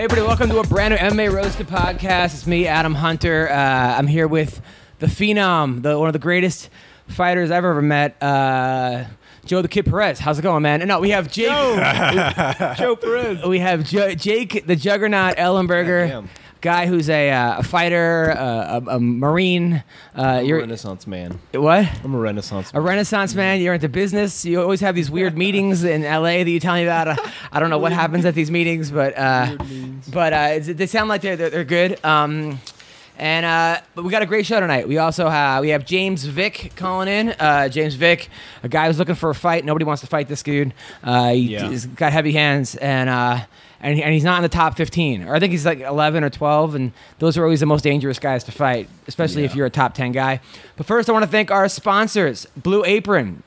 Hey everybody, welcome to a brand new MMA Roasted podcast. It's me, Adam Hunter. I'm here with the Phenom, one of the greatest fighters I've ever met, Joe the Kid Perez. How's it going, man? And no, we have Jake. Joe Perez. We have Jake the Juggernaut Ellenberger, guy who's a fighter, a Marine. You're a Renaissance man. What? I'm a Renaissance man. A Renaissance man. You're into business. You always have these weird meetings in LA that you tell me about. I don't know what happens at these meetings, but they sound like they're good. But we got a great show tonight. We also have James Vick calling in. James Vick, a guy who's looking for a fight. Nobody wants to fight this dude. He's got heavy hands, and he's not in the top 15. Or I think he's like 11 or 12, and those are always the most dangerous guys to fight, especially if you're a top 10 guy. But first, I want to thank our sponsors, Blue Apron,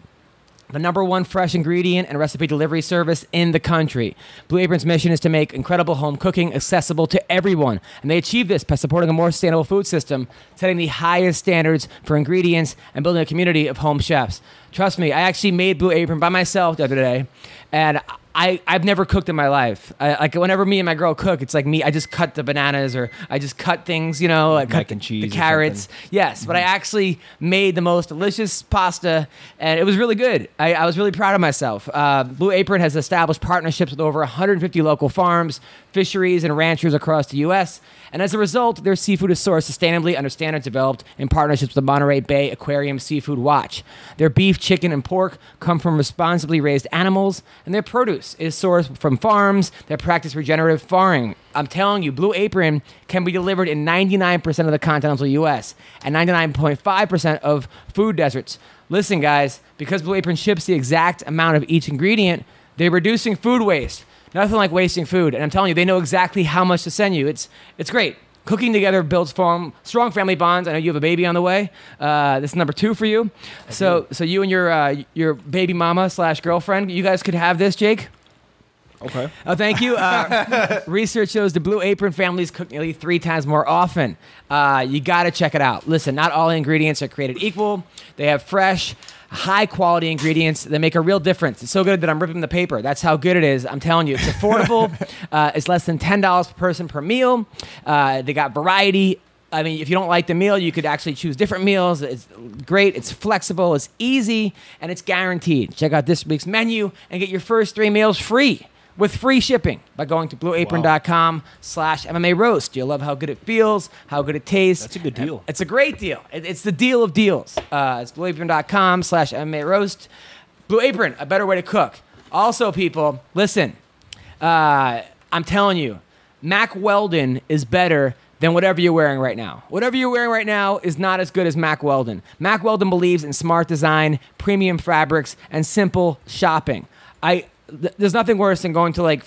the #1 fresh ingredient and recipe delivery service in the country. Blue Apron's mission is to make incredible home cooking accessible to everyone, and they achieve this by supporting a more sustainable food system, setting the highest standards for ingredients, and building a community of home chefs. Trust me, I actually made Blue Apron by myself the other day, and I've never cooked in my life. Like whenever me and my girl cook, it's like me. I just cut the bananas, or I just cut things, like mac and cheese, the carrots. Yes, but I actually made the most delicious pasta, and it was really good. I was really proud of myself. Blue Apron has established partnerships with over 150 local farms, fisheries, and ranchers across the U.S., and as a result, their seafood is sourced sustainably under standards developed in partnerships with the Monterey Bay Aquarium Seafood Watch. Their beef, chicken, and pork come from responsibly raised animals, and their produce is sourced from farms that practice regenerative farming. I'm telling you, Blue Apron can be delivered in 99% of the continental U.S. and 99.5% of food deserts. Listen, guys, because Blue Apron ships the exact amount of each ingredient, they're reducing food waste. Nothing like wasting food. And I'm telling you, they know exactly how much to send you. It's great. Cooking together builds strong family bonds. I know you have a baby on the way. This is number 2 for you. So you and your baby mama / girlfriend, you guys could have this, Jake. Okay. Oh, thank you. Research shows the Blue Apron families cook nearly 3 times more often. You got to check it out. Listen, not all ingredients are created equal. They have fresh, high-quality ingredients that make a real difference. It's so good that I'm ripping the paper. That's how good it is. I'm telling you, it's affordable. It's less than $10 per person per meal. They got variety. I mean, if you don't like the meal, you could actually choose different meals. It's great. It's flexible. It's easy, and it's guaranteed. Check out this week's menu and get your first 3 meals free with free shipping by going to blueapron.com/MMA Roast. You'll love how good it feels, how good it tastes. That's a good deal. It's a great deal. It's the deal of deals. It's blueapron.com/MMA Roast. Blue Apron, a better way to cook. Also, people, listen. I'm telling you, Mack Weldon is better than whatever you're wearing right now. Whatever you're wearing right now is not as good as Mack Weldon. Mack Weldon believes in smart design, premium fabrics, and simple shopping. There's nothing worse than going to a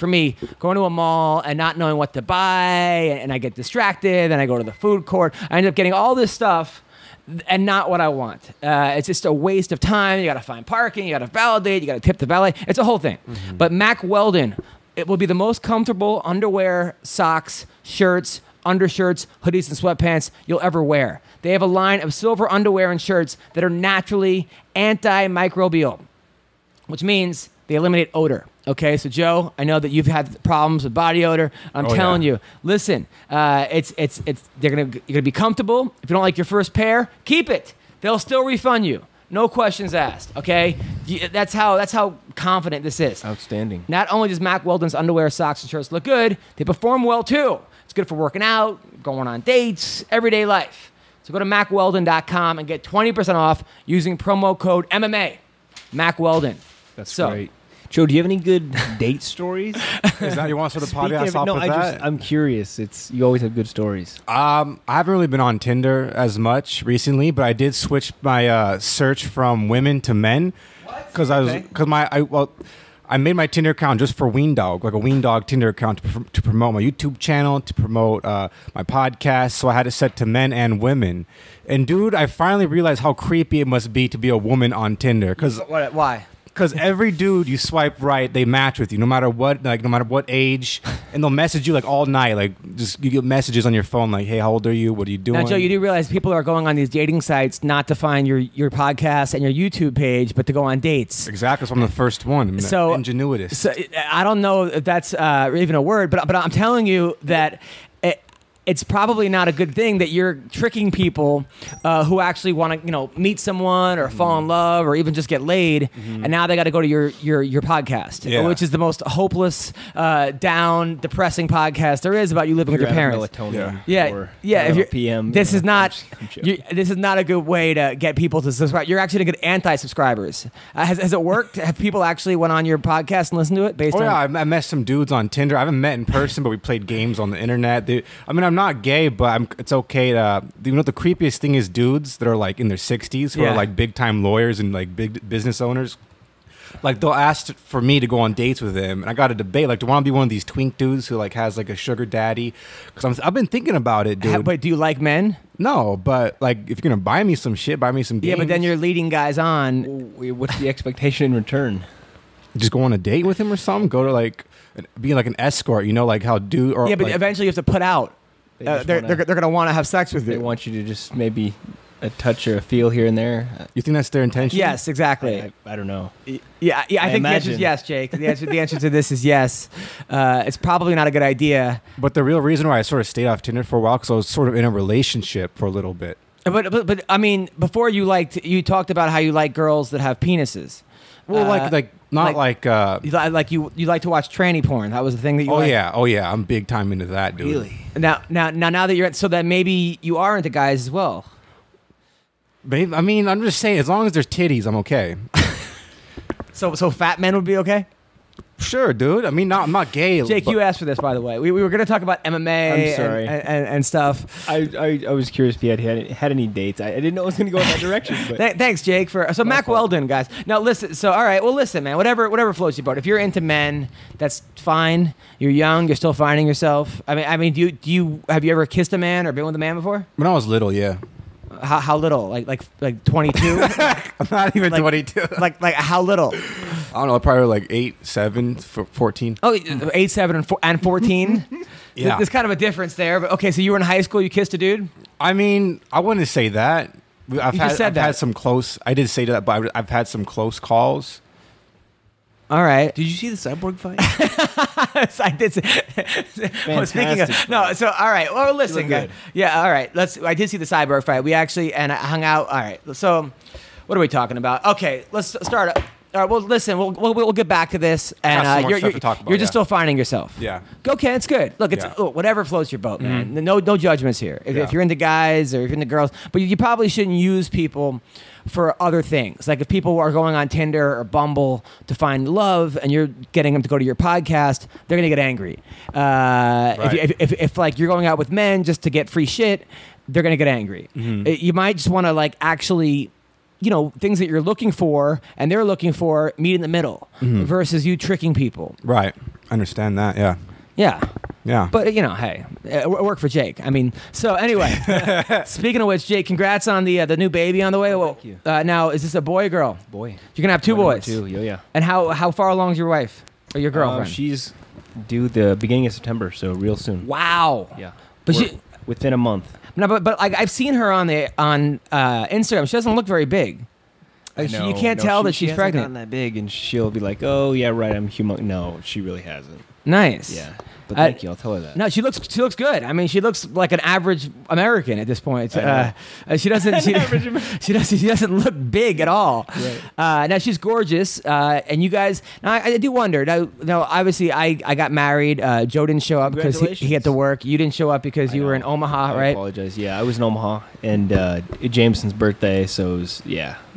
mall and not knowing what to buy, and I get distracted, and I go to the food court. I end up getting all this stuff and not what I want. It's just a waste of time. You got to find parking. You got to validate. You got to tip the valet. It's a whole thing. Mm-hmm. But Mack Weldon, it will be the most comfortable underwear, socks, shirts, undershirts, hoodies, and sweatpants you'll ever wear. They have a line of silver underwear and shirts that are naturally antimicrobial, which means they eliminate odor. Okay, so Joe, I know that you've had problems with body odor. I'm telling you, listen, you're gonna be comfortable. If you don't like your first pair, keep it. They'll still refund you. No questions asked. Okay, that's how confident this is. Outstanding. Not only does Mack Weldon's underwear, socks, and shirts look good, they perform well too. It's good for working out, going on dates, everyday life. So go to MackWeldon.com and get 20% off using promo code MMA. Mack Weldon. That's great. Joe, do you have any good date stories? Is that you want to start the podcast off with that? I'm curious. You always have good stories. I haven't really been on Tinder as much recently, but I did switch my search from women to men because I made my Tinder account just for Ween Dog, like a Ween Dog Tinder account to promote my YouTube channel, to promote my podcast. So I had it set to men and women. And dude, I finally realized how creepy it must be to be a woman on Tinder. Why? Because every dude you swipe right, they match with you, no matter what, like no matter what age, and they'll message you like all night, like just you get messages on your phone, like, "Hey, how old are you? What are you doing?" Now, Joe, you do realize people are going on these dating sites not to find your podcast and your YouTube page, but to go on dates. Exactly, so I'm the first one. I mean, So ingenuitous. So I don't know if that's even a word, but I'm telling you that. It's probably not a good thing that you're tricking people who actually want to, meet someone or fall in love or even just get laid, and now they got to go to your podcast, which is the most hopeless, down, depressing podcast there is about you living with your parents. Melatonin If you're PM, this is not this is not a good way to get people to subscribe. You're actually going to get anti-subscribers. Has it worked? Have people actually went on your podcast and listened to it? I met some dudes on Tinder. I haven't met in person, but we played games on the internet. I'm not gay, but it's okay to. The creepiest thing is dudes that are like in their 60s who are like big time lawyers and like big business owners. Like they'll ask for me to go on dates with them, and I got a debate. Like, do I want to be one of these twink dudes who like has like a sugar daddy? Because I've been thinking about it, dude. But do you like men? No, but like if you're gonna buy me some shit, buy me some games. Yeah, but then you're leading guys on. What's the expectation in return? Just go on a date with him or something. Go to like being like an escort. Like how dude or but like, eventually you have to put out. They're going to want to have sex with you. They want you to just maybe a touch or a feel here and there. You think that's their intention? Yes, exactly. I don't know. Yeah. I think the answer is yes, Jake. The answer to this is yes. It's probably not a good idea. But the real reason why I sort of stayed off Tinder for a while because I was sort of in a relationship for a little bit. But I mean, before you talked about how you like girls that have penises. Well, you like to watch tranny porn. That was the thing that you. Oh yeah, I'm big time into that, dude. Really? Now that you're so that maybe you are into guys as well. Babe, I mean, I'm just saying, as long as there's titties, I'm okay. So fat men would be okay. Sure, dude. I mean, I'm not gay. Jake, you asked for this, by the way. We were going to talk about MMA I'm sorry. And stuff. I was curious if you had any dates. I didn't know it was going to go in that direction. But thanks, Jake. So Mac Weldon, guys. Now listen. So all right. Well, listen, man. Whatever floats your boat. If you're into men, that's fine. You're young. You're still finding yourself. I mean, have you ever kissed a man or been with a man before? When I was little, yeah. How little? Like 22? I'm not even 22. Like how little? I don't know. Probably like 8, 7, 14. Oh, 8, 7, and 14. Yeah. There's kind of a difference there. But okay, so you were in high school. You kissed a dude. I mean, I wouldn't say that. I've had some close. I did say that, but I've had some close calls. All right. Did you see the cyborg fight? I did. Well, speaking of so all right. Well, listen, guys. Yeah, all right. I did see the cyborg fight. We actually I hung out. All right. So, what are we talking about? Okay, let's start. All right. Well, listen. We'll get back to this, and you're just still finding yourself. Yeah. Okay, it's good. Look, it's whatever floats your boat, man. No judgments here. If you're into guys or if you're into girls, but you probably shouldn't use people for other things. Like if people are going on Tinder or Bumble to find love and you're getting them to go to your podcast, they're going to get angry. Right. If like you're going out with men just to get free shit, they're going to get angry. You might just want to like actually, things that you're looking for and they're looking for, meet in the middle versus you tricking people. Right. I understand that. Yeah. Yeah. Yeah. But, hey, it worked for Jake. I mean, so anyway, speaking of which, Jake, congrats on the new baby on the way. Well, thank you. Now, is this a boy or girl? Boy. You're going to have two boys? Two, yeah. And how far along is your wife or your girlfriend? She's due the beginning of September, so real soon. Wow. Yeah. But within a month. No, but like I've seen her on Instagram. She doesn't look very big. Like, you can't tell that she's pregnant. Not that big, and she'll be like, "Oh yeah, right, I'm humongous." No, she really hasn't. Nice. Yeah. But thank you. I'll tell her that. No, she looks good. I mean, she looks like an average American at this point. She doesn't. She doesn't look big at all. Right. Now she's gorgeous, and you guys. Now I do wonder. Now obviously I got married. Joe didn't show up because he had to work. You didn't show up because you were in Omaha, right? I apologize. Yeah, I was in Omaha, and Jameson's birthday, so it was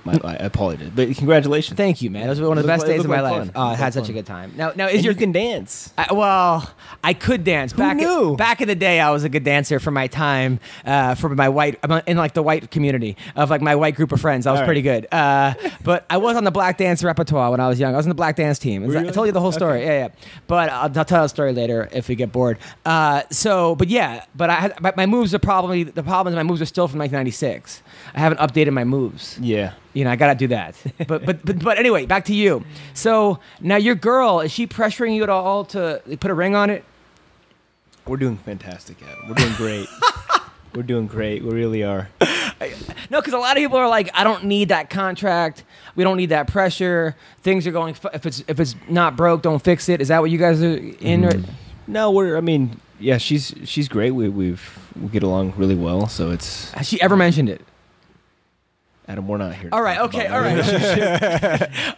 I apologize, but congratulations. Thank you, man. It was one of the best days of my life. Oh, I had such a good time. Now you can dance. Well, I could dance. Who knew? Back in the day, I was a good dancer for my time, for my white, in like the white community of like my white group of friends. I was pretty good. But I was on the black dance repertoire when I was young. I was on the black dance team. I told you the whole story. Okay. Yeah. But I'll tell the story later if we get bored. But I had my moves are probably the problem is my moves are still from 1996. I haven't updated my moves. Yeah. You know, I gotta do that. But anyway, back to you. So now your girl, is she pressuring you at all to put a ring on it? We're doing fantastic, Adam. We're doing great. We're doing great. We really are. No, because a lot of people are like, I don't need that contract. We don't need that pressure. Things are going. If it's not broke, don't fix it. Is that what you guys are in? No, I mean, yeah, she's great. We get along really well. So it's. Has she ever mentioned it? Adam, we're not here. All right. Okay. All right.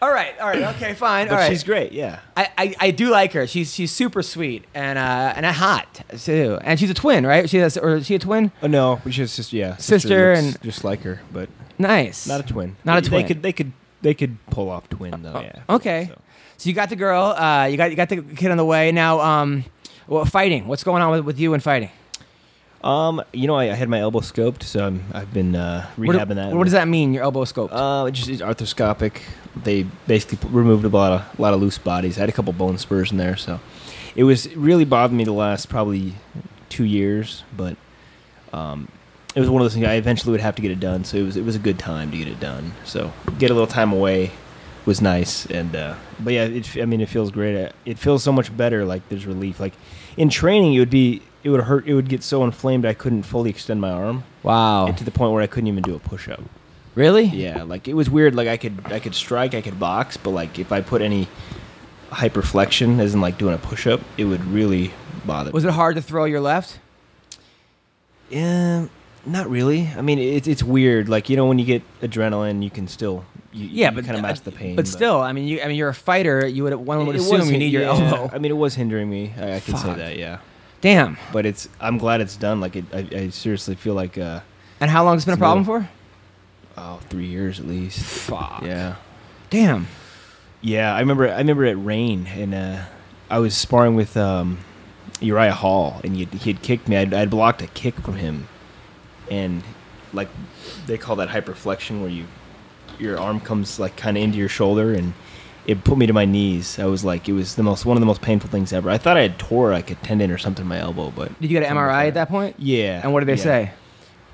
All right. Okay. Fine. But all right. She's great. Yeah. I do like her. She's super sweet and hot too. And she's a twin, right? Or is she a twin? Oh no, she's just sister and just like her, but nice. Not a twin. Not a twin. They could pull off twin though. Yeah. Okay. So you got the girl. You got the kid on the way now. Well, fighting. What's going on with you and fighting? You know, I had my elbow scoped, so I've been rehabbing that. What does that mean? Your elbow scoped? It's arthroscopic. They basically removed a lot of loose bodies. I had a couple bone spurs in there, so it was really bothering me the last probably 2 years. But it was one of those things I eventually would have to get it done. So it was a good time to get it done. So get a little time away was nice. And but yeah, it feels great. It feels so much better. Like there's relief. Like in training, it would hurt. It would get so inflamed I couldn't fully extend my arm. Wow. And to the point where I couldn't even do a push-up. Really? Yeah. Like it was weird. Like I could strike, I could box, but like if I put any hyperflexion, as in like doing a push-up, it would really bother. Was it hard to throw your left? Yeah, not really. I mean, it's weird. Like you know, when you get adrenaline, you can still you kind of mask the pain. But still, I mean, you're a fighter. One would assume you need your elbow. I mean, it was hindering me. I can say that. Yeah. Damn. But I'm glad it's done. Like I seriously feel like. And how long has it been a problem for? 3 years at least. Fuck. Yeah. Damn. Yeah, I remember at Rain, and I was sparring with Uriah Hall, and he had kicked me. I'd blocked a kick from him, and like they call that hyperflexion, where your arm comes like kind of into your shoulder, and it put me to my knees. I was like, it was one of the most painful things ever. I thought I had tore like a tendon or something in my elbow, but did you get an MRI at that point? Yeah. And what did they say?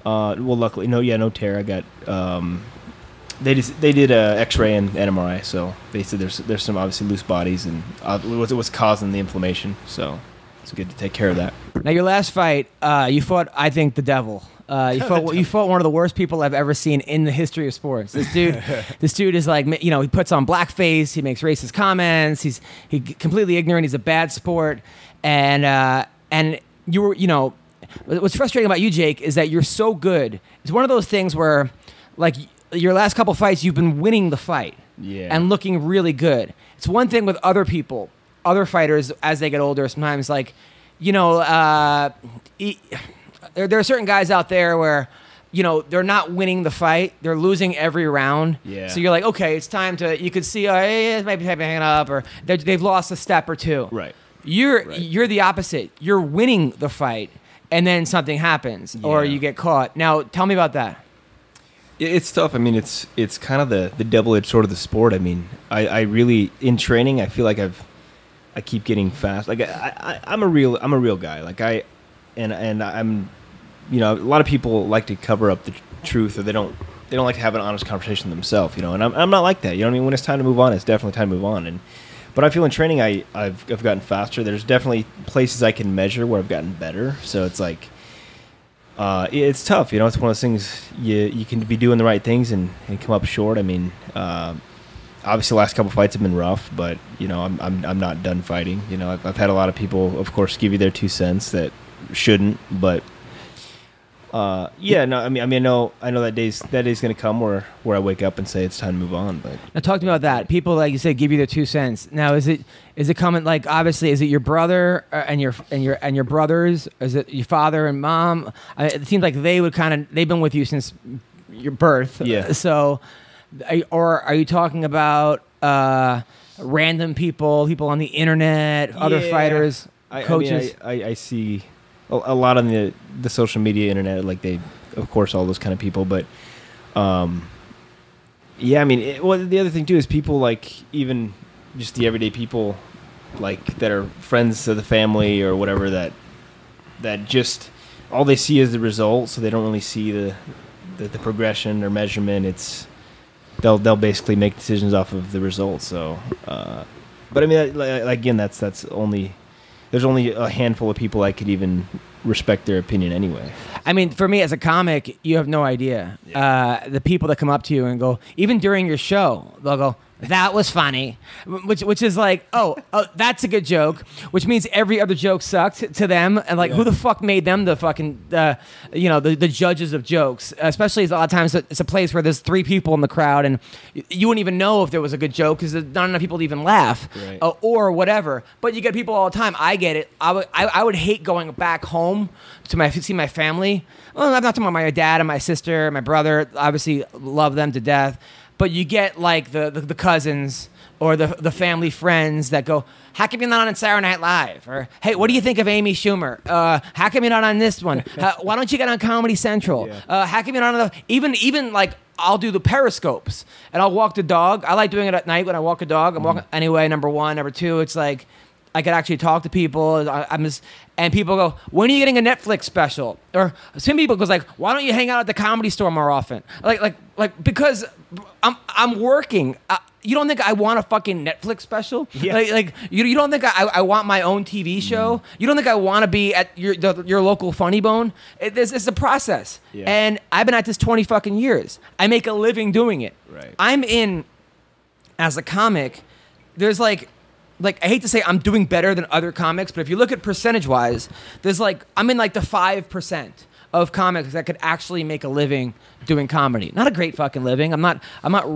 Well, luckily, no tear. I got they did a X-ray and MRI, so they said there's some obviously loose bodies, and it was causing the inflammation. So it's good to take care of that. Now your last fight, you fought, I think, the devil. You fought one of the worst people I've ever seen in the history of sports. This dude is like, you know, he puts on blackface, he makes racist comments, he's completely ignorant, he's a bad sport, and you were, you know, what's frustrating about you, Jake, is that you're so good. It's one of those things where, like, your last couple fights, you've been winning the fight and looking really good. It's one thing with other people, other fighters, as they get older, sometimes, like, you know, there are certain guys out there where, you know, they're not winning the fight. They're losing every round. Yeah. So you're like, okay, it's time to, you could see, hey, maybe hang up, or they've lost a step or two. Right. You're the opposite. You're winning the fight, and then something happens, or you get caught. Now, tell me about that. It's tough. I mean, it's kind of the double-edged sword of the sport. I mean, I really, in training, I feel like I keep getting fast. Like I'm a real guy. Like I'm, you know, a lot of people like to cover up the truth, or they don't like to have an honest conversation themselves, you know. And I'm not like that. You know what I mean? When it's time to move on, it's definitely time to move on. But I feel in training, I've gotten faster. There's definitely places I can measure where I've gotten better. So it's like, it's tough, you know. It's one of those things you can be doing the right things and come up short. I mean, obviously the last couple fights have been rough, but you know, I'm not done fighting. You know, I've had a lot of people, of course, give you their 2 cents that shouldn't, but yeah, no, I mean, I know that day's gonna come where I wake up and say it's time to move on. But now, talk to me about that. People, like you said, give you their 2 cents. Now, is it coming, like, obviously, is it your brother and your brothers? Is it your father and mom? It seems like they've been with you since your birth. Yeah. So, or are you talking about random people on the internet, other fighters, coaches? I mean, I see a lot on the social media internet, like of course, all those kind of people. But yeah, I mean, the other thing too is people, like, even just the everyday people, like, that are friends of the family or whatever, that just all they see is the result, so they don't really see the progression or measurement. they'll basically make decisions off of the results. So, but I mean, again, that's only there's only a handful of people I could even respect their opinion anyway. I mean, for me as a comic, you have no idea. Yeah. The people that come up to you and go, even during your show, they'll go, "That was funny," which is like, oh, that's a good joke, which means every other joke sucked to them, and like, who the fuck made them the fucking, the judges of jokes? Especially a lot of times it's a place where there's 3 people in the crowd, and you wouldn't even know if there was a good joke because there's not enough people to even laugh, right. Or whatever. But you get people all the time. I get it. I would hate going back home to see my family. Well, I'm not talking about my dad and my sister, my brother. Obviously, love them to death. But you get like the cousins or the family friends that go, "How come you're not on Saturday Night Live?" Or, "Hey, what do you think of Amy Schumer? How come you're not on this one? Why don't you get on Comedy Central? How come you're not on even like I'll do the periscopes and I'll walk the dog. I like doing it at night when I walk a dog. I'm walking anyway. Number 1, number 2, it's like I could actually talk to people. And people go, "When are you getting a Netflix special?" Or some people goes like, "Why don't you hang out at the Comedy Store more often?" Like because I'm working. You don't think I want a fucking Netflix special? Yeah. Like you don't think I want my own TV show? You don't think I want to be at your local Funny Bone? It's a process. Yeah. And I've been at this 20 fucking years. I make a living doing it. Right. I'm in, as a comic, there's like I hate to say I'm doing better than other comics, but if you look at percentage-wise, there's like, I'm in like the 5% of comics that could actually make a living doing comedy. Not a great fucking living. I'm not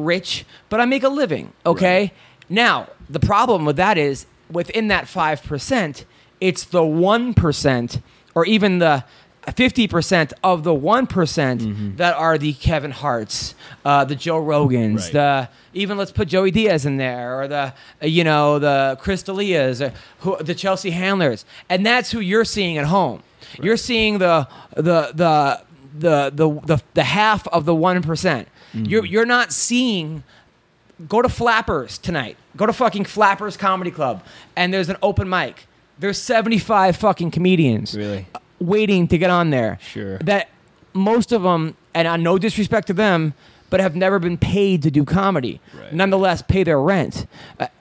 rich, but I make a living, okay? Right. Now, the problem with that is, within that 5%, it's the 1% or even the 50% of the 1% that are the Kevin Harts, the Joe Rogans, right. Even let's put Joey Diaz in there, or the Chris D'Elias, or the Chelsea Handlers, and that's who you're seeing at home. Right. You're seeing the half of the 1%. You're not seeing. Go to Flappers tonight. Go to fucking Flappers Comedy Club, and there's an open mic. There's 75 fucking comedians. Really? Waiting to get on there. Sure. That most of them, and no disrespect to them, but have never been paid to do comedy. Right. Nonetheless, pay their rent,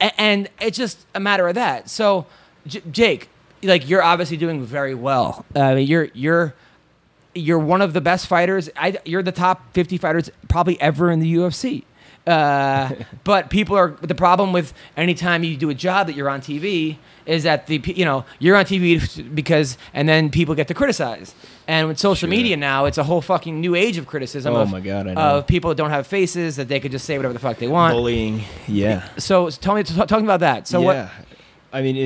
and it's just a matter of that. So, Jake, like, you're obviously doing very well. You're one of the best fighters. You're the top 50 fighters probably ever in the UFC. But the problem with anytime you do a job that you're on TV is that you're on TV because, and then people get to criticize. And with social media now, it's a whole fucking new age of criticism. Oh my God, I know. Of people that don't have faces, that they could just say whatever the fuck they want. Bullying, yeah. So talking about that. So yeah. I mean,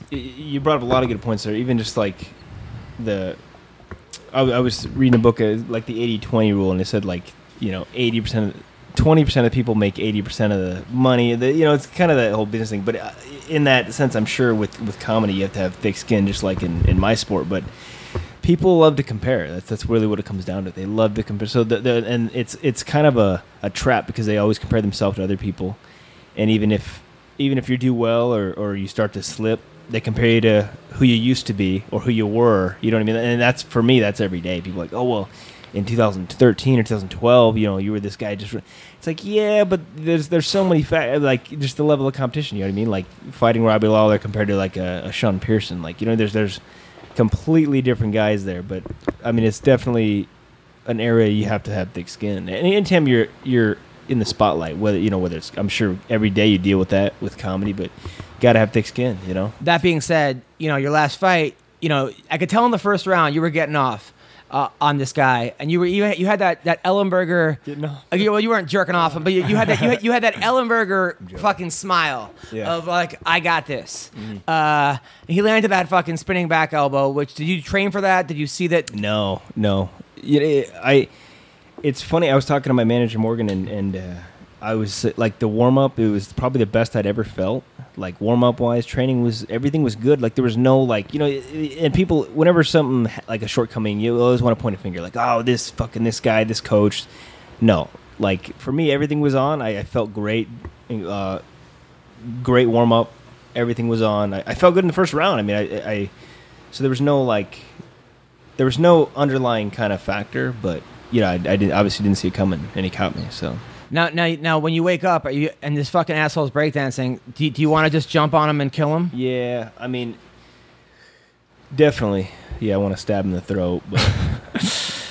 you brought up a lot of good points there. Even just like I was reading a book like the 80-20 rule, and it said 80%. 20% of people make 80% of the money. It's kind of that whole business thing. But in that sense, I'm sure with comedy, you have to have thick skin, just like in my sport. But people love to compare. That's really what it comes down to. They love to compare. So and it's kind of a trap, because they always compare themselves to other people. And even if you do well or you start to slip, they compare you to who you used to be or who you were. You know what I mean? And that's, for me, that's every day. People are like, "Oh, well, in 2013 or 2012, you were this guy." It's like, yeah, but there's so many like just the level of competition. You know what I mean? Like fighting Robbie Lawler compared to like a Sean Pearson. Like, there's completely different guys there. But I mean, it's definitely an area you have to have thick skin. And anytime you're in the spotlight, whether it's, I'm sure every day you deal with that with comedy, but got to have thick skin. That being said, your last fight, I could tell in the first round you were getting off on this guy, and you had that Ellenberger. Well, you weren't jerking off him, but you had that Ellenberger fucking smile of like, "I got this." He landed that fucking spinning back elbow. Which, did you train for that? Did you see that? No. It's funny. I was talking to my manager Morgan, and I was like, the warm up. It was probably the best I'd ever felt. Like, warm up wise, everything was good. Like, there was no and people, whenever something like a shortcoming, you always want to point a finger, like, "Oh, this guy, this coach." No, like, for me, everything was on. I felt great, great warm up. Everything was on. I felt good in the first round. I mean, so there was no underlying kind of factor, but I obviously didn't see it coming, and he caught me. So Now, when you wake up, are you and this fucking asshole's breakdancing? Do you want to just jump on him and kill him? Yeah, I mean, definitely. Yeah, I want to stab him in the throat, but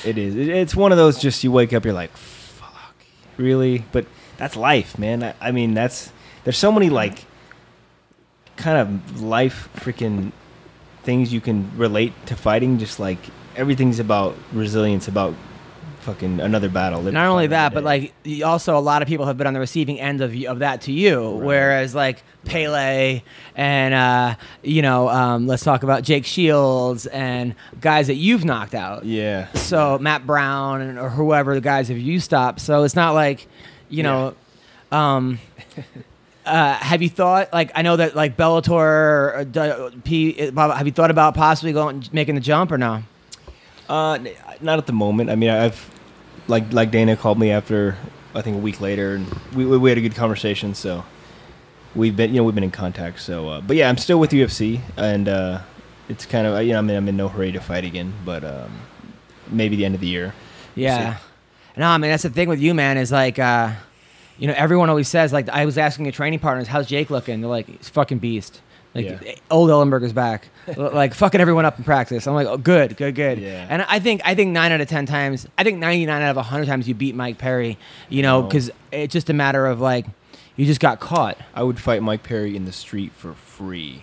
it's one of those. Just you wake up, you're like, fuck, really? But that's life, man. I mean, there's so many like kind of life freaking things you can relate to fighting. Just like everything's about resilience, about fucking another battle. Not only that, but like also a lot of people have been on the receiving end of that to you. Right. Whereas like Pele and let's talk about Jake Shields and guys that you've knocked out. Yeah. So Matt Brown or whoever the guys have you stopped. So it's not like have you thought, like, I know that like Bellator have you thought about possibly making the jump or no? Not at the moment. I mean, I've like Dana called me after I think a week later, and we had a good conversation. So we've been in contact. So, but yeah, I'm still with UFC, and it's kind of I'm in no hurry to fight again, but maybe the end of the year. Yeah. No, I mean that's the thing with you, man. Is like everyone always says, like, I was asking your training partners, how's Jake looking? They're like, he's fucking beast. Like, old Ellenberger's back. Like, fucking everyone up in practice. I'm like, oh, good. Yeah. And I think 9 out of 10 times, I think 99 out of 100 times you beat Mike Perry, because it's just a matter of, like, you just got caught. I would fight Mike Perry in the street for free.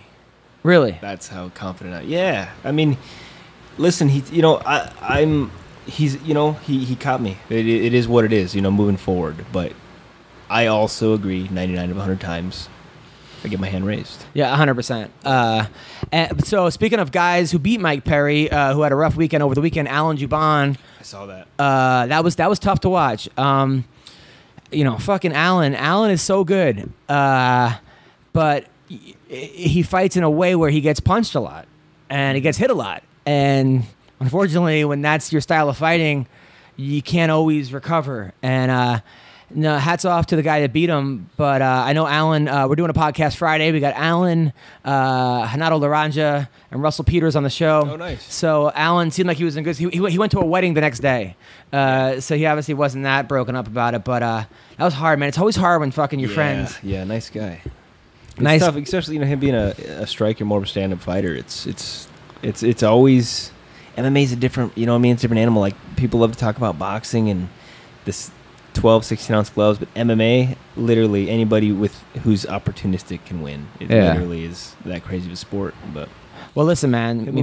Really? That's how confident I am. Yeah. I mean, listen, he caught me. It is what it is, moving forward. But I also agree 99 of 100 times I get my hand raised. Yeah, 100%. And so speaking of guys who beat Mike Perry, who had a rough weekend over the weekend, Alan Juban. I saw that. That was tough to watch. Fucking Alan. Alan is so good. But he fights in a way where he gets punched a lot and he gets hit a lot. And unfortunately, when that's your style of fighting, you can't always recover. And no, hats off to the guy that beat him. But I know Alan, we're doing a podcast Friday. We got Alan, Hanato Laranja, and Russell Peters on the show. Oh, nice. So Alan seemed like he was in good. He went to a wedding the next day. So he obviously wasn't that broken up about it. But that was hard, man. It's always hard when fucking your friends. Yeah, nice guy. Nice. Tough, especially him being a striker, more of a stand-up fighter. It's always MMA's a different, it's a different animal. Like, people love to talk about boxing and this 12, 16-ounce gloves, but MMA, literally anybody who's opportunistic can win. It literally is that crazy of a sport. But well, listen, man, he'll be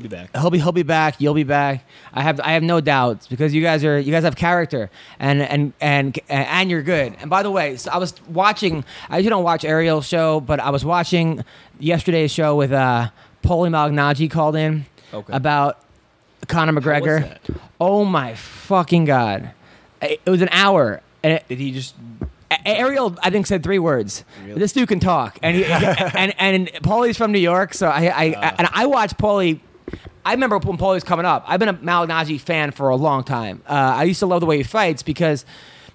back. He'll be back. You'll be back. I have no doubts because you guys have character and you're good. And by the way, so I was watching. I usually don't watch Ariel's show, but I was watching yesterday's show with Paulie Malignaggi called in about Conor McGregor. How was that? Oh my fucking god! It was an hour. And did he just? Ariel, I think, said 3 words. Really? This dude can talk, and and Paulie's from New York, so I watched Paulie. I remember when Paulie was coming up. I've been a Malignaggi fan for a long time. I used to love the way he fights because,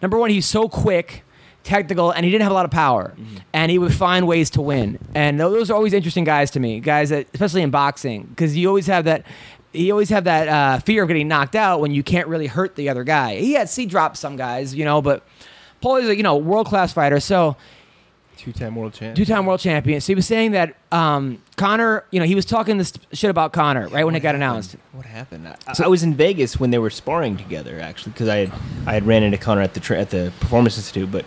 number one, he's so quick, technical, and he didn't have a lot of power, and he would find ways to win. And those are always interesting guys to me, guys that, especially in boxing, because you always have that. You always have that fear of getting knocked out when you can't really hurt the other guy. He dropped some guys, but Paulie's a world-class fighter. So 2-time world champion. 2-time world champion. So he was saying that Conor, he was talking this shit about Conor right when it got announced. What happened? I was in Vegas when they were sparring together, actually, because I had ran into Conor at the Performance Institute, but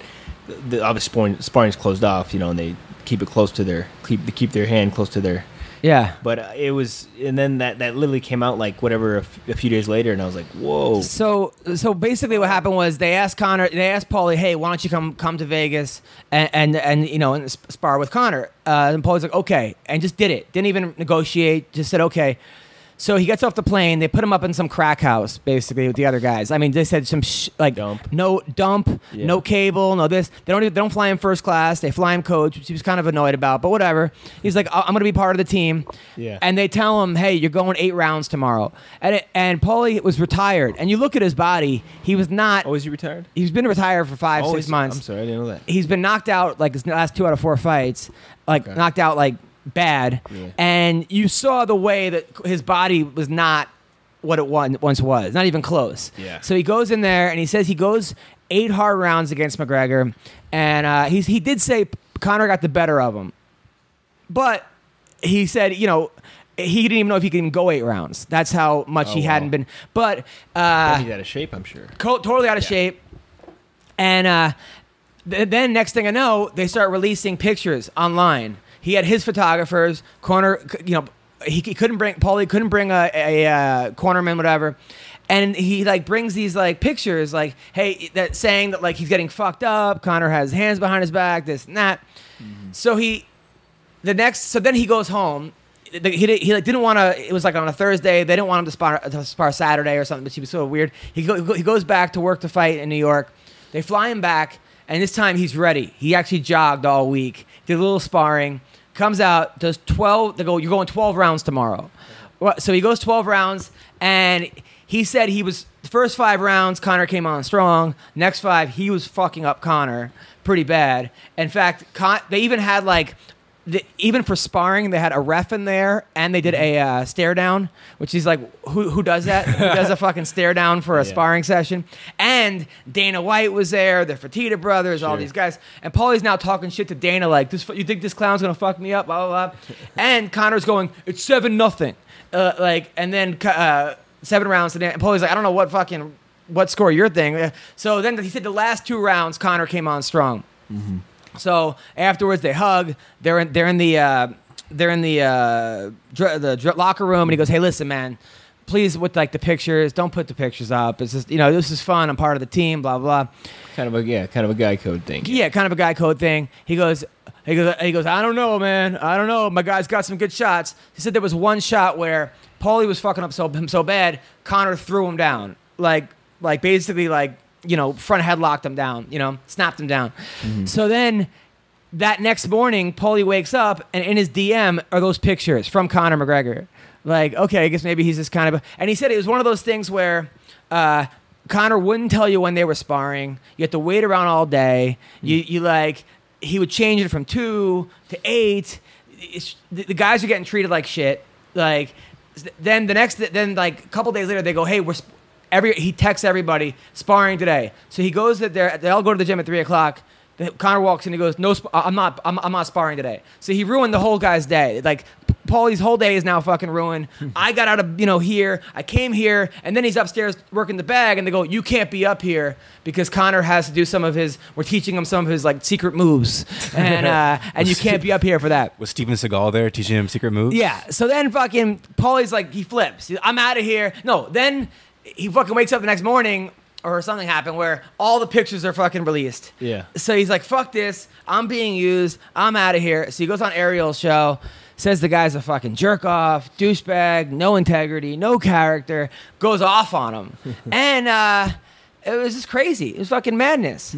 obviously sparring's closed off, and they keep it close to keep their hand close to their. Yeah, but it was, and then that literally came out like a few days later, and I was like, whoa. So basically, what happened was they asked Paulie, hey, why don't you come to Vegas and spar with Conor? And Paulie's like, okay, and just did it. Didn't even negotiate. Just said okay. So he gets off the plane. They put him up in some crack house, basically, with the other guys. I mean, they said some no dump, no cable, no this. They don't fly him first class. They fly him coach, which he was kind of annoyed about, but whatever. He's like, I'm going to be part of the team. Yeah. And they tell him, hey, you're going 8 rounds tomorrow. And Paulie was retired. And you look at his body, he was not. Oh, is he retired? He's been retired for 5-6 months. I'm sorry, I didn't know that. He's been knocked out like his last 2 out of 4 fights, knocked out like bad, and you saw the way that his body was not what it once was, not even close. Yeah. So he goes in there and he says he goes 8 hard rounds against McGregor, and he did say Conor got the better of him, but he said, he didn't even know if he could even go 8 rounds. That's how much he hadn't been. But he's out of shape, I'm sure. Totally out of shape. And then next thing I know, they start releasing pictures online. He had his photographers. Conor, he couldn't bring Paulie couldn't bring a cornerman, whatever. And he brings these pictures hey, that saying that he's getting fucked up. Conor has hands behind his back, this and that. Mm-hmm. So then he goes home. He didn't want to. It was on a Thursday. They didn't want him to spar Saturday or something. But he was so weird. He goes back to work to fight in New York. They fly him back, and this time he's ready. He actually jogged all week, did a little sparring, comes out, does 12. They go, you're going 12 rounds tomorrow. So he goes 12 rounds, and he said the first 5 rounds, Conor came on strong. Next 5, he was fucking up Conor pretty bad. In fact, they even had even for sparring, they had a ref in there, and they did a stare down, which is who does that? Who does a fucking stare down for a sparring session? And Dana White was there, the Fertitta brothers, all these guys. And Paulie's now talking shit to Dana you think this clown's going to fuck me up, blah, blah, blah. And Conor's going, it's 7-0. And then 7 rounds to Dan. And Paulie's I don't know what score your thing. So then he said the last 2 rounds, Conor came on strong. Mm-hmm. So afterwards, they hug. They're in the locker room, and he goes, "Hey, listen, man, please with the pictures, don't put the pictures up. It's just this is fun. I'm part of the team. Blah blah." Kind of a guy code thing. Yeah, kind of a guy code thing. He goes. I don't know, man. I don't know. My guy's got some good shots. He said there was one shot where Paulie was fucking up him so bad, Conor threw him down, basically front headlocked him down, snapped him down. Mm-hmm. So then that next morning, Paulie wakes up, and in his DM are those pictures from Conor McGregor. Okay, I guess maybe he's just kind of and he said it was one of those things where Conor wouldn't tell you when they were sparring. You had to wait around all day. Mm-hmm. He would change it from 2 to 8. The guys are getting treated like shit. Then a couple days later, they go, hey, he texts everybody, sparring today. So he goes there. They all go to the gym at 3:00. Conor walks in. He goes, no, I'm not sparring today. So he ruined the whole guy's day. Paulie's whole day is now fucking ruined. I got out of here. I came here, and then he's upstairs working the bag, and they go, you can't be up here because Conor has to do some of his. We're teaching him some of his secret moves, and you can't be up here for that. Was Steven Seagal there teaching him secret moves? Yeah. So then fucking Paulie's he flips. I'm out of here. No. Then he fucking wakes up the next morning. Or something happened where all the pictures are fucking released. Yeah. So he's fuck this. I'm being used. I'm out of here. So he goes on Ariel's show, says the guy's a fucking jerk off, douchebag, no integrity, no character, goes off on him. And it was just crazy. It was fucking madness.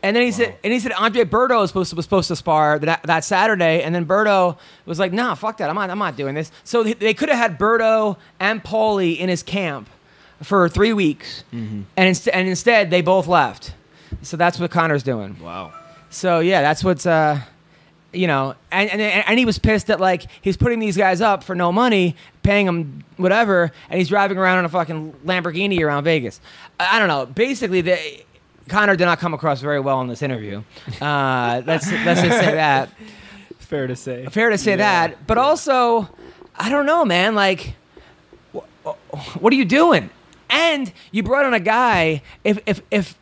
And then he said Andre Berto was supposed to spar that Saturday, and then Berto was like, nah, fuck that. I'm not doing this. So they could have had Berto and Paulie in his camp for 3 weeks, mm-hmm. and instead they both left. So that's what Conor's doing. Wow. So yeah, that's what's and he was pissed that he's putting these guys up for no money, paying them whatever, and he's driving around in a fucking Lamborghini around Vegas. I don't know. Basically, Conor did not come across very well in this interview. Let's just say that. Fair to say. Fair to say that. But also, I don't know, man. What are you doing? And you brought on a guy, if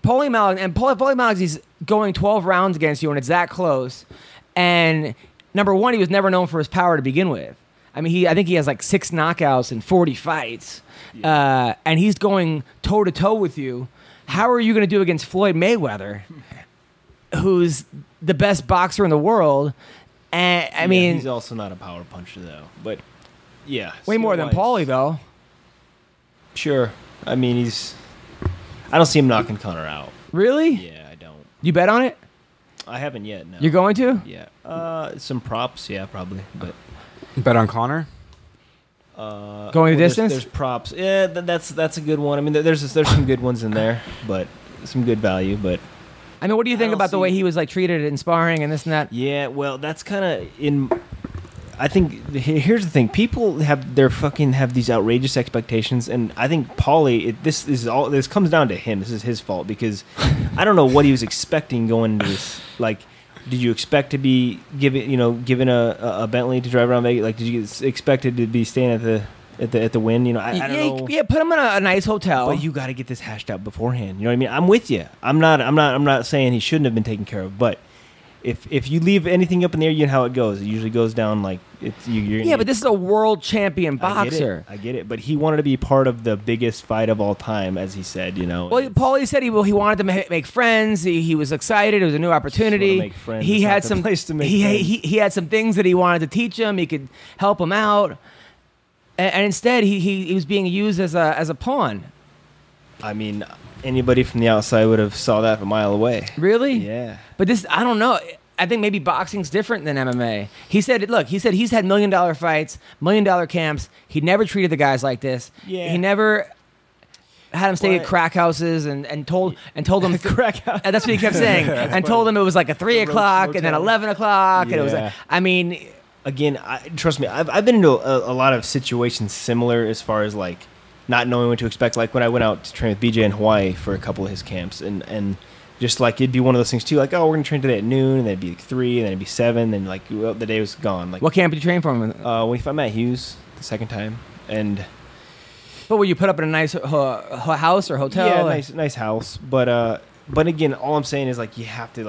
Paulie Malignaggy's going 12 rounds against you and it's that close, and number one, he was never known for his power to begin with. I mean, I think he has 6 knockouts in 40 fights, and he's going toe-to-toe with you. How are you going to do against Floyd Mayweather, who's the best boxer in the world? And I mean, he's also not a power puncher, though. But, yeah. Way more than Paulie, though. Sure. I mean, I don't see him knocking Conor out. Really? Yeah, I don't. You bet on it? I haven't yet, no. You're going to? Yeah. Some props, yeah, probably. But bet on Conor? Going the distance? There's props. Yeah, that's a good one. I mean, there's some good ones in there, but some good value. But I mean, what do you think about the way he was treated in sparring and this and that? Yeah, well, that's kind of in. I think here's the thing: people have these outrageous expectations, and I think Paulie, this comes down to him. This is his fault because I don't know what he was expecting going into this. Like, did you expect to be given a Bentley to drive around Vegas? Like, did you expect it to be staying at the Wynn? You know, I don't know. Yeah, put him in a nice hotel. But you got to get this hashed out beforehand. You know what I mean? I'm with you. I'm not saying he shouldn't have been taken care of, but if you leave anything up in the air, you know how it goes. It usually goes down like it's you. But this is a world champion boxer. I get it. But he wanted to be part of the biggest fight of all time, as he said. You know. Well, Paulie said he wanted to make friends. He was excited. It was a new opportunity. Make friends. He had some place to make he had some things that he wanted to teach him. He could help him out, and instead he was being used as a pawn. I mean, anybody from the outside would have saw that a mile away. Really? Yeah. But this, I don't know. I think maybe boxing's different than MMA. He said he's had $1 million fights, $1 million camps. He never treated the guys like this. Yeah. He never had him stay at crack houses and told them crack house. And that's what he kept saying. And told them it was like a 3 o'clock and then 11 o'clock. And it was like, I mean. Again, trust me, I've been into a lot of situations similar as far as like not knowing what to expect. Like when I went out to train with BJ in Hawaii for a couple of his camps, and just like it'd be one of those things too. Like, oh, we're gonna train today at noon, and then it'd be like 3, and then it'd be 7, and like the day was gone. Like, what camp did you train for him? When I met Hughes the second time, and. But were you put up in a nice house or hotel? Yeah, nice house. But again, all I'm saying is like you have to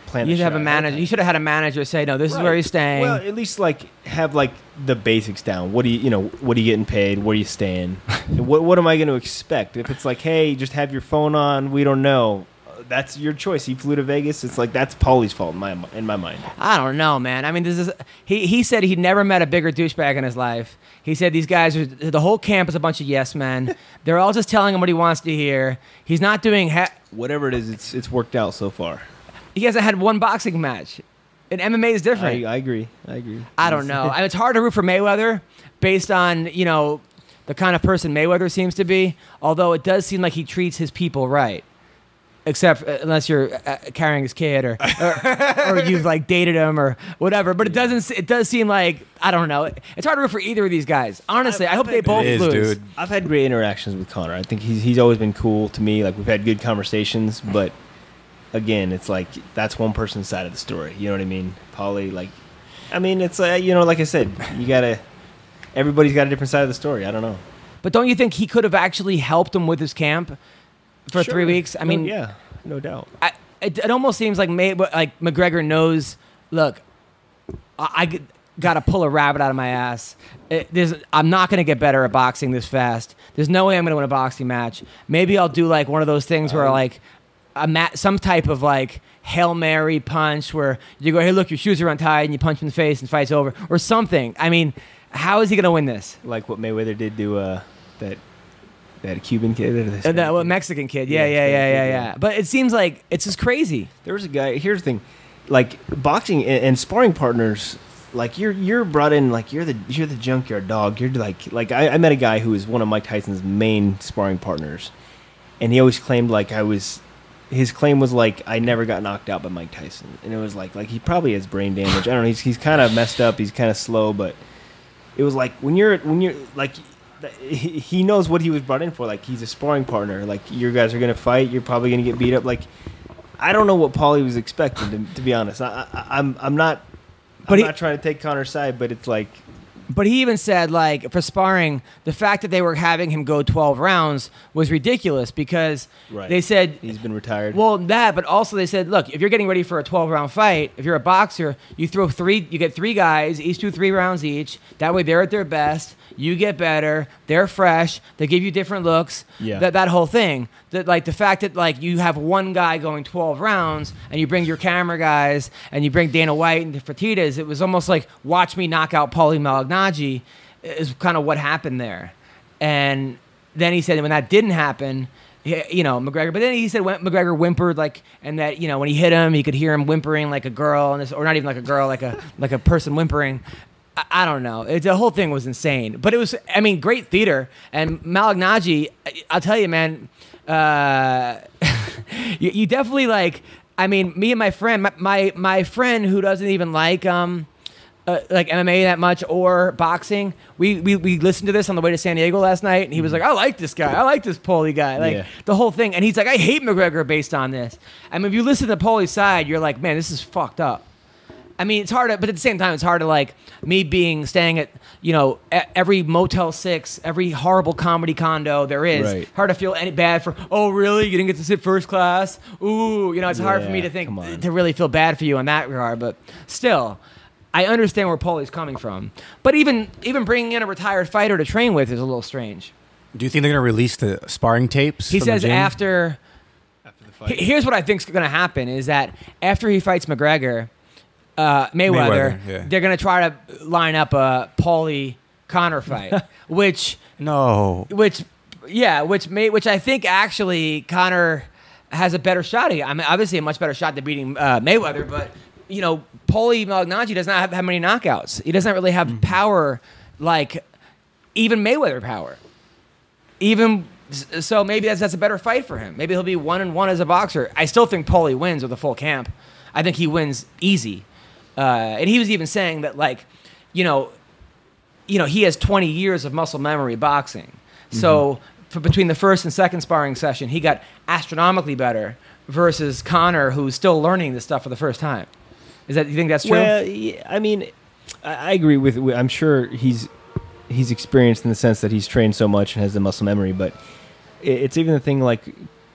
plan. You should have a manager. You should have had a manager say, "No, this is where he's staying." Well, at least like have like the basics down. What are you getting paid? Where are you staying? what am I going to expect? If it's like, hey, just have your phone on, we don't know. That's your choice. He flew to Vegas. It's like that's Paulie's fault in my mind. I don't know, man. I mean, this is he said he'd never met a bigger douchebag in his life. He said these guys the whole camp is a bunch of yes men. They're all just telling him what he wants to hear. He's not doing whatever it is. It's worked out so far. He hasn't had one boxing match. And MMA is different. I agree. I don't know. It's hard to root for Mayweather based on the kind of person Mayweather seems to be. Although it does seem like he treats his people right. Except unless you're carrying his kid or you've like dated him or whatever. But it does seem like, I don't know. It's hard to root for either of these guys. Honestly, I hope they both lose. Dude. I've had great interactions with Conor. I think he's always been cool to me. Like we've had good conversations, but again, it's like that's one person's side of the story. You know what I mean? Paulie, like, I mean, it's like I said, everybody's got a different side of the story. I don't know. But don't you think he could have actually helped him with his camp for 3 weeks? I mean, yeah, no doubt. It almost seems like McGregor knows. Look, I got to pull a rabbit out of my ass. I'm not going to get better at boxing this fast. There's no way I'm going to win a boxing match. Maybe I'll do like one of those things where like some type of like Hail Mary punch where you go, hey, look, your shoes are untied, and you punch him in the face and fight's over, or something. I mean, how is he going to win this? Like what Mayweather did to that Cuban kid or that Mexican kid. Yeah. But it seems like it's just crazy. There was a guy. Here's the thing, like boxing and sparring partners. Like you're brought in, like you're the junkyard dog. You're like I met a guy who was one of Mike Tyson's main sparring partners, and he always claimed like his claim was like I never got knocked out by Mike Tyson, and it was like he probably has brain damage. I don't know. He's kind of messed up. He's kind of slow, but it was like when you're like he knows what he was brought in for. Like he's a sparring partner. Like you guys are gonna fight. You're probably gonna get beat up. Like I don't know what Paulie was expecting. To be honest, I'm not. I'm not trying to take Conor's side, but it's like. But he even said, like, for sparring, the fact that they were having him go 12 rounds was ridiculous because they said... He's been retired. Well, but also they said, look, if you're getting ready for a 12-round fight, if you're a boxer, you get 3 guys, each do 3 rounds each. That way they're at their best. You get better. They're fresh. They give you different looks. Yeah. That whole thing. Like the fact that like you have one guy going 12 rounds and you bring your camera guys and you bring Dana White and the Fertitas, it was almost like watch me knock out Paulie Malignaggi is kind of what happened there. And then he said when that didn't happen, McGregor. But then he said when McGregor whimpered and that when he hit him, he could hear him whimpering like a girl, or not even like a girl, like a person whimpering. I don't know. The whole thing was insane. But it was, great theater. And Malignaggi, I'll tell you, man, you definitely me and my friend, my friend who doesn't even like like MMA that much or boxing. We listened to this on the way to San Diego last night, and he was like, I like this guy. I like this Paulie guy. Like, the whole thing. And he's like, I hate McGregor based on this. I mean, if you listen to Paulie's side, you're like, man, this is fucked up. I mean, it's hard to, but at the same time, it's hard to, like, me staying at, you know, every Motel 6, every horrible comedy condo there is. Right. Hard to feel any bad for, oh, really? You didn't get to sit first class? Ooh, you know, it's hard for me to think, to really feel bad for you in that regard. But still, I understand where Paulie's coming from. But even bringing in a retired fighter to train with is a little strange. Do you think they're going to release the sparring tapes? He says after the fight. Here's what I think's going to happen is that after he fights Mayweather, they're going to try to line up a Paulie Conor fight, which I think actually Conor has a better shot at. I mean, obviously a much better shot than beating Mayweather, but you know, Paulie Malignaggi does not have many knockouts. He doesn't really have power like even Mayweather power. So maybe that's a better fight for him. Maybe he'll be 1-1 as a boxer. I still think Paulie wins with a full camp. I think he wins easy. And he was even saying that, like, you know, he has 20 years of muscle memory boxing. So between the first and second sparring session, he got astronomically better versus Conor, who's still learning this stuff for the first time. You think that's true? Well, yeah, I mean, I agree with. I'm sure he's experienced in the sense that he's trained so much and has the muscle memory. But it's even the thing, like,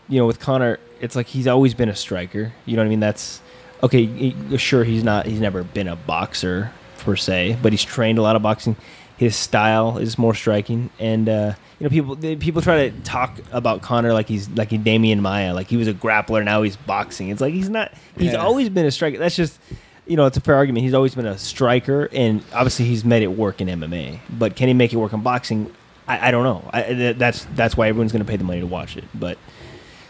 you know, with Conor, it's like he's always been a striker. You know what I mean? That's. Okay, sure, he's never been a boxer per se, but he's trained a lot of boxing. His style is more striking, and you know, people try to talk about Conor like he's Damian Maia, like he was a grappler, now he's boxing. It's like he's not. He's always been a striker. That's just, you know, it's a fair argument. He's always been a striker, and obviously he's made it work in MMA. But can he make it work in boxing? I don't know. That's why everyone's going to pay the money to watch it, but.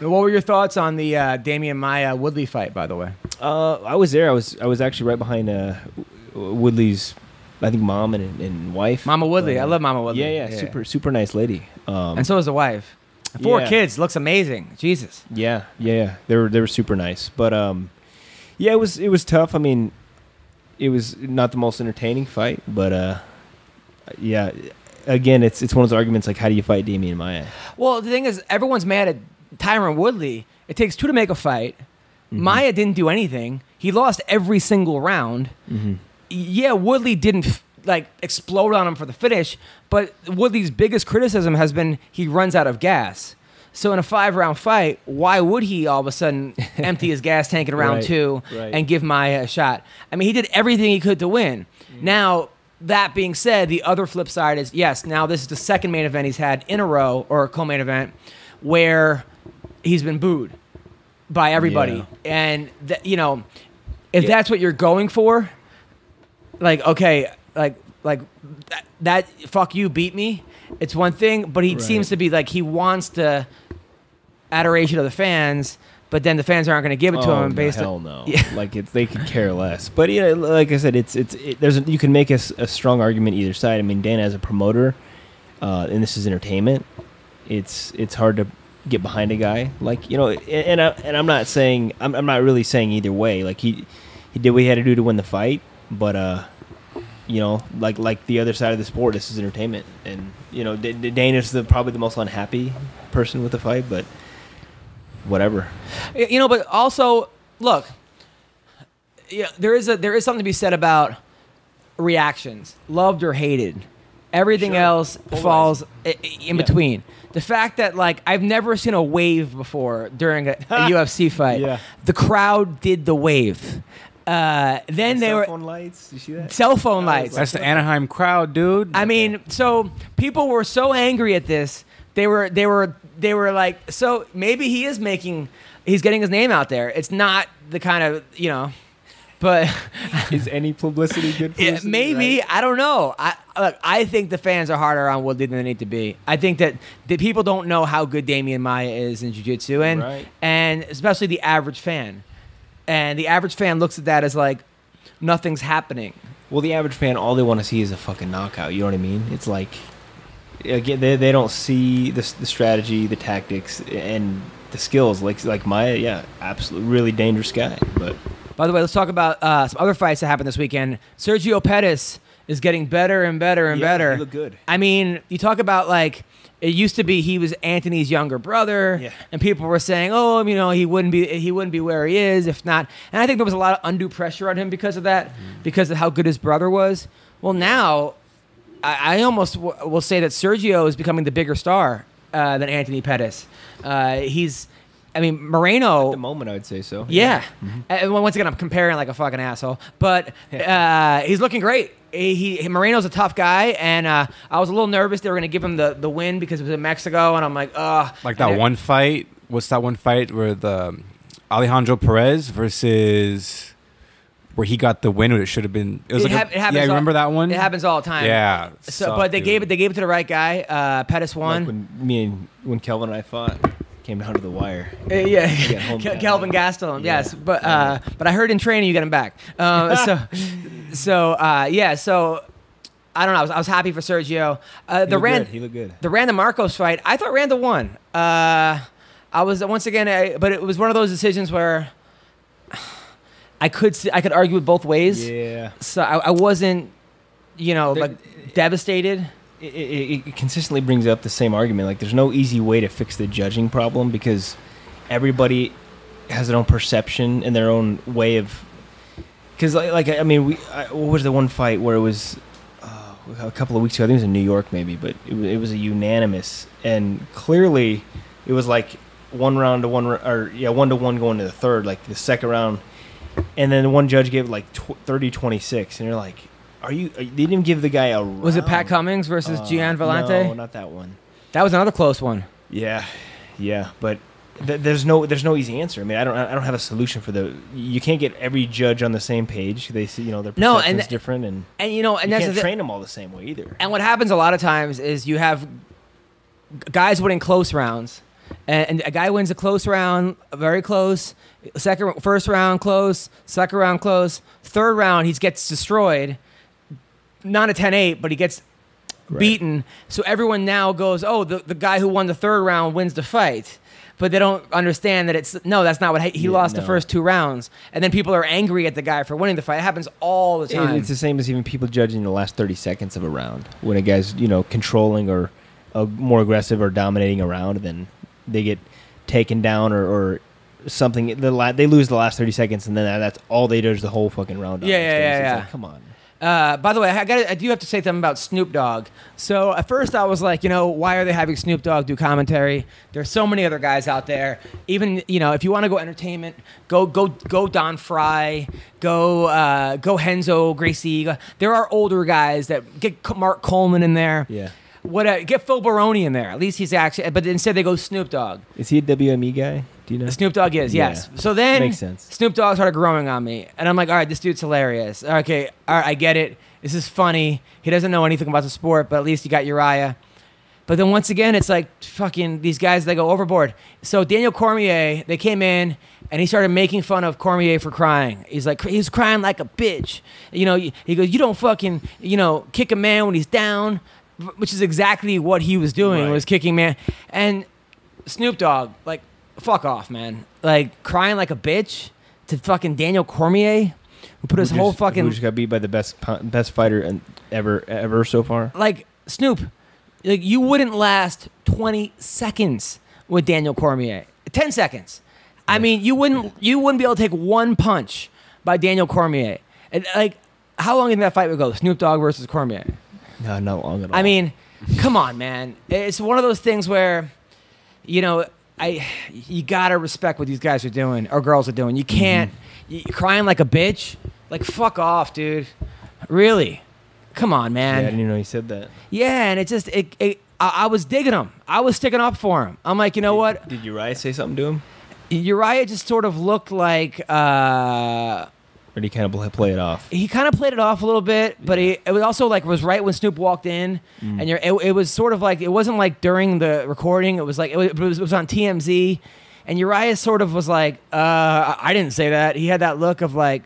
What were your thoughts on the Damian Maia Woodley fight, by the way? I was there. I was actually right behind Woodley's, I think, mom and wife. Mama Woodley. I love Mama Woodley. Yeah. Super nice lady. And so is the wife. 4 kids. Looks amazing. Jesus. Yeah. They were super nice. But yeah, it was tough. I mean, it was not the most entertaining fight, but yeah. Again, it's one of those arguments like, how do you fight Damian Maia? Well, the thing is, everyone's mad at Tyron Woodley. It takes 2 to make a fight. Maia didn't do anything. He lost every single round. Yeah, Woodley didn't explode on him for the finish, but Woodley's biggest criticism has been he runs out of gas. So in a 5-round fight, why would he all of a sudden empty his gas tank in round 2 and give Maia a shot? I mean, he did everything he could to win. Now, that being said, the other flip side is, yes, now this is the second main event he's had in a row, or a co-main event, where he's been booed by everybody. And, you know, if that's what you're going for, like, okay, like that fuck you, beat me, it's one thing, but he seems to be like, he wants the adoration of the fans, but then the fans aren't going to give it to him based on... no. Like, they could care less. But, yeah, like I said, you can make a strong argument either side. I mean, Dana, as a promoter, and this is entertainment, it's hard to get behind a guy, like, you know, and I'm not saying, I'm not really saying either way. Like, he did what he had to do to win the fight, but you know, like the other side of the sport, this is entertainment, and you know, Dana's probably the most unhappy person with the fight, but whatever. You know, but also, look, yeah, there is something to be said about reactions, loved or hated. Everything else falls in between. The fact that, like, I've never seen a wave before during a UFC fight. Yeah. The crowd did the wave. Then they were... Cell phone lights? You see that? Cell phone lights. That's the Anaheim crowd, dude. I mean, so people were so angry at this. They were like, so maybe he's getting his name out there. It's not the kind of, you know... But is any publicity good publicity? Maybe. Right? I don't know. I think the fans are harder on Woodley than they need to be. I think that the people don't know how good Damian Maia is in jiu-jitsu, and especially the average fan. And the average fan looks at that as like, nothing's happening. Well, the average fan, all they want to see is a fucking knockout. You know what I mean? It's like, again, they don't see the strategy, the tactics, and the skills. Like Maia, yeah, absolutely, really dangerous guy, but... By the way, let's talk about some other fights that happened this weekend. Sergio Perez is getting better and better and better. He looked good. I mean, you talk about like it used to be he was Anthony's younger brother, and people were saying, "Oh, you know, he wouldn't be where he is if not." And I think there was a lot of undue pressure on him because of that, because of how good his brother was. Well, now I almost will say that Sergio is becoming the bigger star than Anthony Pettis. Moreno. At the moment, I would say so. Yeah. And once again, I'm comparing like a fucking asshole, but he's looking great. Moreno's a tough guy, and I was a little nervous they were going to give him the win because it was in Mexico, and I'm like, ugh. Like that one fight. What's that one fight where the Alejandro Perez versus where he got the win? It should have been. It happens. You remember that one? It happens all the time. Yeah. But they gave it to the right guy. Pettis won. Like when Kelvin and I fought. Came down to the wire. Kelvin Gastelum, yes. But I heard in training you got him back. So I don't know. I was happy for Sergio. He looked good. The Randa Marcos fight, I thought Randa won. I was once again, but it was one of those decisions where I could argue it both ways. Yeah. So I wasn't, devastated. It consistently brings up the same argument. Like, there's no easy way to fix the judging problem because everybody has their own perception and their own way of. Because, what was the one fight where it was a couple of weeks ago? I think it was in New York, maybe, but it was a unanimous, and clearly it was like 1-1 going to the third, like the second round, and then one judge gave it like 30-26, and you're like. They didn't even give the guy a round. Was it Pat Cummings versus Gian Vellante? No, not that one. That was another close one. Yeah, but there's no easy answer. I mean, I don't have a solution for you can't get every judge on the same page. They see, their perception's different, and you can't train them all the same way either. And what happens a lot of times is you have guys winning close rounds, and a guy wins a close round, very close. First round close, second round close, third round he gets destroyed. Not a 10-8, but he gets beaten. So everyone now goes, oh, the guy who won the third round wins the fight. But they don't understand that that's not what he lost the first two rounds. And then people are angry at the guy for winning the fight. It happens all the time. It's the same as even people judging the last 30 seconds of a round. When a guy's, controlling or more aggressive or dominating a round, then they get taken down or something. They lose the last 30 seconds, and then that's all they do is the whole fucking round. Yeah. Like, come on. By the way, I do have to say something about Snoop Dogg. So at first I was like, why are they having Snoop Dogg do commentary? There's so many other guys out there. Even if you want to go entertainment, go Don Fry, go Henzo Gracie. There are older guys that get Mark Coleman in there. Yeah. Get Phil Baroni in there. At least he's actually. But instead they go Snoop Dogg. Is he a WME guy? Do you know? Snoop Dogg is, yes. So then makes sense. Snoop Dogg started growing on me. And I'm like, all right, this dude's hilarious. Okay, all right, I get it. This is funny. He doesn't know anything about the sport, but at least you got Uriah. But then once again, it's like fucking these guys, they go overboard. So Daniel Cormier, they came in, and he started making fun of Cormier for crying. He's like, he's crying like a bitch. He goes, you don't fucking, kick a man when he's down, which is exactly what he was doing, was kicking man. And Snoop Dogg, like, fuck off, man. Like, crying like a bitch to fucking Daniel Cormier, who put his whole fucking... Who just got beat by the best fighter ever so far. Like, Snoop, like, you wouldn't last 20 seconds with Daniel Cormier. 10 seconds. I mean, you wouldn't be able to take one punch by Daniel Cormier. And, like, how long did that fight would go? Snoop Dogg versus Cormier? No, not long at all. I mean, come on, man. It's one of those things where, you gotta respect what these guys are doing or girls are doing. You can't crying like a bitch. Like, fuck off, dude. Really? Come on, man. Yeah, I didn't even know he said that. Yeah, and I was digging him. I was sticking up for him. I'm like, what? Did Uriah say something to him? Uriah just sort of looked like. Or did he kind of play it off? He kind of played it off a little bit, but it was also like, it was right when Snoop walked in, and it was sort of like, it wasn't like during the recording. It was like, it was on TMZ, and Uriah sort of was like, I didn't say that. He had that look of like,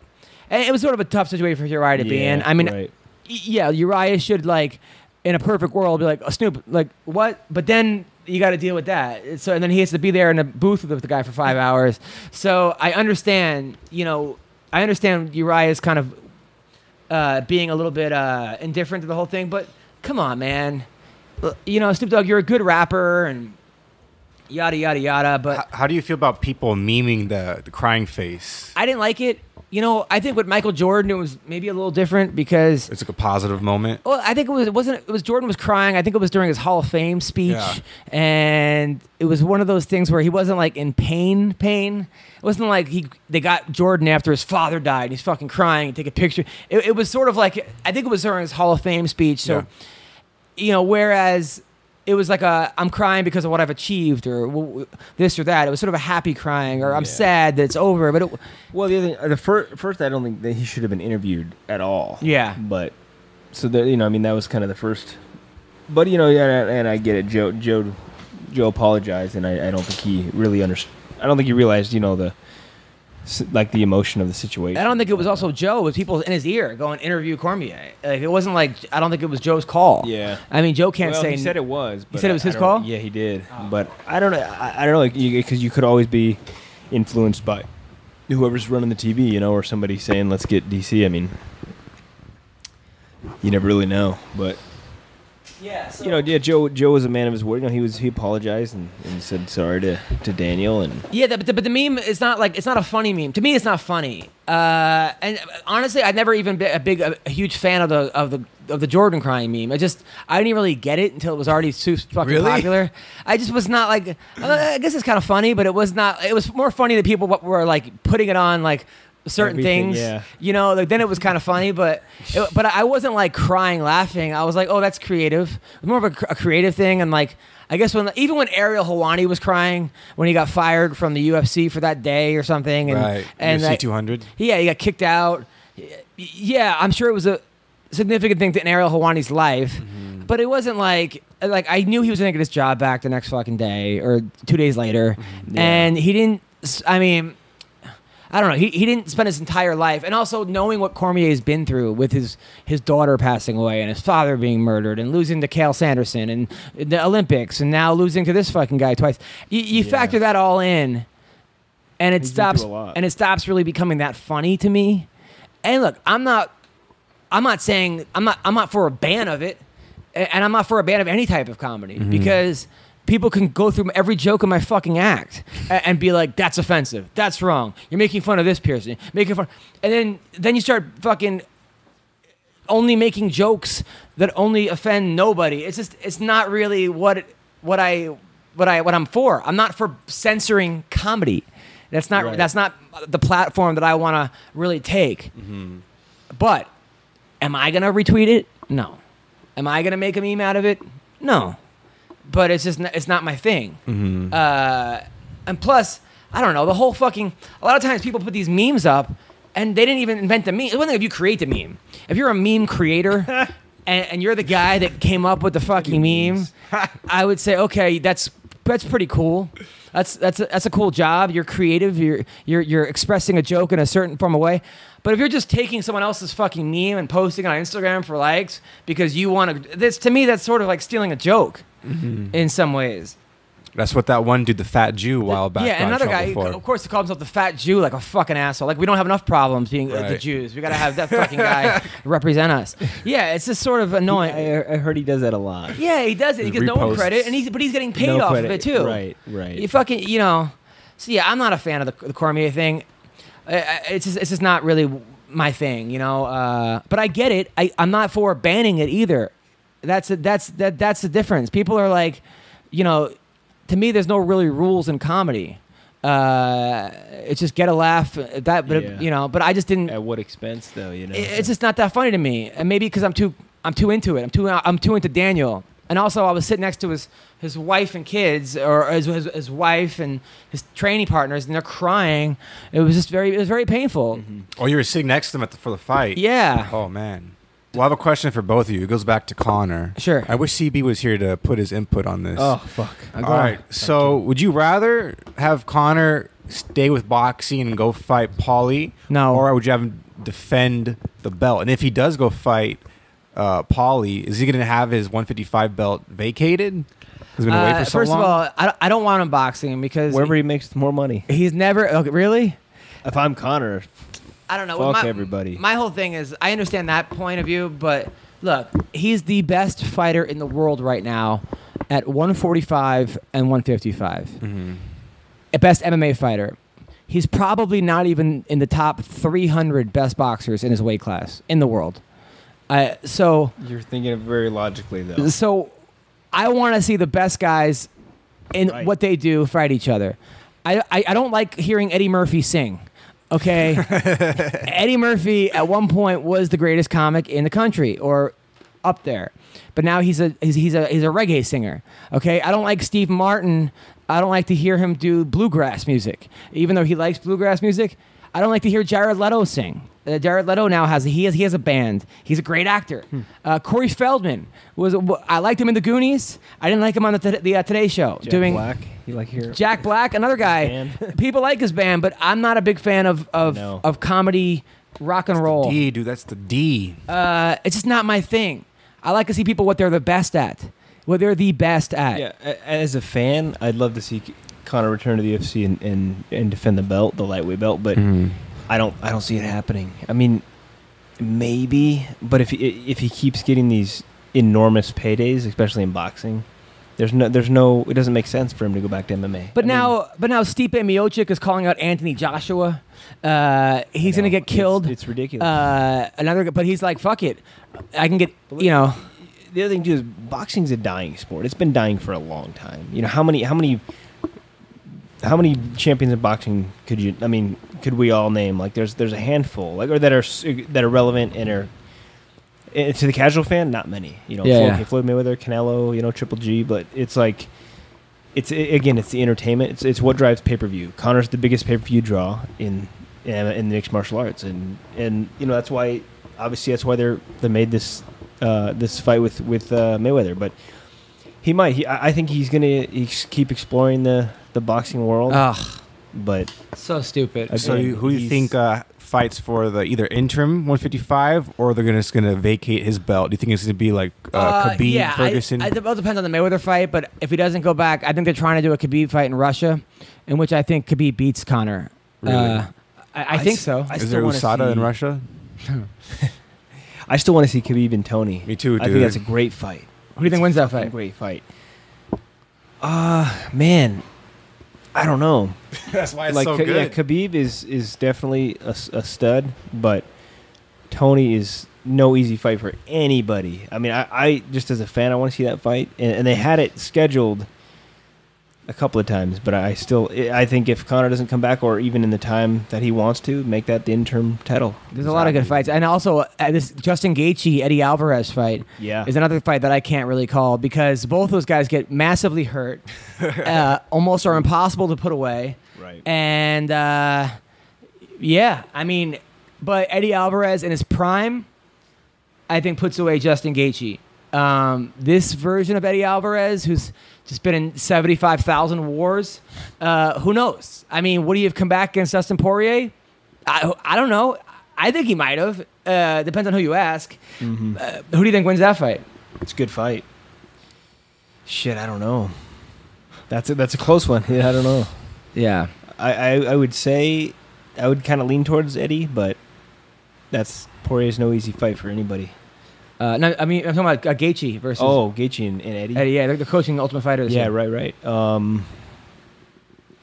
and it was sort of a tough situation for Uriah to be in. I mean, yeah, Uriah should, like, in a perfect world, be like, oh, Snoop, like, what? But then you got to deal with that. So, and then he has to be there in a booth with the guy for 5 hours. So I understand, I understand Uriah's kind of being a little bit indifferent to the whole thing, but come on, man. You know, Snoop Dogg, you're a good rapper and yada, yada, yada. But How do you feel about people memeing the crying face? I didn't like it. You know, I think with Michael Jordan, it was maybe a little different because It's like a positive moment. well, I think it was Jordan was crying. I think it was during his Hall of Fame speech, and it was one of those things where he wasn't like in pain. It wasn't like they got Jordan after his father died and he's fucking crying and take a picture. It was sort of like, I think it was during his Hall of Fame speech. So, you know, whereas it was like I'm crying because of what I've achieved or this or that. It was sort of a happy crying, or I'm sad that it's over. But Well, the other thing, the first, I don't think that he should have been interviewed at all. Yeah. But so that, you know, I mean, that was kind of the first. But you know, and I get it. Joe apologized, and I don't think he really understood. I don't think he realized, you know, the emotion of the situation. I don't think it was also Joe. It was people in his ear going interview Cormier. Like, it wasn't like, I don't think it was Joe's call. Yeah. I mean, Joe can't Well, say. he said it was. But He said it was his don't- call? Yeah, he did. But I don't know. I don't know, like, because you could always be influenced by whoever's running the TV, you know, or somebody saying, let's get DC. I mean, you never really know. But, Yeah. So, you know, yeah, Joe was a man of his word. You know, he apologized and said sorry to Daniel. And yeah, but the meme is not like, it's not a funny meme. To me, it's not funny. And honestly, I've never even been a huge fan of the Jordan crying meme. I didn't even really get it until it was already so fucking Really? popular. I just was not like, I guess it's kind of funny, but it was not. It was more funny that people were like putting it on like certain Everything, things. yeah. You know, like then it was kind of funny, but I wasn't like crying, laughing. I was like, oh, that's creative. It was more of a creative thing, and like. I guess even when Ariel Helwani was crying when he got fired from the UFC for that day or something, and UFC 200. yeah, he got kicked out. Yeah, I'm sure it was a significant thing in Ariel Helwani's life, but it wasn't like I knew he was gonna get his job back the next fucking day or 2 days later, and he didn't. I mean, I don't know. He didn't spend his entire life, and also knowing what Cormier's been through with his daughter passing away and his father being murdered and losing to Cale Sanderson and the Olympics and now losing to this fucking guy twice. You factor that all in, and it He's been stops through a lot. and it stops really becoming that funny to me. And look, I'm not saying I'm not for a ban of it, and I'm not for a ban of any type of comedy because. People can go through every joke in my fucking act and be like, that's offensive. That's wrong. You're making fun of this person. Making fun. And then you start fucking only making jokes that only offend nobody. It's not really what I'm for. I'm not for censoring comedy. That's not the platform that I want to really take. But am I going to retweet it? No. Am I going to make a meme out of it? No. But it's not my thing. And plus, I don't know, the whole fucking, a lot of times people put these memes up and they didn't even invent the meme. It's one thing if you create the meme. If you're a meme creator and you're the guy that came up with the fucking meme, I would say, okay, that's pretty cool. That's a cool job. You're creative. You're expressing a joke in a certain form of way. But if you're just taking someone else's fucking meme and posting it on Instagram for likes because you want to, to me that's sort of like stealing a joke in some ways. That's what that one dude, the fat Jew, a while back. Yeah, got in another trouble guy, for. of course, he calls himself the fat Jew, like a fucking asshole. Like we don't have enough problems being the Right. Jews. We gotta have that fucking guy represent us. Yeah, it's just sort of annoying. I heard he does that a lot. Yeah, he does it. He His gets no one reposts. credit, but he's getting paid No off credit. of it too. Right. You fucking, you know. So yeah, I'm not a fan of the Cormier thing. It's just not really my thing, you know. But I get it. I'm not for banning it either. That's the difference. People are like, you know, to me, there's no really rules in comedy. It's just get a laugh. You know. But I just didn't. At what expense, though? You know, It's just not that funny to me, and maybe because I'm too into it. I'm too into Daniel, and also I was sitting next to his wife and kids, or his wife and his training partners, and they're crying. It was very painful. Oh, you were sitting next to him for the fight. Yeah. Oh man. Well, I have a question for both of you. It goes back to Connor. Sure. I wish CB was here to put his input on this. oh fuck. All right. So, would you rather have Connor stay with boxing and go fight Paulie? No. Or would you have him defend the belt? And if he does go fight Paulie, is he going to have his 155 belt vacated? He's been away for so First long. of all, I don't want him boxing because Wherever he makes more money. he's never really. If I'm Connor, I don't know. Fuck everybody. My whole thing is, I understand that point of view, but look, he's the best fighter in the world right now at 145 and 155. Mm-hmm. A best MMA fighter. He's probably not even in the top 300 best boxers in his weight class in the world. So You're thinking of very logically, though. So I want to see the best guys in what they do fight each other. I don't like hearing Eddie Murphy sing. Okay, Eddie Murphy at one point was the greatest comic in the country, or up there, but now he's a reggae singer. Okay, I don't like Steve Martin. I don't like to hear him do bluegrass music, even though he likes bluegrass music. I don't like to hear Jared Leto sing. Jared Leto now has a band. He's a great actor. Corey Feldman I liked him in The Goonies. I didn't like him on the Today Show. Jack Black. You like here? Jack Black, another guy. People like his band, but I'm not a big fan of comedy rock and roll. The D, dude. That's the D. It's just not my thing. I like to see people what they're the best at. What they're the best at. Yeah, as a fan, I'd love to see Conor return to the UFC and defend the belt, the lightweight belt, but I don't see it happening. I mean, maybe, but if he keeps getting these enormous paydays, especially in boxing, there's no it doesn't make sense for him to go back to MMA. But now Stipe Miocic is calling out Anthony Joshua. He's gonna get killed. It's ridiculous. But he's like, fuck it, I can get The other thing too is boxing's a dying sport. It's been dying for a long time. You know, how many champions of boxing could we all name? Like there's a handful, like, or that are relevant and are to the casual fan, not many. You know, Floyd Mayweather, Canelo, Triple G, but it's like it's the entertainment. It's what drives pay-per-view. Conor's the biggest pay-per-view draw in the mixed martial arts, and that's why they made this fight with Mayweather, but I think he's gonna keep exploring the boxing world. Ugh, but so stupid. So who do you think fights for the either interim 155 or they're just gonna vacate his belt? Do you think it's gonna be like Khabib, Ferguson? It all depends on the Mayweather fight, but if he doesn't go back, I think they're trying to do a Khabib fight in Russia, in which I think Khabib beats Conor. Really? I think so. Is there USADA in Russia? I still want to see Khabib and Tony. Me too, dude. I think that's a great fight. Who do you think wins that fight? Great fight. Man, I don't know. That's why it's so good. Yeah, Khabib is definitely a stud, but Tony is no easy fight for anybody. I mean, I just as a fan, I want to see that fight, and they had it scheduled a couple of times, but I think if Conor doesn't come back, or even in the time that he wants to, make that the interim title. There's a lot of good fights, and also this Justin Gaethje Eddie Alvarez fight is another fight that I can't really call because both those guys get massively hurt, almost are impossible to put away. Right. And but Eddie Alvarez in his prime, I think puts away Justin Gaethje. This version of Eddie Alvarez, who's just been in 75,000 wars, who knows? I mean, would he have come back against Dustin Poirier? I don't know. I think he might have. Depends on who you ask. Mm-hmm. Who do you think wins that fight? It's a good fight. Shit, I don't know. That's a close one. Yeah, I don't know. Yeah. I would say I would kind of lean towards Eddie, but Poirier's no easy fight for anybody. No, I mean, I'm talking about Gaethje versus... Oh, Gaethje and Eddie? Eddie, yeah, they're coaching the Ultimate Fighter this year. Right.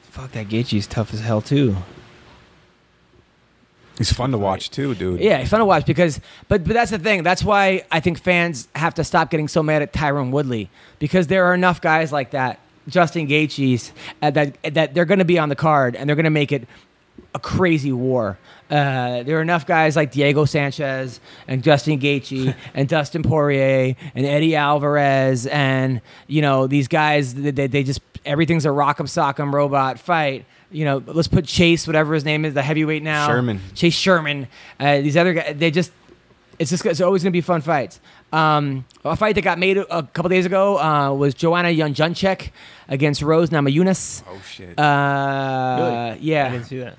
Fuck, that Gaethje's tough as hell, too. He's fun to watch, too, dude. Yeah, he's fun to watch because... But that's the thing. That's why I think fans have to stop getting so mad at Tyron Woodley, because there are enough guys like that, Justin Gaethje's, that they're going to be on the card, and they're going to make it a crazy war. There are enough guys like Diego Sanchez and Justin Gaethje and Dustin Poirier and Eddie Alvarez and these guys. They just everything's a rock'em sock'em robot fight. Let's put Chase, whatever his name is, the heavyweight now. Chase Sherman. These other guys. It's always gonna be fun fights. A fight that got made a couple days ago was Joanna Jędrzejczyk against Rose Namajunas. Oh shit! Really? Yeah. I didn't see that.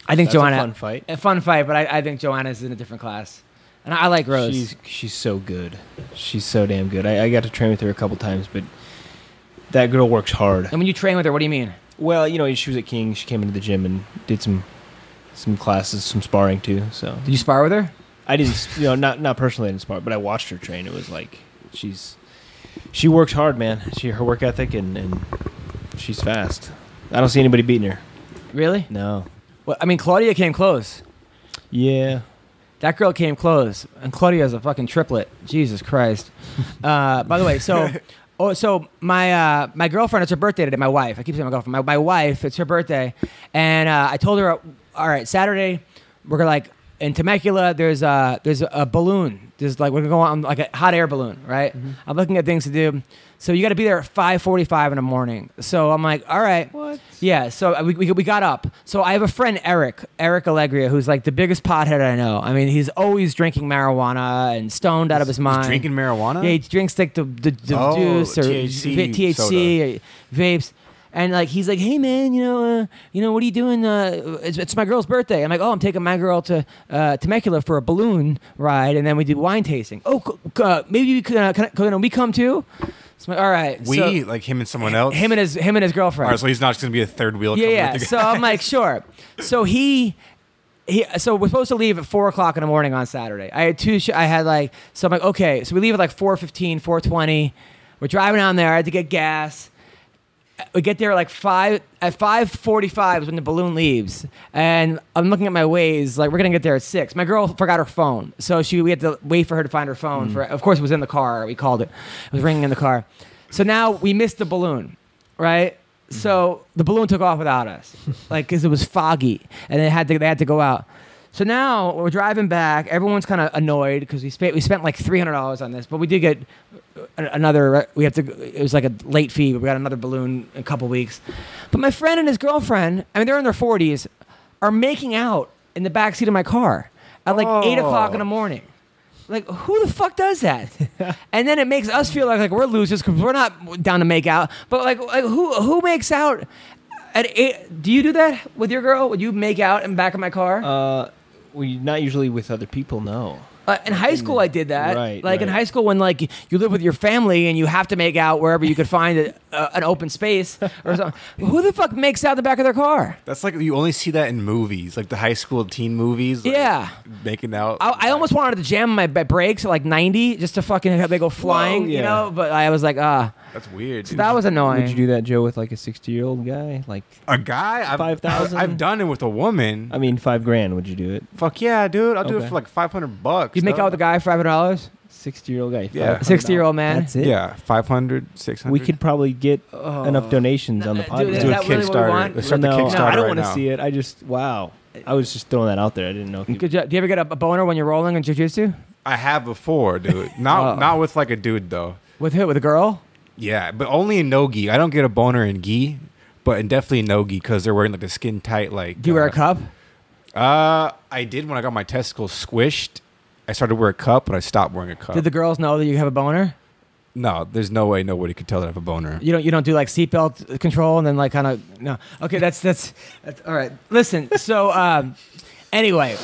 I think Joanna. A fun fight, but I think Joanna's in a different class, and I like Rose. She's so good. She's so damn good. I got to train with her a couple times, but that girl works hard. And when you train with her, what do you mean? Well, she was at King. She came into the gym and did some some classes, some sparring too. So Did you spar with her? I didn't, not personally I didn't spar, but I watched her train. It was like she works hard, man. Her work ethic and she's fast. I don't see anybody beating her. Really? No. Well, I mean, Claudia came close. Yeah. That girl came close, and Claudia's a fucking triplet. Jesus Christ. By the way, so my girlfriend, it's her birthday today. My wife, I keep saying my girlfriend. My wife, it's her birthday, and I told her, all right, Saturday, we're gonna like in Temecula. There's a balloon. We're gonna go on like a hot air balloon, right? Mm-hmm. I'm looking at things to do. So you got to be there at 5:45 in the morning. So I'm like, all right. What? Yeah. So we got up. So I have a friend, Eric Allegria, who's like the biggest pothead I know. I mean, he's always drinking marijuana and stoned out of his mind. He's drinking marijuana? Yeah, he drinks like the juice or THC or vapes. And like he's like, hey man, what are you doing? It's my girl's birthday. I'm like, oh, I'm taking my girl to Temecula for a balloon ride, and then we do wine tasting. Oh, maybe we can we come too? So I'm like, all right. Like him and someone else? Him and his girlfriend. All right, so he's not just going to be a third wheel. Yeah. So I'm like, sure. So so we're supposed to leave at 4:00 in the morning on Saturday. I had so I'm like, okay. So we leave at like 4:15, 4:20. We're driving down there. I had to get gas. We get there like 5:45 is when the balloon leaves, and I'm looking at my Waze, like we're gonna get there at 6. My girl forgot her phone, so we had to wait for her to find her phone. Of course, it was in the car. We called it. It was ringing in the car. So now we missed the balloon, right? So the balloon took off without us, like because it was foggy, and they had to go out. So now we're driving back. Everyone's kind of annoyed because we spent like $300 on this, but we did get another. It was like a late fee, but we got another balloon in a couple weeks. But my friend and his girlfriend, I mean, they're in their 40s, are making out in the backseat of my car at like 8:00 in the morning. Like, who the fuck does that? And then it makes us feel like we're losers because we're not down to make out. But like who makes out at 8? Do you do that with your girl? Would you make out in the back of my car? Not usually with other people, no. In high school, I did that. Right. In high school, when like you live with your family and you have to make out wherever you could find an open space or something. Who the fuck makes out in the back of their car? That's like you only see that in movies, like the high school teen movies. Like, yeah, making out. I almost wanted to jam my brakes at like 90 just to fucking have they go flying, yeah. But I was like, That's weird. So that was annoying. Would you do that, Joe, with like a 60-year-old guy? Like a guy? 5,000? I've done it with a woman. I mean, $5,000. Would you do it? Fuck yeah, dude! I'll do it for like $500. You make out with a guy for $500? 60-year-old guy. Yeah. 60-year-old man. That's it. Yeah, 500, 600. We could probably get enough donations on the podcast. Dude, do a that really what we Kickstarter. want? Let's start the Kickstarter. I don't right want to now. see it. I was just throwing that out there. I didn't know. Do you ever get a boner when you're rolling in jiu-jitsu? I have before, dude. Not with like a dude though. With who? With a girl? Yeah, but only in no gi. I don't get a boner in gi, but in definitely no gi because they're wearing like the skin tight like. Do you wear a cup? I did when I got my testicles squished. I started to wear a cup, but I stopped wearing a cup. Did the girls know that you have a boner? No, there's no way nobody could tell that I have a boner. You don't do like seatbelt control and then like kind of no. Okay, that's all right. Listen, so anyway,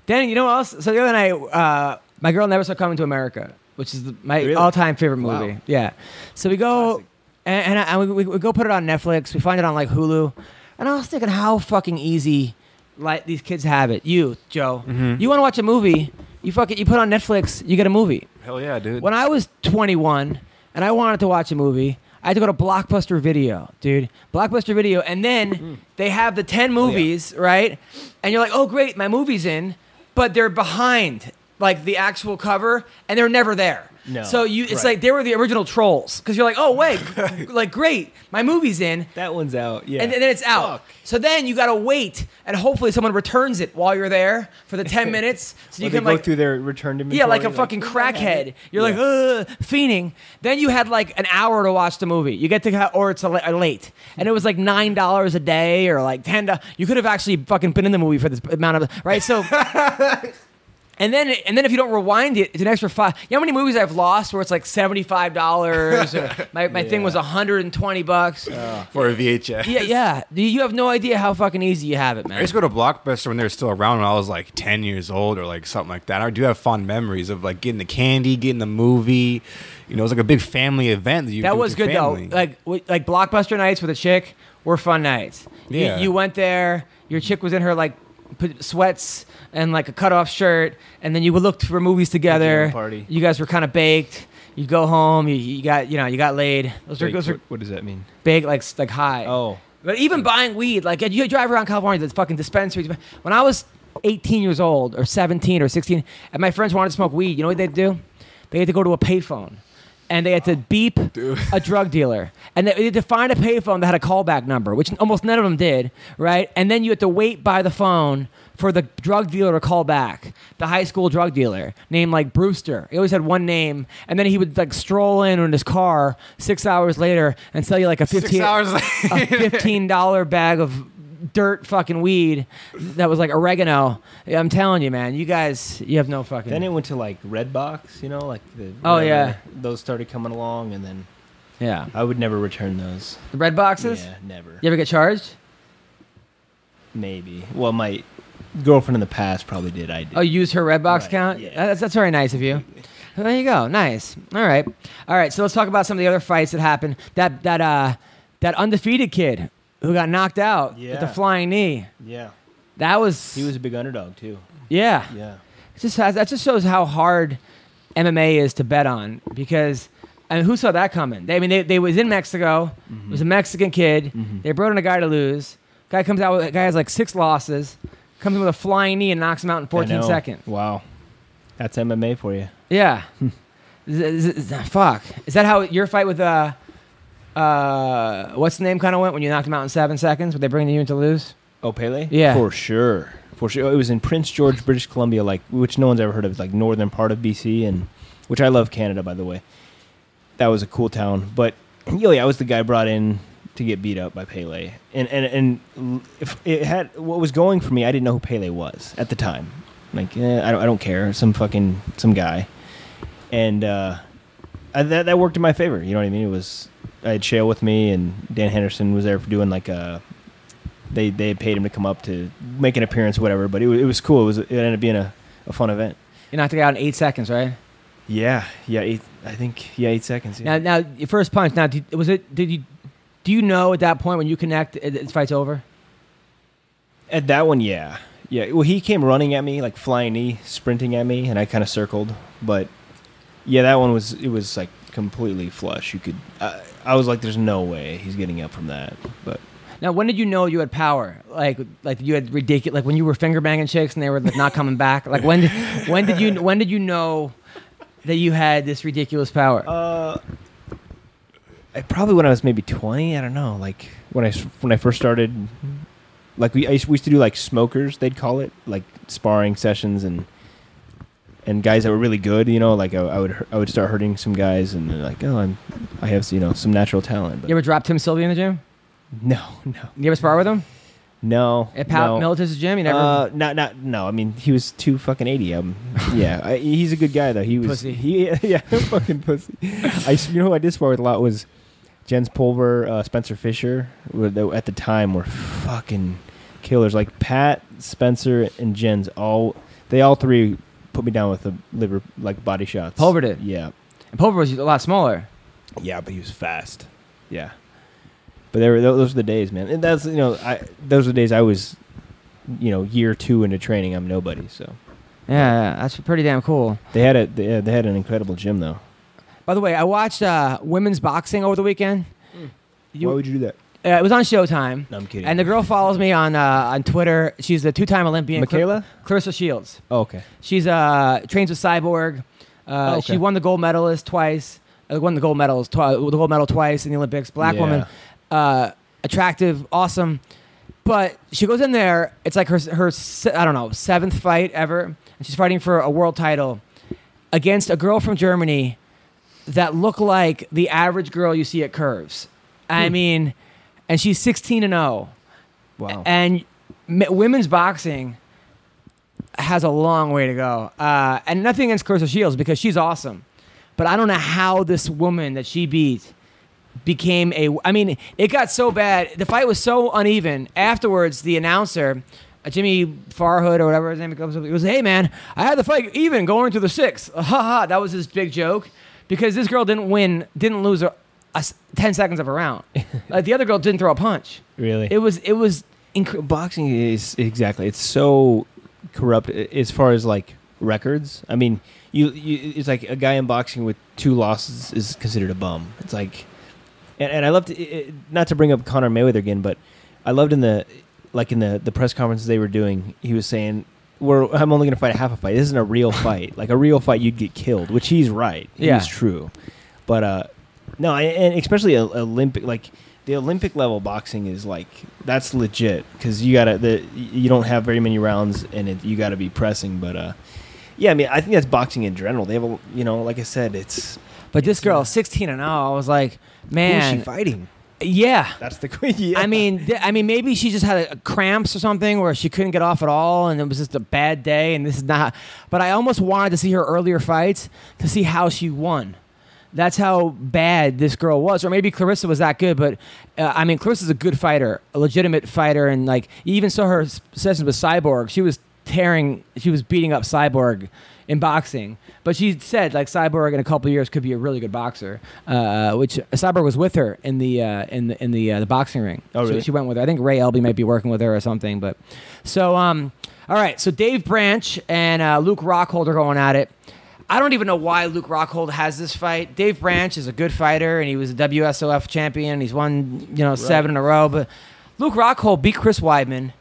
then you know what else? So the other night, my girl never saw Coming to America, which is my all-time favorite movie. Wow. Yeah. So we go and we go put it on Netflix. We find it on like Hulu, and I was thinking how fucking easy like these kids have it. You, Joe, you want to watch a movie? You put on Netflix, you get a movie. Hell yeah, dude. When I was 21 and I wanted to watch a movie, I had to go to Blockbuster Video, dude. Blockbuster Video, and then they have the 10 movies, right? And you're like, oh great, my movie's in, but they're behind like the actual cover, and they're never there. No. So it's like they were the original trolls because you're like, oh wait, like great, my movie's in. That one's out. Yeah. And then it's out. Fuck. So then you gotta wait, and hopefully someone returns it while you're there for the 10 minutes, so you can go like through their returned inventory. yeah, like a fucking crackhead. You're like fiending. Then you had like an hour to watch the movie. You get to or it's a late, and it was like $9 a day or like $10. You could have actually fucking been in the movie for this amount of right. So. And then if you don't rewind it, it's an extra $5. You know how many movies I've lost where it's like $75? My thing was $120. For a VHS. Yeah. You have no idea how fucking easy you have it, man. I used to go to Blockbuster when they were still around when I was like 10 years old or like something like that. I do have fond memories of like getting the candy, getting the movie. You know, it was like a big family event that you that do was with your good family. though. Like Blockbuster nights with a chick were fun nights. Yeah. You went there. Your chick was in her like put sweats and like a cutoff shirt, and then you would look for movies together. Party. You guys were kind of baked. You go home. You got laid. Those are what does that mean? baked like high. Oh. But even buying weed, like you drive around California, there's fucking dispensaries. When I was 18 years old or 17 or 16, and my friends wanted to smoke weed, you know what they'd do? They had to go to a payphone, and they had to beep a drug dealer, and they had to find a payphone that had a callback number, which almost none of them did, right? And then you had to wait by the phone for the drug dealer to call back, the high school drug dealer named like Brewster. He always had one name, and then he would like stroll in his car 6 hours later and sell you like a $15 bag of dirt fucking weed that was like oregano. I'm telling you, man, you guys, you have no fucking. Then it went to like Redbox, you know, like those started coming along, and then I would never return those. The red boxes? Yeah, never. You ever get charged? Maybe. Well, my girlfriend in the past probably did. I did. Oh, you used her Redbox account? Yeah. That's very nice of you. There you go. Nice. All right. So let's talk about some of the other fights that happened. That undefeated kid who got knocked out with the flying knee. Yeah. He was a big underdog too. Yeah. Yeah. That just shows how hard MMA is to bet on, because I mean, who saw that coming? They was in Mexico. Mm-hmm. It was a Mexican kid. Mm-hmm. They brought in a guy to lose. Guy comes out with a guy has like 6 losses. Comes in with a flying knee and knocks him out in 14 seconds. Wow. That's MMA for you. Yeah. Fuck. Is that how your fight with what's the name kind of went when you knocked him out in 7 seconds? Were they bringing you in to lose? Oh, Pele? Yeah. For sure. It was in Prince George, British Columbia, like, which no one's ever heard of. It's like northern part of BC, and which I love Canada, by the way. That was a cool town. But, I was the guy brought in to get beat up by Pele. And if it had what was going for me, I didn't know who Pele was at the time. Like, I don't care. Some guy. And that worked in my favor. You know what I mean? I had Shale with me, and Dan Henderson was there for doing like they had paid him to come up to make an appearance or whatever, but it was cool. It ended up being a fun event. You knocked the guy out in 8 seconds, right? Yeah, 8 seconds. Yeah. Now your first punch. Now, do you know at that point when you connect, this fight's over? At that one, yeah. Well, he came running at me, like flying knee, sprinting at me, and I kind of circled. But yeah, that one was like completely flush. You could, I was like, there's no way he's getting up from that. But now, when did you know you had power? Like you had ridiculous, like when you were finger banging chicks and they were like, not coming back. Like when did you know that you had this ridiculous power? Probably when I was maybe 20. I don't know. Like when I first started, like we used to do like smokers, they'd call it, like sparring sessions, and guys that were really good. Like I would start hurting some guys, and they're like, oh, I have some natural talent. But you ever dropped Tim Sylvia in the gym? No. You ever spar with him? No. At Militus' gym? You never? No. I mean, he was 280. Yeah, he's a good guy though. He was pussy. Fucking pussy. Who I did spar with a lot was Jens Pulver, Spencer Fisher. At the time were fucking killers. Like Pat, Spencer, and Jens. They all three put me down with the liver like body shots. Pulver did. Yeah. And Pulver was a lot smaller. Yeah, but he was fast. Yeah. But those were the days, man. And that's those were the days I was, year 2 into training. I'm nobody, so. Yeah, that's pretty damn cool. They had an incredible gym though. By the way, I watched women's boxing over the weekend. Why would you do that? It was on Showtime. No, I'm kidding. And the girl follows me on Twitter. She's a 2-time Olympian. Michaela? Clarissa Shields. Oh, okay. She's trains with Cyborg. Okay. She won the gold medalist twice. Won the gold medal twice in the Olympics. Black woman. Attractive, awesome, but she goes in there. It's like her 7th fight ever, and she's fighting for a world title against a girl from Germany that looked like the average girl you see at Curves. I mean, and she's 16-0. Wow. And women's boxing has a long way to go. And nothing against Clarissa Shields because she's awesome, but I don't know how this woman that she beat became it got so bad. The fight was so uneven. Afterwards, the announcer, Jimmy Farhood or whatever his name goes, he goes, "Hey man, I had the fight even going to the 6th." Ha ha! That was his big joke because this girl didn't lose 10 seconds of a round. Like the other girl didn't throw a punch. Really? It was boxing is exactly. It's so corrupt as far as like records. I mean, it's like a guy in boxing with 2 losses is considered a bum. It's like, and I loved not to bring up Conor Mayweather again, but I loved in the press conferences they were doing. He was saying, I'm only going to fight half a fight. This isn't a real fight. Like a real fight, you'd get killed, which he's right. Yeah. He's true. But no, and especially Olympic, like the Olympic level boxing is like, that's legit because you don't have very many rounds and you got to be pressing. But yeah, I mean, I think that's boxing in general. They have like I said, it's. But this girl, 16-0, I was like, man, who is she fighting? Yeah, that's the queen. Yeah. I mean, maybe she just had cramps or something where she couldn't get off at all, and it was just a bad day. And this is not. But I almost wanted to see her earlier fights to see how she won. That's how bad this girl was, or maybe Clarissa was that good. But I mean, Clarissa's a good fighter, a legitimate fighter, and like you even saw her sessions with Cyborg. She was beating up Cyborg in boxing, but she said like Cyborg in a couple of years could be a really good boxer. Which Cyborg was with her in the boxing ring. Oh, really? She went with her. I think Ray Elby might be working with her or something. But so all right. So Dave Branch and Luke Rockhold are going at it. I don't even know why Luke Rockhold has this fight. Dave Branch is a good fighter, and he was a WSOF champion. He's won 7 in a row. But Luke Rockhold beat Chris Weidman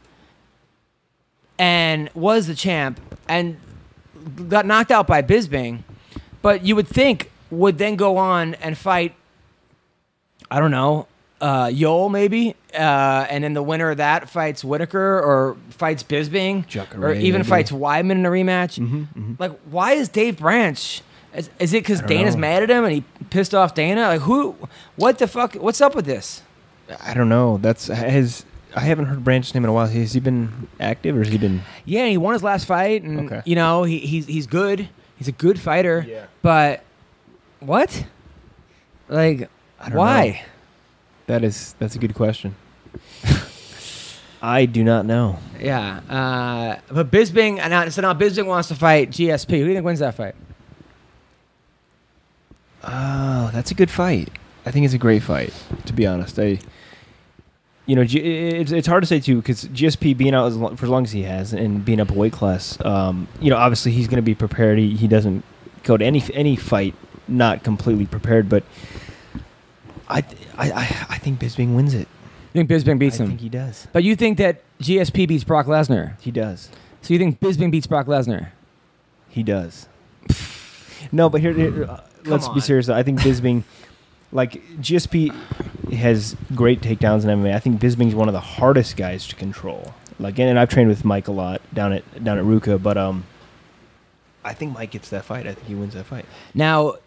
and was the champ and got knocked out by Bisping, but you would think would then go on and fight, I don't know, Yoel maybe, and then the winner of that fights Whitaker or fights Bisping or even fights Weidman in a rematch. Like, why is Dave Branch? Is it because Dana's mad at him and he pissed off Dana? Like, what the fuck? What's up with this? I don't know. I haven't heard Branch's name in a while. Has he been active or has he been? Yeah, he won his last fight, and he's good. He's a good fighter. Yeah. But what? Like, I don't why? Know. That's a good question. I do not know. Yeah. But Bisping, now Bisping wants to fight GSP. Who do you think wins that fight? Oh, that's a good fight. I think it's a great fight. To be honest, it's hard to say too because GSP being out for as long as he has and being up a weight class, obviously he's going to be prepared. He doesn't go to any fight not completely prepared. But I think Bisping wins it. You think Bisping beats him? I think he does. But you think that GSP beats Brock Lesnar? He does. So you think Bisping beats Brock Lesnar? He does. No, but here let's be serious though. I think Bisping. Like, GSP has great takedowns in MMA. I think Bisping's one of the hardest guys to control. Like, and I've trained with Mike a lot down at Ruka, but I think Mike gets that fight. I think he wins that fight. Now,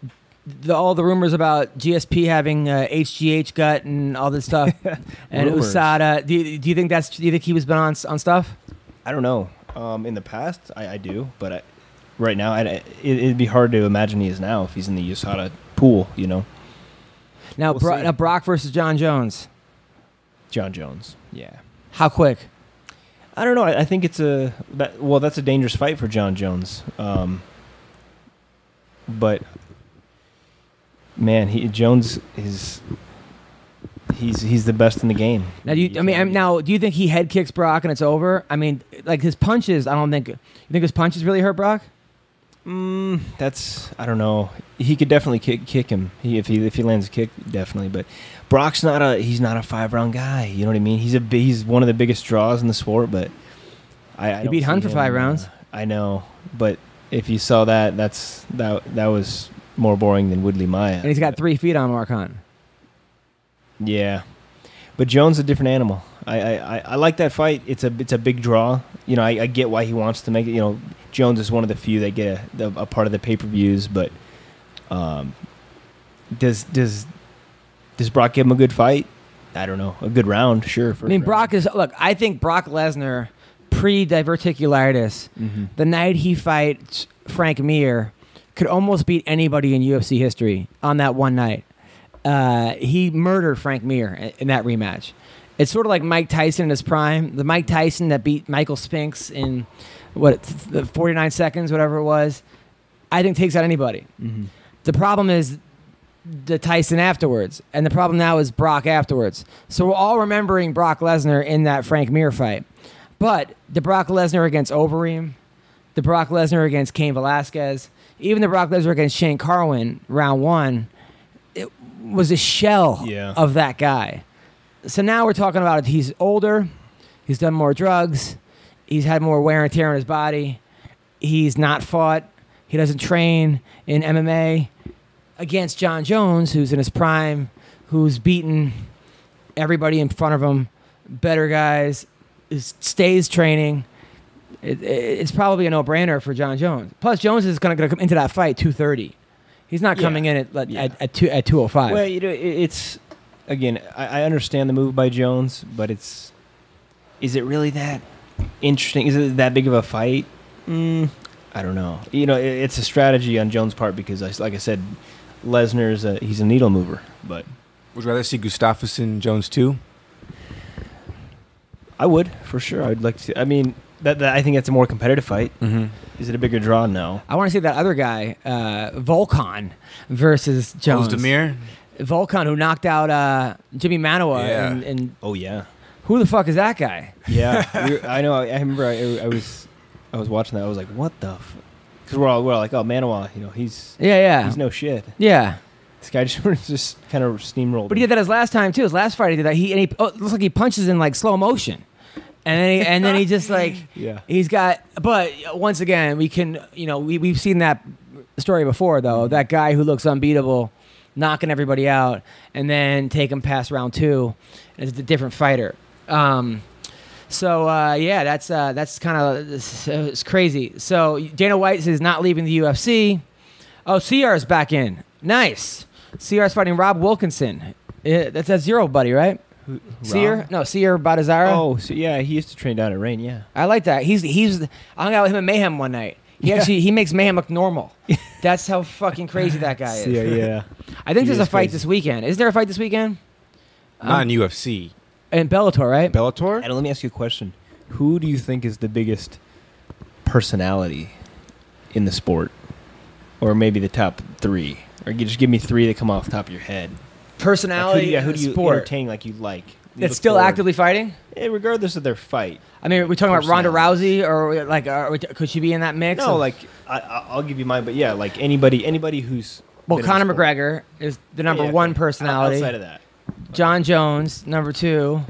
all the rumors about GSP having HGH gut and all this stuff, and USADA. Do you think do you think he was been on stuff? I don't know. In the past, I do, but right now, it'd be hard to imagine he is now if he's in the USADA pool. Now, now Brock versus John Jones. John Jones, yeah. How quick? I don't know. I think it's that's a dangerous fight for John Jones. But man, Jones is he's the best in the game. Now, do you think he head kicks Brock and it's over? I mean, like his punches. I don't think. You think his punches really hurt Brock? I don't know. He could definitely kick him. If he lands a kick, definitely. But Brock's not a 5-round guy. You know what I mean? He's one of the biggest draws in the sport. But he beat Hunt for 5 rounds. I know, but if you saw that was more boring than Woodley Maya. And he's got 3 feet on Mark Hunt. Yeah, but Jones is a different animal. I like that fight. It's a big draw. I get why he wants to make it. Jones is one of the few that get a part of the pay-per-views, but does Brock give him a good fight? I don't know. A good round, sure. I mean, I think Brock Lesnar pre-diverticulitis, the night he fights Frank Mir, could almost beat anybody in UFC history on that one night. He murdered Frank Mir in that rematch. It's sort of like Mike Tyson in his prime. The Mike Tyson that beat Michael Spinks in, 49 seconds, whatever it was, I think takes out anybody. The problem is the Tyson afterwards, and the problem now is Brock afterwards. So we're all remembering Brock Lesnar in that Frank Mir fight, but the Brock Lesnar against Overeem, the Brock Lesnar against Cain Velasquez, even the Brock Lesnar against Shane Carwin, round 1, it was a shell of that guy. So now we're talking about he's older, he's done more drugs, he's had more wear and tear on his body, he's not fought, he doesn't train in MMA. Against John Jones, who's in his prime, who's beaten everybody in front of him, better guys, stays training. It's probably a no-brainer for John Jones. Plus, Jones is going to come into that fight 230. He's not coming in at 205. Well, it's again. I understand the move by Jones, but is it really that interesting? Is it that big of a fight? I don't know. It's a strategy on Jones' part because, like I said, Lesnar's he's a needle mover. But would you rather see Gustafsson Jones too? I would, for sure. I'd like to. I mean, that I think that's a more competitive fight. Mm-hmm. Is it a bigger draw? No. I want to see that other guy, Volkan versus Jones. Ozdemir? Volkan, who knocked out Jimmy Manoa. Yeah. Oh yeah. Who the fuck is that guy? Yeah, I know. I remember. I was watching that. I was like, what the? Because we're all like, oh, Manoa. He's he's no shit. Yeah. This guy just kind of steamrolled. But he did that his last time too. His last fight he did that. It looks like he punches in like slow motion, and then he just like he's got. But once again, we can we've seen that story before though. That guy who looks unbeatable, knocking everybody out, and then take him past round 2, and it's a different fighter. So that's kind of it's crazy. So Dana White says not leaving the UFC. Oh, CR's back in. Nice. CR's fighting Rob Wilkinson. That's that Zero buddy, right? Sear? No, Sear Badazzara. Oh, so yeah, he used to train down at Rain. Yeah, I like that. I hung out with him at Mayhem one night. He makes Mayhem look normal. That's how fucking crazy that guy is. Yeah. I think there's a fight this weekend. Is there a fight this weekend? Not in UFC. In Bellator, right? Bellator? And let me ask you a question. Who do you think is the biggest personality in the sport? Or maybe the top 3? Or just give me 3 that come off the top of your head. Personality who do you sport. entertain like you like? That's still actively fighting? Yeah, regardardless of their fight. I mean, are we talking about Ronda Rousey? Or could she be in that mix? No, I'll give you mine. But yeah, like anybody who's... Well, Conor McGregor is the number 1 personality. Outside of that. John Jones, number 2.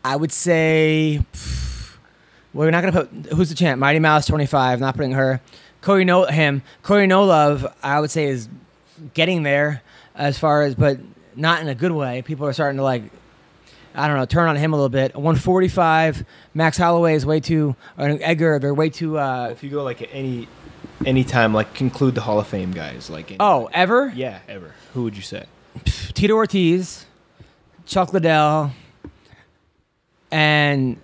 I would say... we're not going to put... Who's the champ? Mighty Mouse, 25. Not putting her. Corey No Love, I would say, is getting there as far as... But not in a good way. People are starting to, turn on him a little bit. 145. Max Holloway is way too... Edgar, they're way too... if you go like any time, like conclude the Hall of Fame guys. Ever? Yeah, ever. Who would you say? Tito Ortiz, Chuck Liddell, and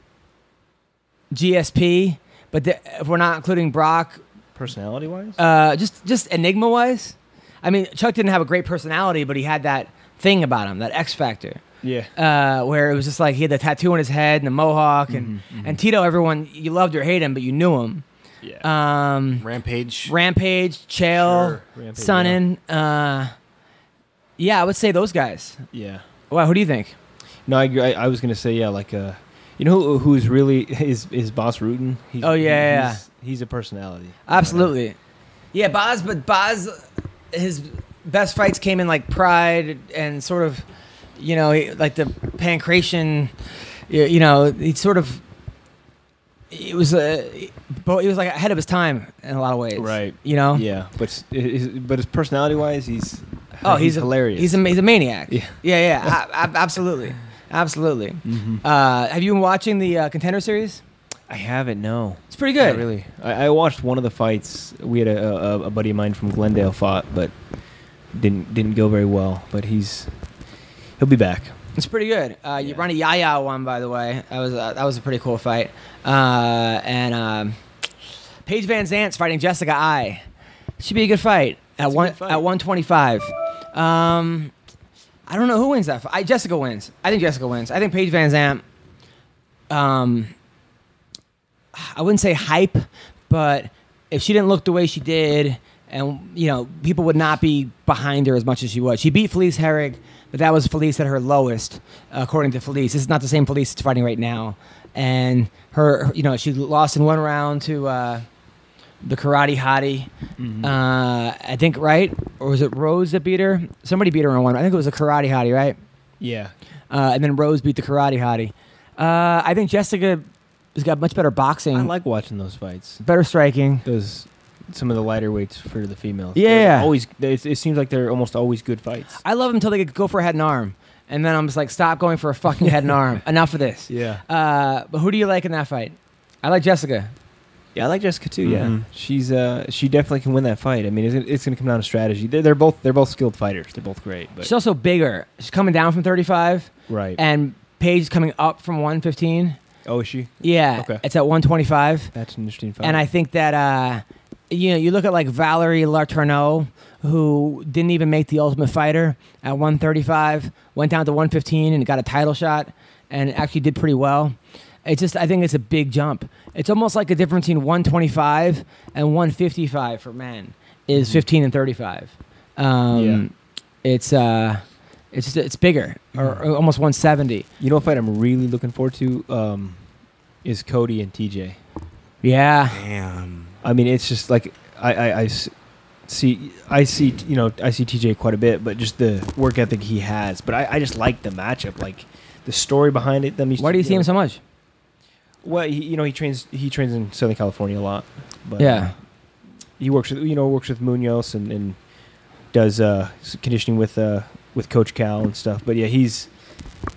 GSP. But if we're not including Brock... Personality-wise? Just enigma-wise. I mean, Chuck didn't have a great personality, but he had that thing about him, that X factor. Yeah. Where it was just like he had the tattoo on his head and the mohawk. And Tito, everyone, you loved or hate him, but you knew him. Yeah. Rampage, Chael, Sure. Sonnen. Yeah, I would say those guys. Yeah. Wow, who do you think? No, I was gonna say who's really is Boss Rutan. He's a personality. Absolutely. Yeah, but Boz, his best fights came in like Pride and sort of, like the Pancration. He sort of. It was like ahead of his time in a lot of ways, right? Yeah, but his personality-wise, he's hilarious. He's a maniac. Yeah, absolutely. Mm-hmm. Have you been watching the Contender Series? I haven't. No, it's pretty good. Not really. I watched one of the fights. We had a buddy of mine from Glendale fought, but didn't go very well. But he'll be back. It's pretty good. Ronnie Yaya won, by the way. That was a pretty cool fight. And Paige Van Zant's fighting Jessica Ai. Should be a good fight at 125. I don't know who wins that fight. Jessica wins. I think Jessica wins. I think Paige Van Zant. I wouldn't say hype, but if she didn't look the way she did, and people would not be behind her as much as she was. She beat Felice Herrig, but that was Felice at her lowest, according to Felice. This is not the same Felice that's fighting right now, and her she lost in one round to the Karate Hottie, I think, right? Or was it Rose that beat her? Somebody beat her in one. I think it was a Karate Hottie, right? Yeah. And then Rose beat the Karate Hottie. I think Jessica has got much better boxing. I like watching those fights. Better striking. Some of the lighter weights for the females. Yeah. It seems like they're almost always good fights. I love them until they go for a head and arm. And then I'm just like, stop going for a fucking head and arm. Enough of this. Yeah. But who do you like in that fight? I like Jessica. Yeah, I like Jessica too. Yeah, she definitely can win that fight. I mean, it's going to come down to strategy. They're both skilled fighters. They're both great. But she's also bigger. She's coming down from 35. Right. And Paige is coming up from 115. Oh, is she? Yeah. Okay. It's at 125. That's an interesting fight. And I think that you look at like Valerie Lartourneau, who didn't even make the Ultimate Fighter at 135, went down to 115 and got a title shot, and actually did pretty well. I think it's a big jump. It's almost like the difference between 125 and 155 for men is 15 and 35. It's bigger, or almost 170. You know what fight I'm really looking forward to is Cody and TJ. Yeah. Damn. I mean, it's just like I see TJ quite a bit, but just the work ethic he has. But I just like the matchup, like the story behind it. Why do you see him so much? Well, he trains in Southern California a lot. But yeah. He works with Munoz and does conditioning with Coach Cal and stuff. But yeah,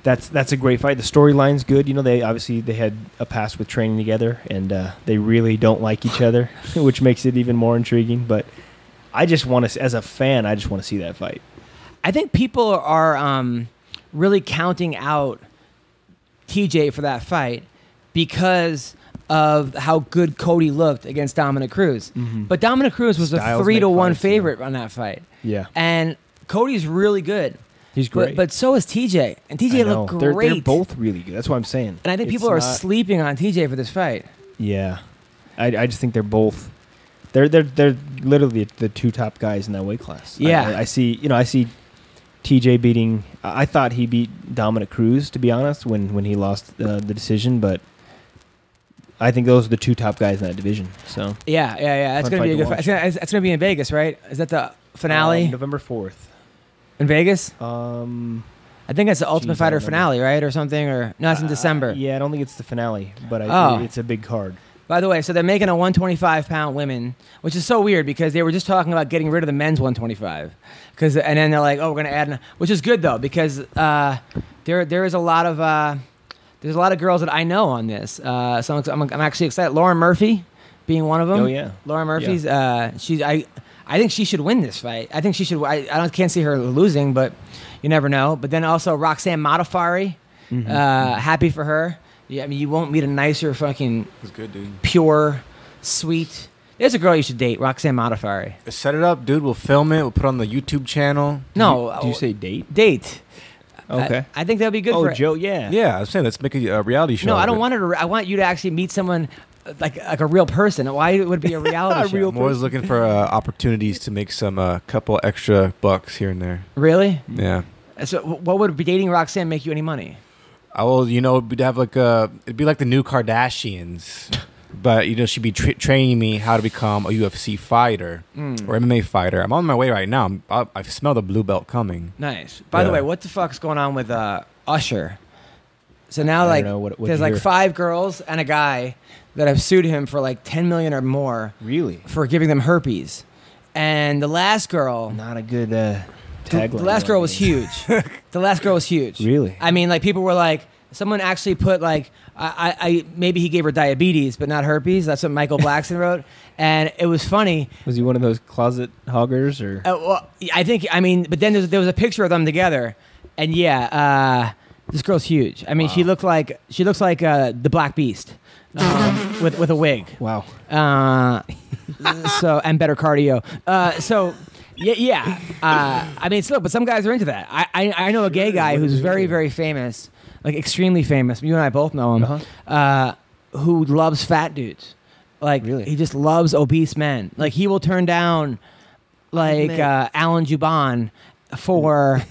that's a great fight. The storyline's good. They had a past with training together, and they really don't like each other, which makes it even more intriguing. But I just want to, as a fan, I just want to see that fight. I think people are really counting out TJ for that fight because of how good Cody looked against Dominic Cruz. But Dominic Cruz was Styles a 3-1 fights, favorite on that fight. Yeah. And Cody's really good. He's great. But so is TJ. And TJ looked great. They're both really good. That's what I'm saying. And I think people are sleeping on TJ for this fight. Yeah. I just think they're both... They're literally the two top guys in that weight class. Yeah. I see TJ beating... I thought he beat Dominic Cruz, to be honest, when he lost the decision, but I think those are the two top guys in that division. So yeah. That's going to be a good fight. It's going to be in Vegas, right? Is that the finale? November 4th. In Vegas? I think it's the Ultimate Fighter finale, right? Or something? Or no, it's in December. Yeah, I don't think it's the finale, but it's a big card. By the way, so they're making a 125-pound women, which is so weird because they were just talking about getting rid of the men's 125. And then they're like, oh, we're going to add... Which is good, though, because there is a lot of... there's a lot of girls that I know on this. So I'm actually excited. Lauren Murphy being one of them. Oh, yeah. Lauren Murphy's... I think she should win this fight. I think she should... can't see her losing, but you never know. But then also Roxanne Modafferi. Happy for her. Yeah, I mean, you won't meet a nicer fucking... That's good, dude. Pure, sweet... There's a girl you should date, Roxanne Modafferi. Set it up, dude. We'll film it. We'll put it on the YouTube channel. No. Do you say date? Date. Okay. I think that would be good for... Oh, Joe, yeah. Yeah, I was saying, let's make a reality show. No, I don't want her to... I want you to actually meet someone like a real person. Why would it be a reality show? I'm always looking for opportunities to make some couple extra bucks here and there. Really? Yeah. So what would dating Roxanne make you any money? We'd have it'd be like the new Kardashians. But, she'd be training me how to become a UFC fighter or MMA fighter. I'm on my way right now. I smell the blue belt coming. Nice. By the way, what the fuck's going on with Usher? So now, there's 5 girls and a guy that have sued him for like $10 million or more. Really? For giving them herpes. And the last girl... Not a good tagline. The last girl was huge. The last girl was huge. Really? I mean, people were like... Someone actually put maybe he gave her diabetes, but not herpes. That's what Michael Blackson wrote, and it was funny. Was he one of those closet hoggers, or? But then there was a picture of them together, and this girl's huge. I mean, she looks like the Black Beast with a wig. Wow. And better cardio. But some guys are into that. I know a gay guy who's very, very famous. Like extremely famous. You and I both know him. Who loves fat dudes. Like, really? He just loves obese men. Like, he will turn down like Alan Juban for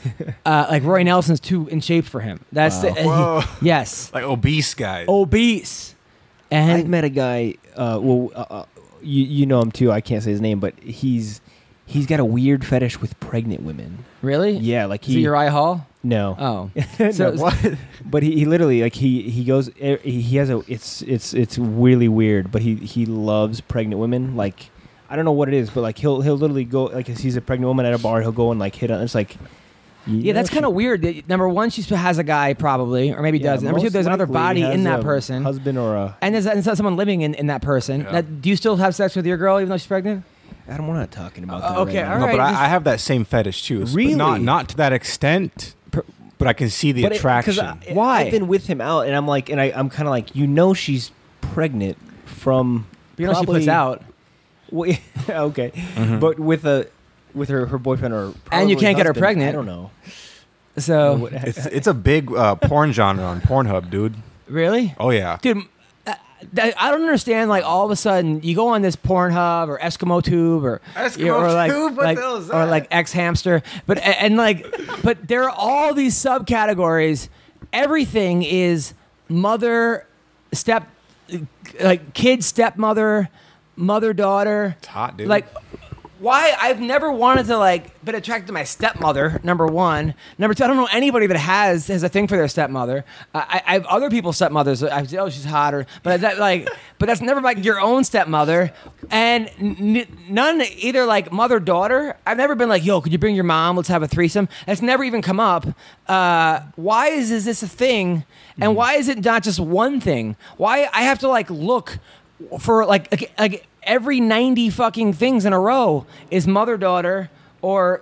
like Roy Nelson's too in shape for him. That's yes, like obese guys. Obese. And I've met a guy. You know him too. I can't say his name, but he's got a weird fetish with pregnant women. Really? Yeah, like Is it Uriah Hall? No. Oh, so No, what? But he literally like he goes. He has a. It's really weird. But he loves pregnant women. Like I don't know what it is, but like he'll literally go like if he's a pregnant woman at a bar, he'll go and like hit on. It's like. Yeah, that's kind of weird. Number one, she has a guy probably, or maybe doesn't. Number two, there's another body in that person. Husband or a. And there's someone living in that person. Yeah. Do you still have sex with your girl even though she's pregnant? We're not talking about that. Okay, right now. all No, right. but I have that same fetish too. Really? But not to that extent. But I can see the attraction. Why? I've been with him out, and I'm like, I'm kind of like, she's pregnant from. You know she puts out. Well, okay, but with her boyfriend or And you can't get her husband, pregnant. I don't know. So it's a big porn genre on Pornhub, dude. really, Oh yeah. dude, I don't understand. Like all of a sudden, you go on this Pornhub or Eskimo Tube or Eskimo Tube? What the hell is or that? like X Hamster, but there are all these subcategories. Everything is mother, step, like kid, stepmother, mother, daughter. It's hot, dude. Like, why? I've never wanted to been attracted to my stepmother. Number one. Number two, I don't know anybody that has a thing for their stepmother. I have other people's stepmothers. I say, oh, she's hotter, but that's never like your own stepmother, and none either like mother daughter. I've never been like, yo, could you bring your mom? Let's have a threesome. That's never even come up. Why is this a thing? And why is it not just one thing? Why I have to look for like every 90 fucking things in a row is mother daughter or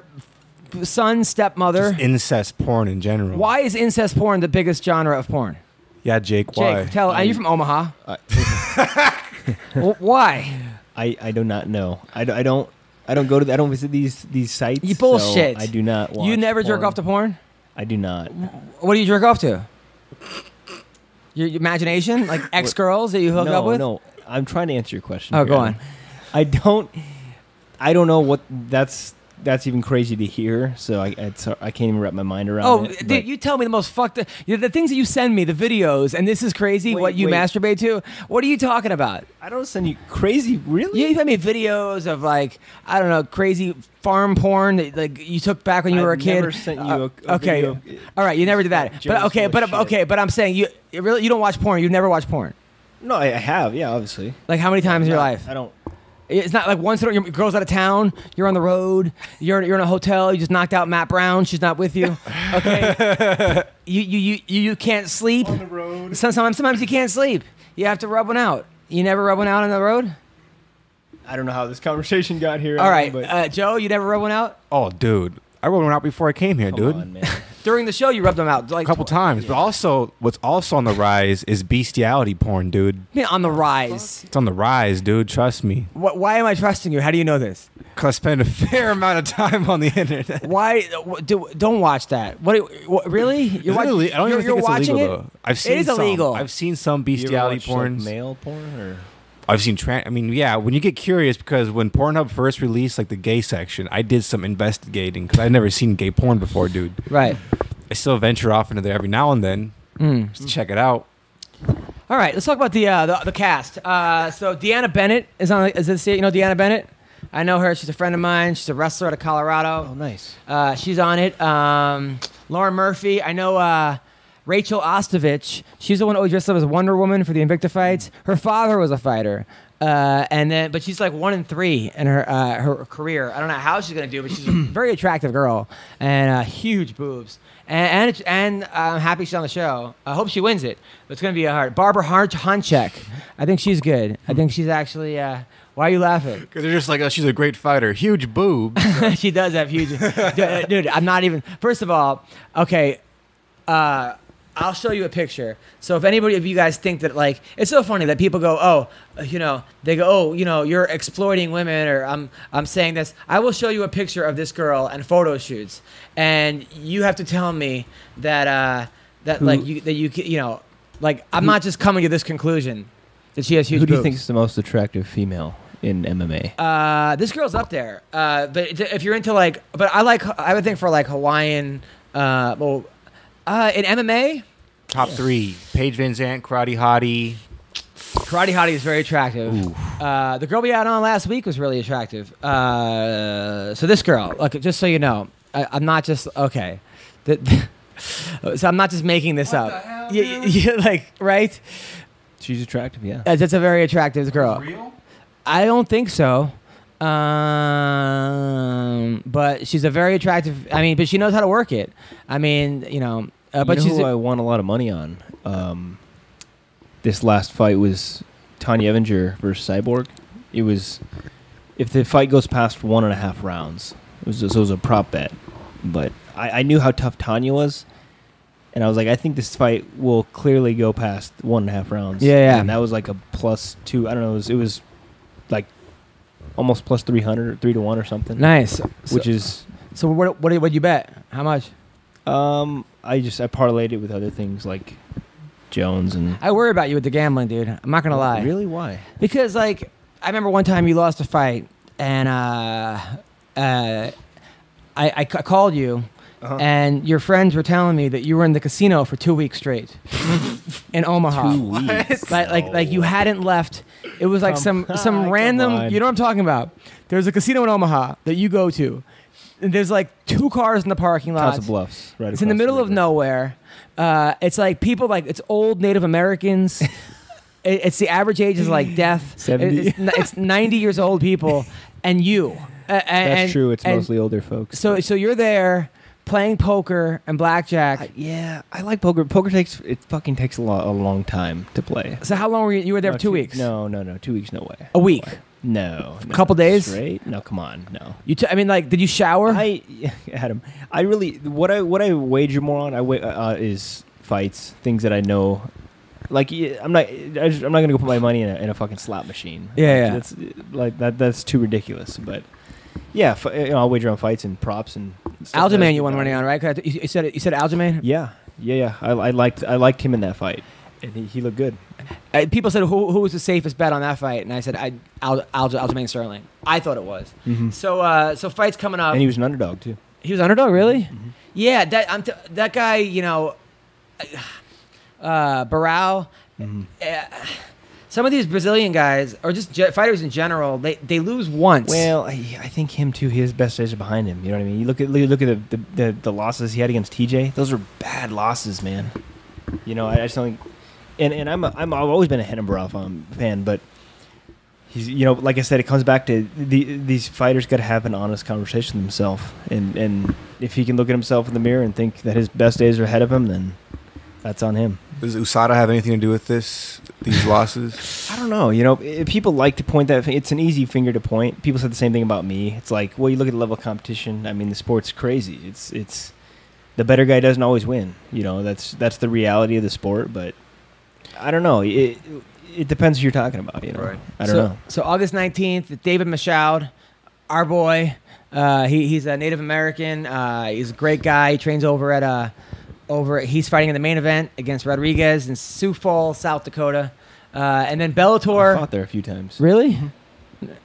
son stepmother. Just incest porn in general. Why is incest porn the biggest genre of porn? Yeah, Jake. Why? Jake, are you from Omaha? Why? I do not know. I don't visit these sites. You bullshit. So I do not watch You never jerk porn. off to porn? I do not. What do you jerk off to? Your imagination? Like ex-girls that you hook up with? No, I'm trying to answer your question. Oh, here. go on. I don't know what that's even crazy to hear. So I can't even wrap my mind around it. Dude, you tell me the most fucked up... The things that you send me, the videos, and this is crazy, what you masturbate to. What are you talking about? I don't send you crazy, really? You send me videos of I don't know, crazy farm porn that you took back when you were a kid. I've never sent you a okay. video. All right, you never did that. But I'm saying you don't watch porn. You've never watched porn. No, I have. Yeah, obviously. Like how many times in your life? I don't. It's not like once your girl's out of town, you're on the road, you're in a hotel, you just knocked out Matt Brown, she's not with you. Okay. you can't sleep. On the road. Sometimes you can't sleep. You have to rub one out. You never rub one out on the road? I don't know how this conversation got here. All right. But Joe, you never rub one out? Oh, dude. I rolled one out before I came here, come dude. on, man. During the show, you rubbed them out. A couple times. But also, what's also on the rise is bestiality porn, dude. On the rise. It's on the rise, dude. Trust me. Why am I trusting you? How do you know this? Because I spend a fair amount of time on the internet. Why? Don't watch that. What really? You're I don't even think it's watching illegal, it? though. I've seen It is illegal. I've seen some You ever bestiality watch, porn. male porn or? I've seen yeah, when you get curious, because when Pornhub first released the gay section, I did some investigating because I'd never seen gay porn before, dude. Right. I still venture off into there every now and then just to check it out. All right, let's talk about the cast. So Deanna Bennett is on. Is this it? You know Deanna Bennett? I know her. She's a friend of mine. She's a wrestler out of Colorado. Oh, nice. She's on it. Lauren Murphy. I know Rachel Ostovich. She's the one who always dressed up as Wonder Woman for the Invicta fights. Her father was a fighter. But she's 1-3 in her career. I don't know how she's gonna do, but she's a very attractive girl and huge boobs. And I'm happy she's on the show. I hope she wins it. But it's gonna be hard. Barbara Honchek. I think she's good. I think she's actually. Why are you laughing? Because they're just oh, she's a great fighter. Huge boobs. She does have huge. Dude, I'm not even. First of all, okay. I'll show you a picture. So if anybody of you guys think that it's so funny that people go, they go, you're exploiting women, or I'm saying this. I will show you a picture of this girl and photo shoots, and you have to tell me that I'm not just coming to this conclusion that she has huge. Who do you boobs. think is the most attractive female in MMA? This girl's up there. But if you're into like, but I would think for like Hawaiian, in MMA, Top 3: Paige Van Zandt, Karate Hottie. Karate Hottie is very attractive. The girl we had on last week was really attractive. So this girl, look, just so you know, I'm not just okay. So I'm not just making this up. the hell, Yeah, like right. She's attractive, yeah. That's a very attractive girl. Real? I don't think so. But she's a very attractive. I mean, but she knows how to work it. I mean, you know. But you know she's. who I won a lot of money on. This last fight was Tanya Evinger versus Cyborg. It was if the fight goes past 1.5 rounds. It was a prop bet, but I knew how tough Tanya was, and I was like, I think this fight will clearly go past 1.5 rounds. Yeah. And that was like a +2. I don't know. It was like almost +300, 3-1 or something. Nice. Which is So what you bet? How much? I parlayed it with other things like Jones and. I worry about you with the gambling, dude. I'm not gonna lie. Really? Why? Because like I remember one time you lost a fight, and I called you, and your friends were telling me that you were in the casino for 2 weeks straight in Omaha. 2 weeks. Like you hadn't left. It was like some random. on. You know what I'm talking about? There's a casino in Omaha that you go to. And there's like 2 cars in the parking lot. Casa Bluffs, right? It's in the middle of nowhere. It's like people like it's old Native Americans. It's the average age is like death. 70. It's 90 years old people, and you. That's true. It's mostly older folks. So you're there playing poker and blackjack. Yeah, I like poker. Poker fucking takes a long time to play. So how long were you? You were there for 2 weeks. No. 2 weeks, no way. A week. No. A couple days? Straight? No, come on, no. I mean, like, did you shower? Adam, I really what I wager more on is fights, things that I know. Like I'm not gonna go put my money in a fucking slot machine. Yeah. That's like that. That's too ridiculous. But yeah, I'll wager on fights and props and. Aljamain, you won money on, right? You said Aljamain. Yeah. I liked him in that fight, and he looked good. People said who was the safest bet on that fight, and I said Aljamain Sterling. I thought it was. Mm-hmm. So fights coming up. And he was an underdog too. He was underdog, really? Mm-hmm. Yeah, that guy, you know, Barao. Mm-hmm. Some of these Brazilian guys, or just fighters in general, they lose once. Well, I think him too. His best days are behind him. You know what I mean? You look at the losses he had against TJ. Those are bad losses, man. You know, I just don't think. And I've always been a Renan Barao fan, but he's, you know, like I said, it comes back to these fighters got to have an honest conversation with themselves, and if he can look at himself in the mirror and think that his best days are ahead of him, then that's on him. Does USADA have anything to do with these losses? I don't know. You know, people like to point that. It's an easy finger to point. People said the same thing about me. It's like, well, you look at the level of competition. I mean, the sport's crazy. It's the better guy doesn't always win. You know, that's the reality of the sport. But I don't know. It depends who you're talking about. You know, Right. I don't know. So August 19th, David Michaud, our boy. He's a Native American. He's a great guy. He trains over at he's fighting in the main event against Rodriguez in Sioux Falls, South Dakota. And then Bellator. I fought there a few times. Really?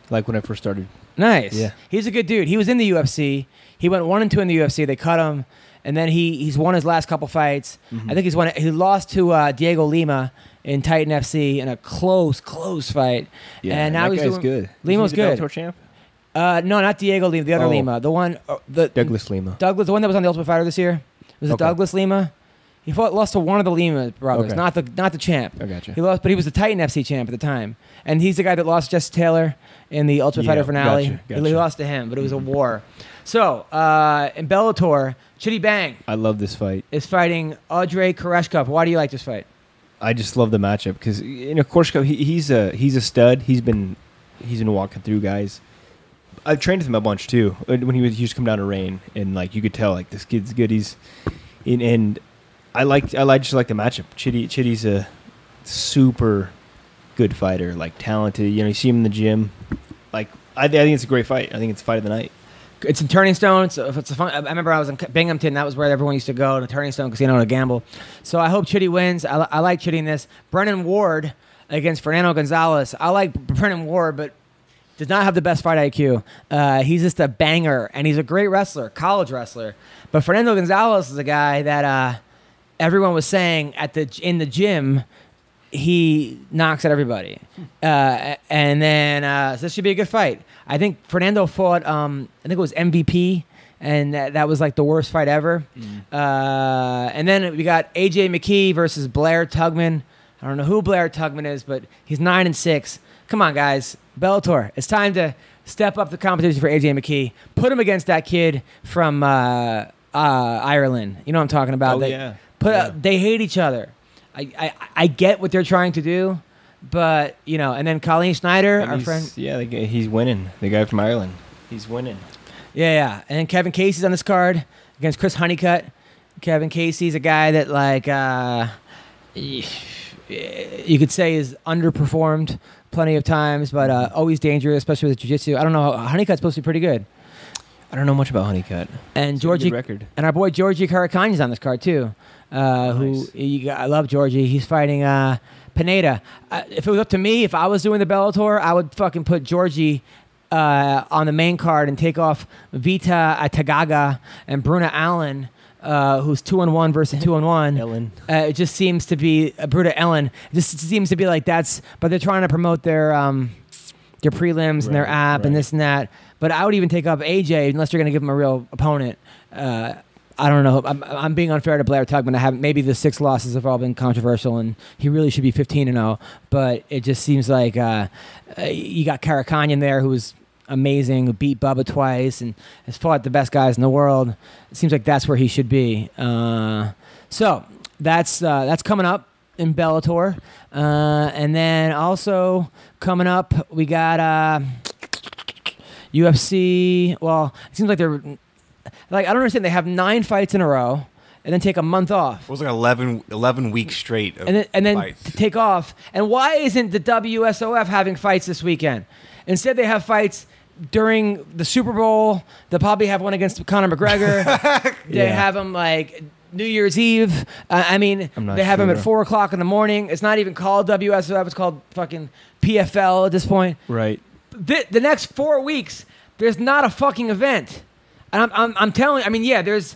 Like when I first started. Nice. Yeah. He's a good dude. He was in the UFC. He went 1-2 in the UFC. They cut him. And then he's won his last couple fights. Mm-hmm. I think he lost to Diego Lima in Titan FC in a close fight. Yeah, and now that he's guy's doing good. Lima's Is he the good. Bellator champ? No, not Diego Lima. The other Lima. The one. Douglas Lima. Douglas, the one that was on the Ultimate Fighter this year. Was it Okay. Douglas Lima? He lost to one of the Lima brothers, Okay. not the champ. I gotcha. He lost, but he was the Titan FC champ at the time, and he's the guy that lost Jesse Taylor in the Ultimate Fighter finale. Gotcha. He lost to him, but it was a war. So in Bellator, Chitty Bang I love this fight. is fighting Audrey Koreshkov. Why do you like this fight? I just love the matchup because Koreshkov, he's a stud. He's been walking through guys. I've trained with him a bunch too. When he used to come down to Rain, and like you could tell like this kid's good. And I just like the matchup. Chitty's a super good fighter, like talented. You know, you see him in the gym. Like I think it's a great fight. I think it's fight of the night. It's in Turning Stone. So if it's fun, I remember I was in Binghamton. That was where everyone used to go, to Turning Stone Casino to gamble. So I hope Chitty wins. I like Chitty in this. Brennan Ward against Fernando Gonzalez. I like Brennan Ward, but does not have the best fight IQ. He's just a banger, and he's a great wrestler, college wrestler. But Fernando Gonzalez is a guy that everyone was saying in the gym, he knocks at everybody. And then so this should be a good fight. I think Fernando fought, I think it was MVP, and that was like the worst fight ever. And then we got AJ McKee versus Blair Tugman. I don't know who Blair Tugman is, but he's 9-6. Come on, guys. Bellator, it's time to step up the competition for AJ McKee. Put him against that kid from Ireland. You know what I'm talking about? They hate each other. I get what they're trying to do, but, you know, and then Colleen Schneider, our friend. Yeah, he's winning. The guy from Ireland. He's winning. Yeah. And then Kevin Casey's on this card against Chris Honeycutt. Kevin Casey's a guy that, like, you could say is underperformed plenty of times, but always dangerous, especially with jiu-jitsu. I don't know. Honeycutt's supposed to be pretty good. I don't know much about Honeycutt. And Georgie, and our boy Georgie Karakanya's on this card too. Nice. I love Georgie. He's fighting Pineda. If it was up to me, if I was doing the Bellator, I would fucking put Georgie on the main card and take off Vita Tagaga and Bruna Allen, who's 2-1 versus 2-1. Ellen. It just seems to be Bruna Ellen. It just seems to be like that's. But they're trying to promote their prelims and their app and this and that. But I would even take up AJ unless you're going to give him a real opponent. I don't know. I'm being unfair to Blair Tugman. Maybe the 6 losses have all been controversial, and he really should be 15-0. But it just seems like you got Karakhanyan there, who's amazing, who beat Bubba twice and has fought the best guys in the world. It seems like that's where he should be. So that's coming up in Bellator, and then also coming up we got UFC. Well, it seems like they're. Like, I don't understand. They have 9 fights in a row and then take a month off. It was like 11 weeks straight of and then fights. Take off. And why isn't the WSOF having fights this weekend? Instead, they have fights during the Super Bowl. They'll probably have one against Conor McGregor. They have them like New Year's Eve. They have them at 4 o'clock in the morning. It's not even called WSOF. It's called fucking PFL at this point. Right. The next 4 weeks, there's not a fucking event. And I'm telling you, I mean, there's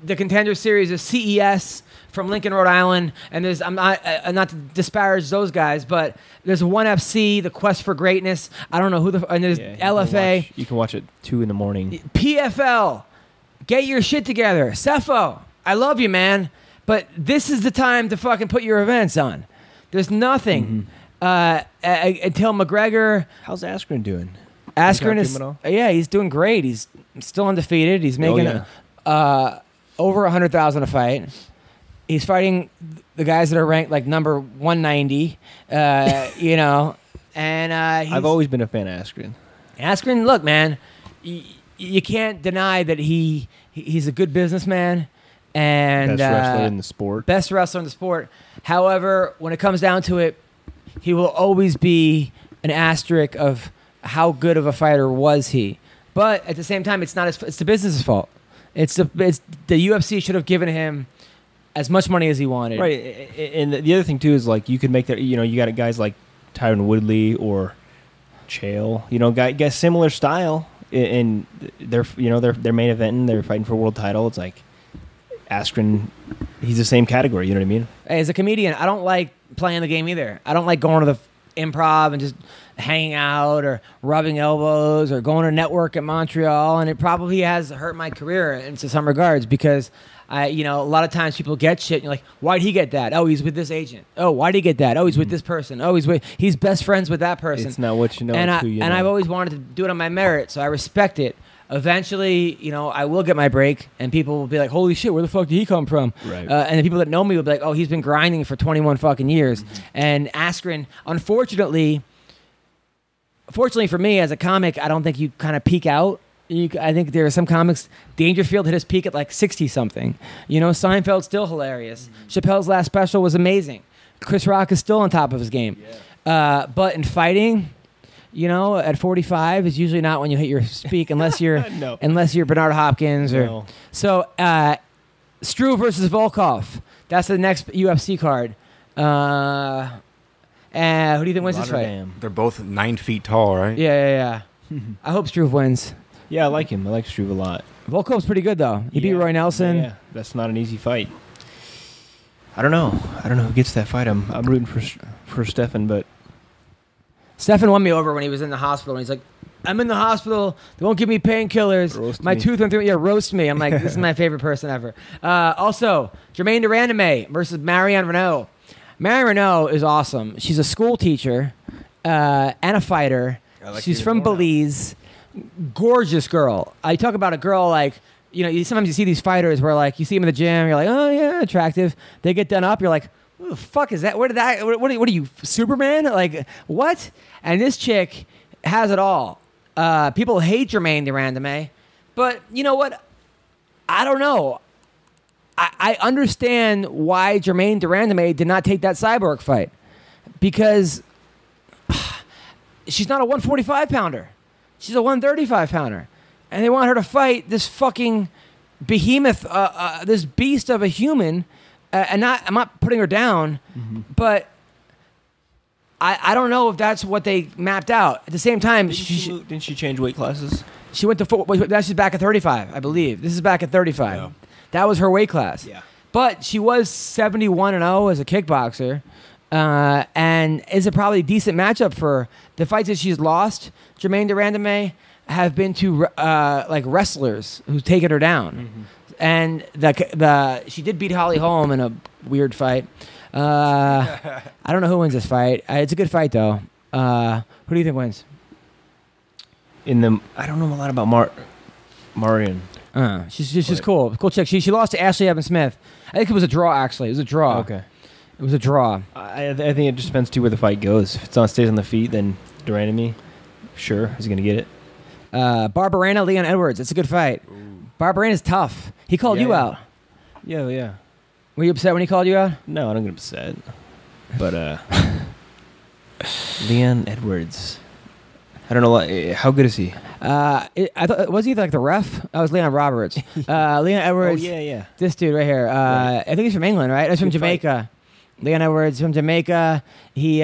the Contender Series of CES from Lincoln, Rhode Island, and there's I'm not to disparage those guys, but there's ONE FC, the Quest for Greatness. I don't know who and there's LFA. You can watch it 2 in the morning. PFL, get your shit together. Cepho, I love you, man, but this is the time to fucking put your events on. There's nothing until McGregor. How's Askren doing? Askren is he's doing great. He's still undefeated. He's making over 100,000 a fight. He's fighting the guys that are ranked like number 190. And I've always been a fan of Askren. Askren, look, man, you can't deny that he's a good businessman and best wrestler in the sport. Best wrestler in the sport. However, when it comes down to it, he will always be an asterisk of how good of a fighter was he. But at the same time, it's the business's fault. It's the UFC should have given him as much money as he wanted. Right. And the other thing too is like you could make that. You got guys like Tyron Woodley or Chael. Guys similar style, and they're main eventing. They're fighting for a world title. It's like Askren. He's the same category. You know what I mean? Hey, as a comedian, I don't like playing the game either. I don't like going to the improv and just hanging out or rubbing elbows or going to network at Montreal, and it probably has hurt my career in some regards because a lot of times people get shit and you're like, why'd he get that? Oh, he's with this agent. Oh, why'd he get that? Oh, he's with this person. Oh, he's best friends with that person. It's not what you know, and it's who you know. And I've always wanted to do it on my merit, so I respect it. Eventually, I will get my break, and people will be like, holy shit, where the fuck did he come from? Right. And the people that know me will be like, oh, he's been grinding for 21 fucking years. And Askren, unfortunately for me as a comic, I don't think you kind of peak out. I think there are some comics. Dangerfield hit his peak at like 60-something. Seinfeld's still hilarious. Chappelle's last special was amazing. Chris Rock is still on top of his game. Yeah. But in fighting, at 45 is usually not when you hit your peak unless you're unless you're Bernard Hopkins or so. Struve versus Volkov. That's the next UFC card. Who do you think wins this fight? Rotterdam. They're both 9 feet tall, right? Yeah. I hope Struve wins. Yeah, I like him. I like Struve a lot. Volkov's pretty good though. He beat Roy Nelson. Yeah, that's not an easy fight. I don't know who gets that fight. I'm rooting for Stefan, but Stefan won me over when he was in the hospital. And he's like, I'm in the hospital. They won't give me painkillers. Roast My me. tooth went through. Yeah, roast me. I'm like, this is my favorite person ever. Also, Jermaine Durandame versus Marianne Renault. Marianne Renault is awesome. She's a school teacher and a fighter. She's from Belize. Gorgeous girl. I talk about a girl like, sometimes you see these fighters where like you see them in the gym, you're like, oh yeah, attractive. They get done up, you're like, who the fuck is that? What are you, Superman? Like, what? And this chick has it all. People hate Jermaine Durandame, but you know what? I don't know. I understand why Jermaine Durandame did not take that Cyborg fight, because she's not a 145 pounder. She's a 135 pounder. And they want her to fight this fucking behemoth, this beast of a human. I'm not putting her down, but I don't know if that's what they mapped out. At the same time, didn't she change weight classes? She went to she's back at 35, I believe. This is back at 35. Yeah. That was her weight class. Yeah. But she was 71-0 as a kickboxer, and is a probably decent matchup for her. The fights that she's lost, Jermaine Durandame, have been to like wrestlers who've taken her down, and she did beat Holly Holm in a weird fight. I don't know who wins this fight. It's a good fight though. Who do you think wins? I don't know a lot about Marion. She's cool chick. She lost to Ashley Evans Smith. I think it was a draw. Actually, it was a draw. Okay. It was a draw. I think it just depends too where the fight goes. If it stays on the feet, then Durandame, sure, he's gonna get it. Barberena, Leon Edwards. It's a good fight. Barberena's tough. He called you out. Yeah. Were you upset when he called you out? No, I don't get upset. But Leon Edwards, I don't know how good is he? I thought was he like the ref? I was Leon Roberts. Leon Edwards. Oh yeah. This dude right here. Right. I think he's from England, right? He's from Good fight. Jamaica. Leon Edwards from Jamaica. He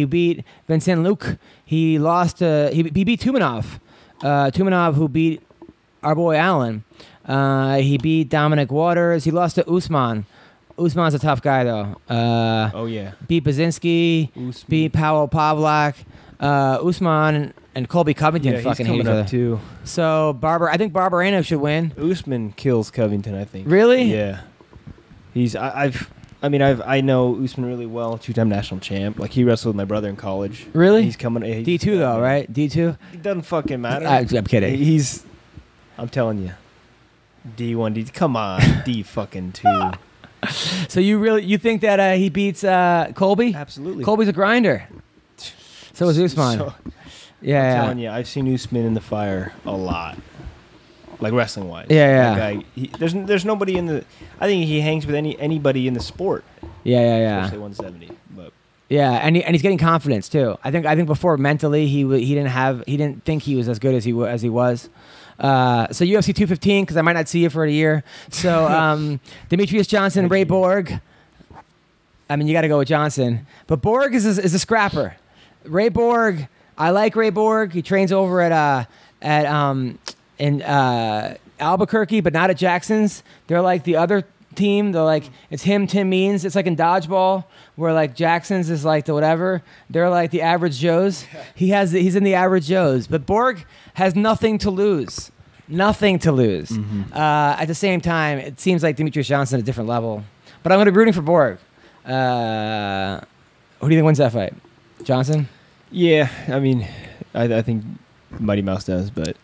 beat Vincent Luke. He lost. He beat Tumanov. Tumanov, who beat our boy Allen. He beat Dominic Waters. He lost to Usman. Usman's a tough guy though. Oh yeah. Beat Basinski. Usman. Beat Powell Pavlak. Usman and Colby Covington fucking hate each other too. So I think Barberena should win. Usman kills Covington, I think. Really? Yeah. I know Usman really well, 2-time national champ. Like he wrestled with my brother in college. Really? He's coming. D2 though, right? D2. It doesn't fucking matter. I'm kidding. I'm telling you, D1, D. Come on, D fucking 2. So you think that he beats Colby? Absolutely. Colby's a grinder. So is Usman. I'm telling you, I've seen Usman in the fire a lot, like wrestling wise. Yeah. That guy, there's nobody in the. I think he hangs with anybody in the sport. Yeah. Especially 170, but. Yeah, and he's getting confidence too. I think before mentally he didn't think he was as good as he was. So UFC 215 because I might not see you for a year. So Demetrius Johnson, Ray Borg. I mean, you got to go with Johnson, but Borg is a scrapper. Ray Borg, I like Ray Borg. He trains over in Albuquerque, but not at Jackson's. They're like the other team. They're like it's him, Tim Means. It's like in dodgeball where like Jackson's is like the whatever. They're like the average Joes. He's in the average Joes, but Borg has nothing to lose. Nothing to lose. At the same time, it seems like Demetrius Johnson at a different level. But I'm going to be rooting for Borg. Who do you think wins that fight? Johnson? Yeah, I mean, I think Mighty Mouse does, but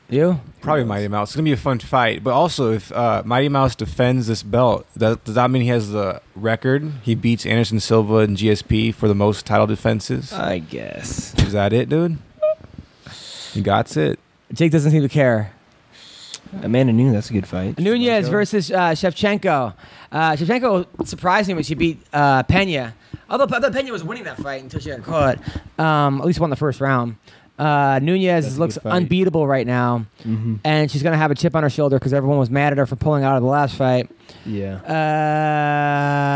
you? Probably Mighty Mouse. It's going to be a fun fight. But also, if Mighty Mouse defends this belt, does that mean he has the record? He beats Anderson Silva and GSP for the most title defenses? I guess. Is that it, dude? You got it. Jake doesn't seem to care. Amanda Nunes, that's a good fight. Nunez versus Shevchenko. Shevchenko surprised me when she beat Pena. Although I thought Pena was winning that fight until she got caught. At least won the first round. Nunez looks unbeatable right now, and she's gonna have a chip on her shoulder because everyone was mad at her for pulling out of the last fight. Yeah.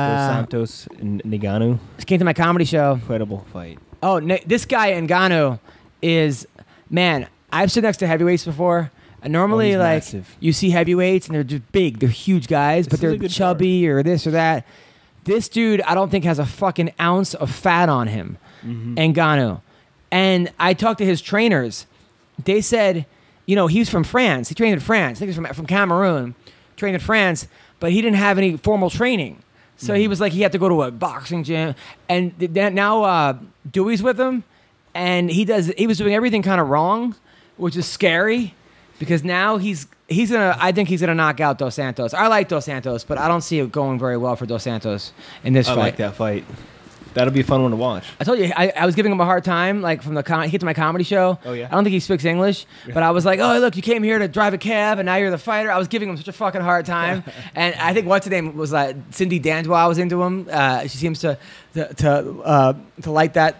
Dos Santos and Ngannou. She came to my comedy show. Incredible fight. Oh, this guy Ngannou is, man. I've stood next to heavyweights before. Normally, like massive. You see heavyweights and they're just big, they're huge guys, but they're chubby or this or that. This dude, I don't think has a fucking ounce of fat on him. Ngannou. And I talked to his trainers. They said, he's from France. He trained in France. I think he's from Cameroon. Trained in France, but he didn't have any formal training. So he was like, he had to go to a boxing gym. And now Dewey's with him, and he was doing everything kind of wrong, which is scary because now I think he's gonna knock out Dos Santos. I like Dos Santos, but I don't see it going very well for Dos Santos in this fight. I like that fight. That'll be a fun one to watch. I told you, I was giving him a hard time, like from he came to my comedy show. Oh, yeah? I don't think he speaks English, but I was like, oh, look, you came here to drive a cab, and now you're the fighter. I was giving him such a fucking hard time. And I think what's her name was Cindy Dandois. I was into him. She seems to like that.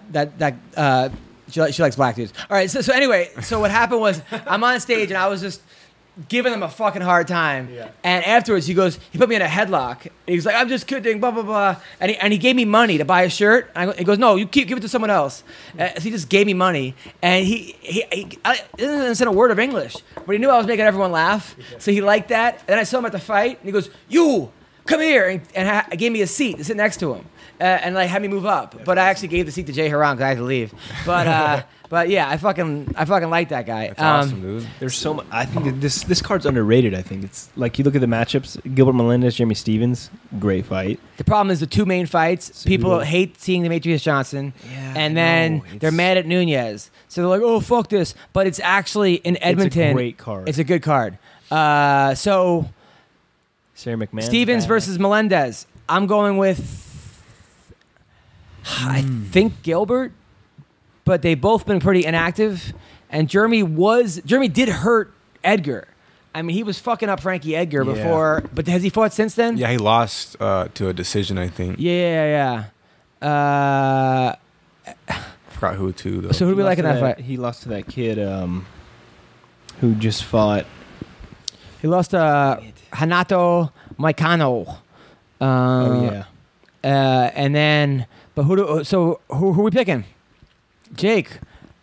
She likes black dudes. All right, so anyway, so what happened was I'm on stage, and I was just giving him a fucking hard time. Yeah. And afterwards, he put me in a headlock. He was like, I'm just kidding, blah, blah, blah. And he gave me money to buy a shirt. He goes, no, give it to someone else. So he just gave me money. And he didn't say a word of English, but he knew I was making everyone laugh. So he liked that. And then I saw him at the fight, and he goes, you, come here. And gave me a seat to sit next to him. And had me move up. But I actually gave the seat to Jay Haran because I had to leave. But yeah, I fucking like that guy. That's awesome, dude. There's so much. I think this card's underrated. I think it's like you look at the matchups: Gilbert Melendez, Jeremy Stevens, great fight. The problem is the two main fights. People hate seeing Demetrius Johnson, and then they're mad at Nunez. So they're like, "Oh, fuck this!" But it's actually in Edmonton. It's a great card. It's a good card. So Sarah McMahon. Stevens versus Melendez. I'm going with. I think Gilbert. But they've both been pretty inactive, and Jeremy did hurt Edgar. I mean, he was fucking up Frankie Edgar before, but has he fought since then? Yeah, he lost to a decision, I think. Yeah. I forgot who too, though. So who do we like in that fight? He lost to that kid who just fought. He lost to Hanato Maikano. And then, but who are we picking? Jake,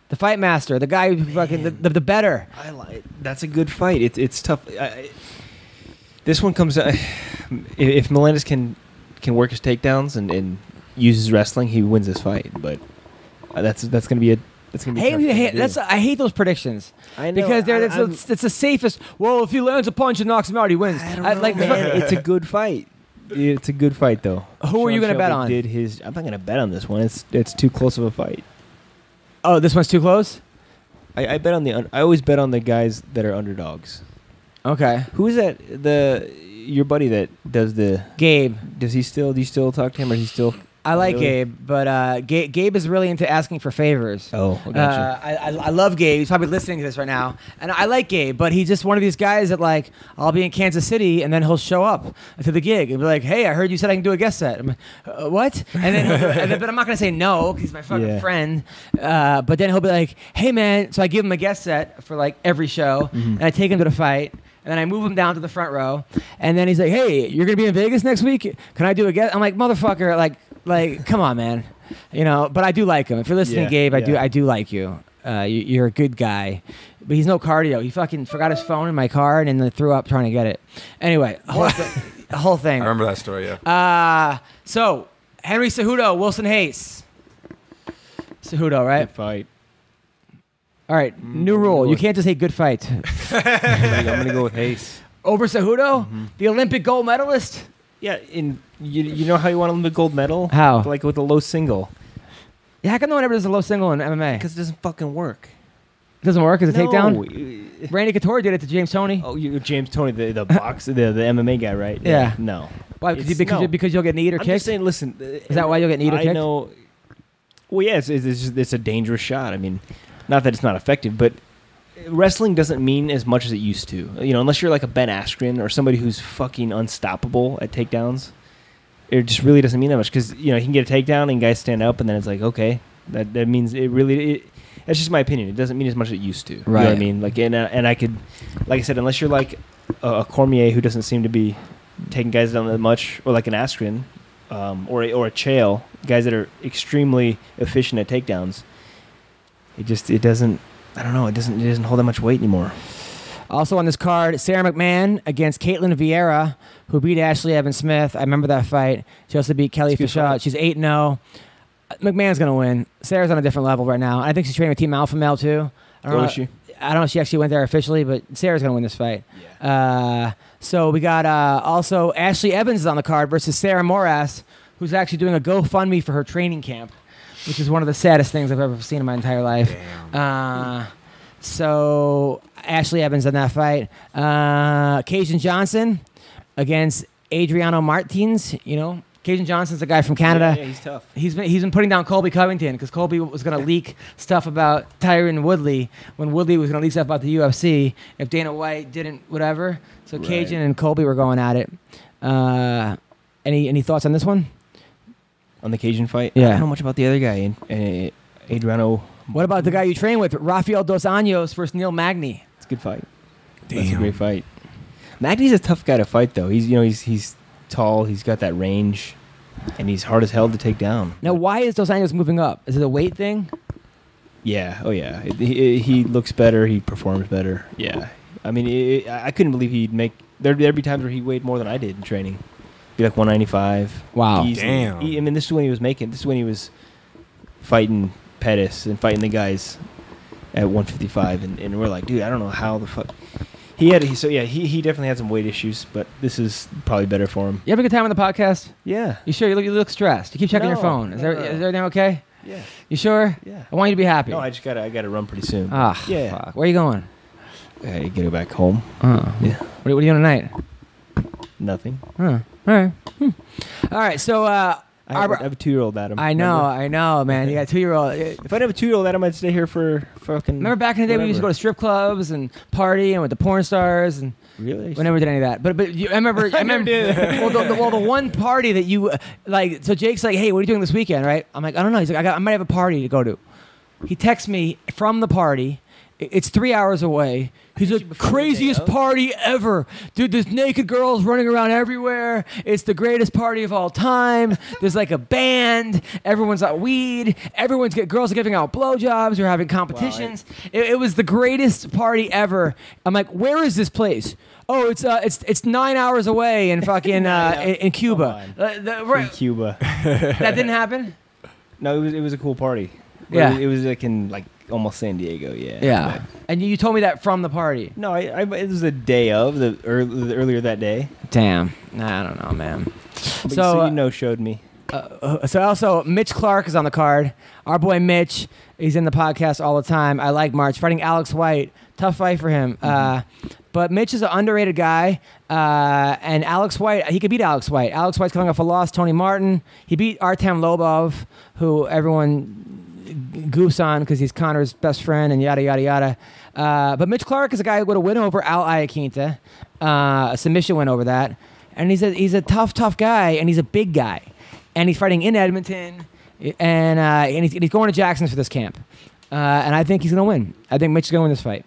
the fight master, the guy who fucking the better. I like. That's a good fight. It's tough. This one comes. If Melendez can work his takedowns and use his wrestling, he wins this fight. But that's gonna be I hate those predictions. I know because it's the safest. Well, if he lands a punch and knocks him out, he wins. I don't know, man. It's a good fight. It's a good fight, though. Who are you gonna bet on? I'm not gonna bet on this one. It's too close of a fight. Oh, this one's too close? I bet on I always bet on the guys that are underdogs. Okay. Who is that? Your buddy that does the Gabe. Do you still talk to him, or is he still? I like Gabe, but Gabe is really into asking for favors. Oh, I gotcha. I love Gabe. He's probably listening to this right now. And I like Gabe, but he's just one of these guys that, like, I'll be in Kansas City, and then he'll show up to the gig and be like, hey, I heard you said I can do a guest set. I'm like, what? And then, but I'm not going to say no because he's my fucking friend. But then he'll be like, hey, man. So I give him a guest set for, like, every show, and I take him to the fight. And then I move him down to the front row. And then he's like, hey, you're going to be in Vegas next week? Can I do a guest? I'm like, motherfucker, like, come on, man. But I do like him. If you're listening, Gabe, I do like you. You're a good guy. But he's no cardio. He fucking forgot his phone in my car and then threw up trying to get it. Anyway, the whole thing. I remember that story, yeah. So, Henry Cejudo, Wilson Hayes. Cejudo, right? Good fight. All right, new rule. You can't just say good fight. I'm going to go with Hayes. Over Cejudo? The Olympic gold medalist? Yeah, you know how you want Olympic gold medal? How? Like with a low single. Yeah, how come no one ever does a low single in MMA? Because it doesn't fucking work. It doesn't work as a takedown? Randy Couture did it to James Toney. Oh, James Toney, the box, the MMA guy, right? Yeah. No. Why? Because you'll get kneed or kicked? I'm just saying, listen. Is that why you'll get kneed or kicked? I know. Well, yeah, it's a dangerous shot. I mean, not that it's not effective, but wrestling doesn't mean as much as it used to. Unless you're like a Ben Askren or somebody who's fucking unstoppable at takedowns, it just really doesn't mean that much because he can get a takedown and guys stand up and then it's like, okay, that means it really That's just my opinion. It doesn't mean as much as it used to. Right. You know what I mean? Like, and I could, like I said, unless you're like a Cormier who doesn't seem to be taking guys down that much, or like an Askren, or a Chael, guys that are extremely efficient at takedowns. It doesn't. I don't know. It doesn't hold that much weight anymore. Also on this card, Sarah McMahon against Caitlin Vieira, who beat Ashley Evans-Smith. I remember that fight. She also beat Kelly Fischel. She's 8-0. McMahon's going to win. Sarah's on a different level right now. I think she's training with Team Alpha Male, too. I don't know if she actually went there officially, but Sarah's going to win this fight. Yeah. So we got also Ashley Evans is on the card versus Sarah Moras, who's actually doing a GoFundMe for her training camp, which is one of the saddest things I've ever seen in my entire life. So Ashley Evans in that fight. Cajun Johnson against Adriano Martins. You know, Cajun Johnson's a guy from Canada. Yeah, he's tough. He's been putting down Colby Covington because Colby was going to leak stuff about Tyron Woodley when Woodley was going to leak stuff about the UFC if Dana White didn't whatever. So Cajun and Colby were going at it. Any thoughts on this one? On the Cajun fight? Yeah. I don't know much about the other guy, Adriano. What about the guy you train with, Rafael Dos Anjos versus Neil Magny? It's a good fight. Damn. That's a great fight. Magny's a tough guy to fight, though. He's tall. He's got that range, and he's hard as hell to take down. Now, why is Dos Anjos moving up? Is it a weight thing? Yeah. Oh, yeah. He looks better. He performs better. Yeah. I mean, I couldn't believe he'd make. There'd be times where he weighed more than I did in training. Be like 195. Wow. Easily. Damn. I mean, this is when he was making. This is when he was fighting Perez and fighting the guys at 155, and we're like, dude, I don't know how the fuck he definitely had some weight issues, but this is probably better for him. You have a good time on the podcast? Yeah. You sure? You look stressed. You keep checking your No, phone. Is no. everything okay? Yeah. You sure? Yeah. I want you to be happy. No, I gotta run pretty soon. Ah, yeah. fuck. Where are you going? I gotta go back home. Oh. Yeah. What are you doing tonight? Nothing. Huh. All right. All right. So, I have a 2-year-old Adam. I know, man. You got a 2-year-old. If I have a 2-year-old Adam, I'd stay here for fucking. Remember back in the day, we used to go to strip clubs and party and with the porn stars and. Really? We never did any of that. But I remember. Well, the one party that you like. So Jake's like, "Hey, what are you doing this weekend?" Right? I'm like, "I don't know." He's like, "I might have a party to go to." He texts me from the party. It's 3 hours away. He's the craziest party ever. Dude, there's naked girls running around everywhere. It's the greatest party of all time. There's like a band. Everyone's got weed. Girls are giving out blowjobs. We're having competitions. Wow, it was the greatest party ever. I'm like, where is this place? Oh, it's 9 hours away in fucking in Cuba. In Cuba. That didn't happen? No, it was a cool party. Yeah. It was like in almost San Diego. Yeah. Yeah. And you told me that from the party. No, it was the day of earlier that day. Damn. I don't know, man. But So showed me. So also Mitch Clark is on the card. Our boy Mitch, he's in the podcast all the time. I like March fighting Alex White. Tough fight for him. But Mitch is an underrated guy. And Alex White, he could beat Alex White. Alex White's coming off a loss. Tony Martin. He beat Artem Lobov, who everyone goofs on because he's Connor's best friend and yada, yada, yada. But Mitch Clark is a guy who would have win over Al Iaquinta. A submission win over that. And he's a tough guy, and he's a big guy. And he's fighting in Edmonton, and he's going to Jackson's for this camp. And I think he's going to win. I think Mitch is going to win this fight.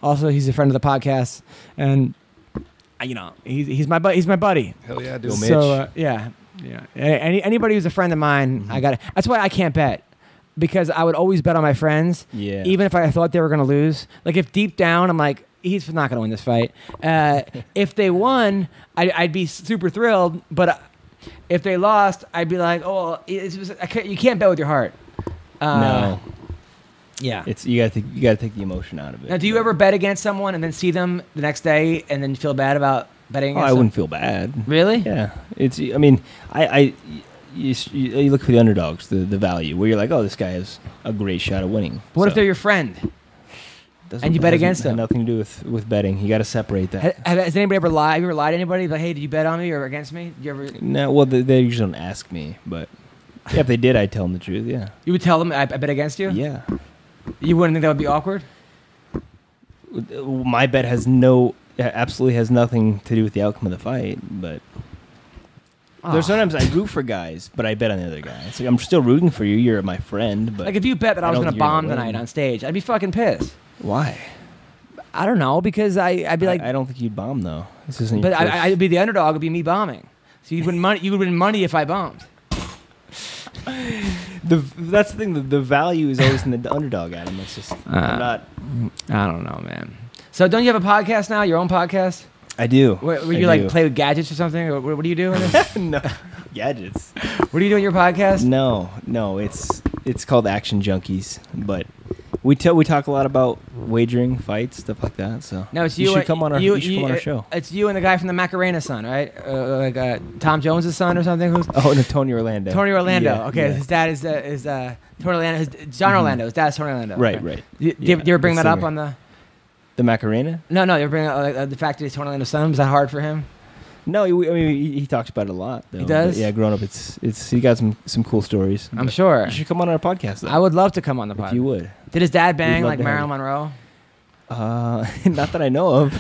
Also, he's a friend of the podcast, and he's my buddy. Hell yeah, dude. So yeah. Anybody who's a friend of mine, I got it. That's why I can't bet, because I would always bet on my friends, even if I thought they were going to lose. Like if deep down I'm like, he's not going to win this fight. If they won, I'd be super thrilled. But if they lost, I'd be like, oh, you can't bet with your heart. No. Yeah. You gotta take the emotion out of it. Now, do you ever bet against someone and then see them the next day and then feel bad about betting against I them? wouldn't feel bad. Really? Yeah. You look for the underdogs, the value, where you're like, oh, this guy has a great shot at winning. What if they're your friend? And you bet against them? Nothing to do with betting. You got to separate that. Has anybody ever lied? Have you ever lied to anybody? Like, hey, did you bet on me or against me? Did you ever? No. Well, they usually don't ask me, but if they did, I'd tell them the truth. Yeah. You would tell them I bet against you? Yeah. You wouldn't think that would be awkward? My bet absolutely has nothing to do with the outcome of the fight, but There's sometimes I root for guys, but I bet on the other guy. It's like I'm still rooting for you. You're my friend, but Like if you bet that I was don't going to think you're bomb gonna tonight win. on stage, I'd be fucking pissed. Why? I don't know, because I'd be like, I don't think you'd bomb though. This isn't. but your first- I'd be the underdog. It'd be me bombing. So you would win money if I bombed. That's the thing. The value is always in the underdog, Adam. It's just I'm not. I don't know, man. So don't you have a podcast now? Your own podcast? I do. Where you like play with gadgets or something? Or what do you do? No gadgets. What do you do in your podcast? No. It's called Action Junkies, but we talk a lot about wagering, fights, stuff like that. So No, it's you. You should come on our. You should come on our show. It's you and the guy from the Macarena son, right? Tom Jones' son or something. Who's Oh, no, Tony Orlando. Tony Orlando. Yeah, Okay, yeah. his dad is Tony Orlando. John Orlando. His dad's Tony Orlando. Right, Okay. right. Do you Yeah, ever bring the that up singer. on the? The Macarena? No, you ever bring up the fact that he's Tony Orlando's son. Was that hard for him? No, he talks about it a lot. Though. He does? But yeah, growing up, it's he got some cool stories. I'm But sure. You should come on our podcast. Though, I would love to come on the if podcast. you would. Did his dad bang love like to have Marilyn Monroe? Not that I know of.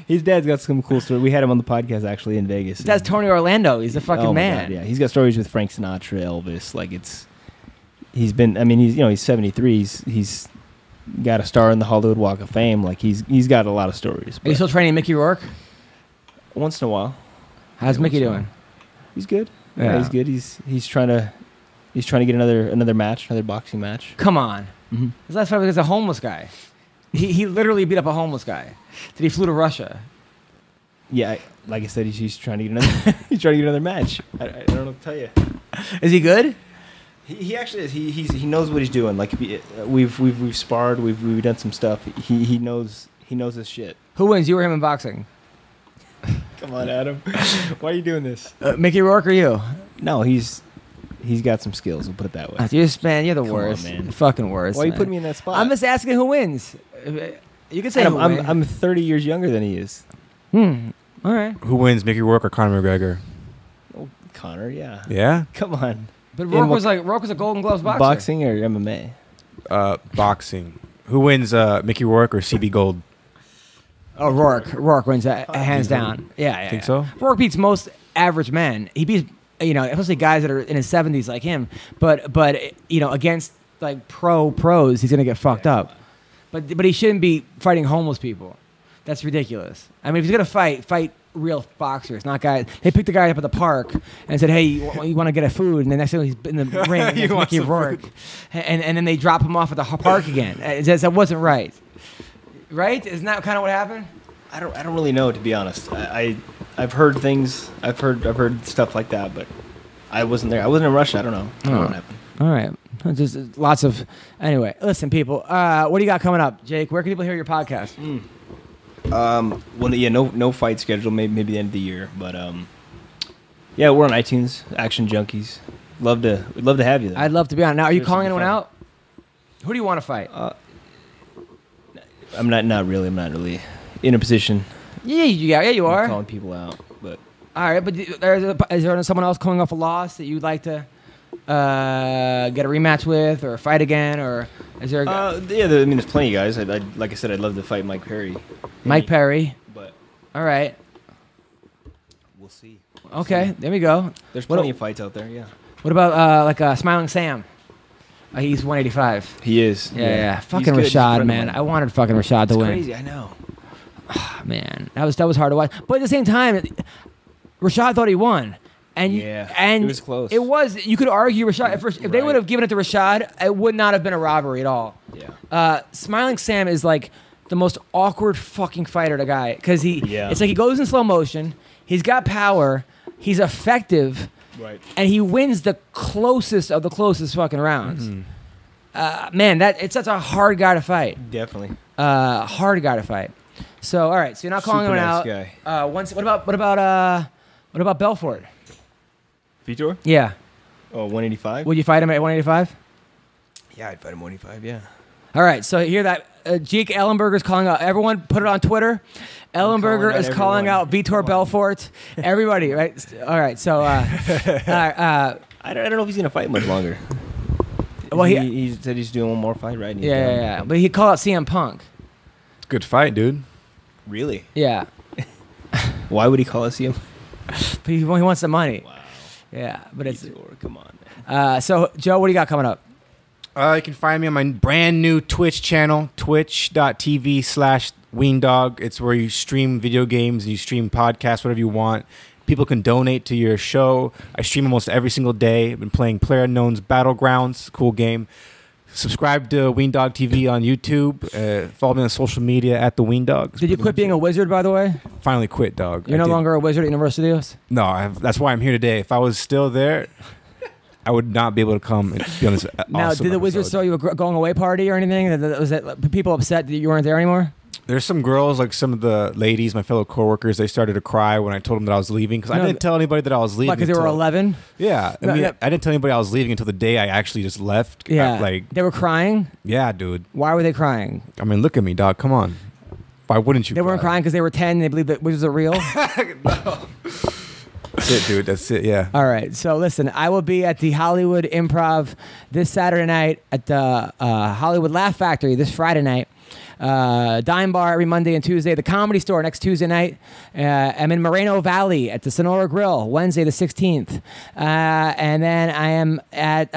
His dad's got some cool stories. We had him on the podcast actually in Vegas. His dad's Tony Orlando. He's the fucking Oh my man. God, yeah, he's got stories with Frank Sinatra, Elvis. Like he's been. I mean, he's 73. He's got a star in the Hollywood Walk of Fame. Like he's got a lot of stories. Are you but still training Mickey Rourke? once in a while, How's Yeah, Mickey once in a doing? he's good. Yeah. Yeah, he's good. He's trying to get another match, another boxing match. Come on. Mm-hmm. His last fight was against a homeless guy. He literally beat up a homeless guy. He flew to Russia. Yeah, like I said, he's trying to get another. He's trying to get another match. I don't know what to tell you. Is he good? He actually is. He knows what he's doing. Like we've sparred. We've done some stuff. He knows his shit. Who wins, you or him in boxing? Come on, Adam. Why are you doing this? Mickey Rourke or you? No, he's got some skills. We'll put it that way. You're the Come worst. on, man. The fucking worst. Why are you man. putting me in that spot? I'm just asking who wins. You can say Adam, who wins. I'm 30 years younger than he is. All right. Who wins, Mickey Rourke or Conor McGregor? Oh, Connor, yeah. Yeah? Come on. But In Rourke what- was a Golden Gloves boxer. Boxing or MMA? Boxing. Who wins, Mickey Rourke or CB Gold? Oh, Rourke. Rourke wins that hands he's good. down. Yeah. Think so? Rourke beats most average men. He beats, especially guys that are in his 70s like him. But against like pros, he's gonna get fucked up. But he shouldn't be fighting homeless people. That's ridiculous. I mean, if he's gonna fight real boxers, not guys. They picked the guy up at the park and said, "Hey, you want to get a food?" And the next thing he's in the ring against wants Mickey some Rourke, and then they drop him off at the park again. That wasn't right. Right? Isn't that kind of what happened? I don't really know, to be honest. I've heard things. I've heard stuff like that, but I wasn't there. I wasn't in Russia. I don't know. I don't know what happened. All right. Just lots of. Anyway, listen, people. What do you got coming up, Jake? Where can people hear your podcast? Well, yeah, no fight schedule. Maybe the end of the year, but yeah, we're on iTunes. Action Junkies. We'd love to have you there. I'd love to be on. Now, are you Seriously, calling be anyone fun. out? Who do you want to fight? I'm not really. I'm not really in a position. Yeah, you of are. calling people out, but All right, but is there someone else coming off a loss that you'd like to get a rematch with or fight again, or is there yeah, I mean, there's plenty of guys. Like I said, I'd love to fight Mike Perry. Mike Perry? But All right. we'll see. Okay, there we go. There's What- plenty of fights out there. Yeah, What about Smiling Sam? He's 185. he is. Yeah. He's Fucking good. He's a Rashad, friend of man. mine. I wanted fucking Rashad to It's win. crazy. I know. Man, that was hard to watch. But at the same time, Rashad thought he won. And Yeah, and it was close. It was. You could argue Rashad. If they Right. would have given it to Rashad, it would not have been a robbery at all. Yeah. Smiling Sam is like the most awkward fucking fighter to guy because Yeah. it's like he goes in slow motion. He's got power. He's effective, Right. and he wins the closest of the closest fucking rounds. Man, it's such a hard guy to fight. Definitely. Hard guy to fight. So all right, so you're not calling Super him nice out. guy. What about Belfort? Vitor? Yeah, Oh, 185? would you fight him at 185? Yeah, I'd fight him 185, yeah. All right, so hear that. Jake Ellenberger is calling out everyone. Put it on Twitter. Ellenberger calling out is calling everyone. out Vitor Belfort. Everybody, right? All right, so I don't know if he's going to fight much longer. Well, he said he's doing one more fight, right? And he's done. yeah. But he called out CM Punk. Good fight, dude. Really? Yeah. Why would he call us him? But he wants the money. Wow. Yeah, but it's Come on, man. so Joe, what do you got coming up? You can find me on my brand new Twitch channel, twitch.tv/Weendog. It's where you stream video games and you stream podcasts, whatever you want. People can donate to your show. I stream almost every single day. I've been playing PlayerUnknown's Battlegrounds, cool game. Subscribe to Weendog TV on YouTube. Follow me on social media at the Weendog. Did you quit being a wizard, by the way? Finally quit, dog. You're no longer a wizard at University? No, that's why I'm here today. If I was still there, I would not be able to come and be on this Now, awesome did the wizards episode. throw you a going away party or anything? Was that people upset that you weren't there anymore? There's some girls, like some of the ladies, my fellow coworkers, they started to cry when I told them that I was leaving because I didn't tell anybody that I was leaving. Because they were 11? Yeah. I didn't tell anybody I was leaving until the day I actually just left. Yeah. They were crying? Yeah, dude. Why were they crying? I mean, look at me, dog. Come on. Why wouldn't you They weren't crying because they were 10 and they believed that wizards are real? No. That's it, dude. That's it, yeah. All right. So listen, I will be at the Hollywood Improv this Saturday night at the Hollywood Laugh Factory this Friday night. Dime Bar every Monday and Tuesday. The Comedy Store next Tuesday night. I'm in Moreno Valley at the Sonora Grill Wednesday the 16th. And then I am at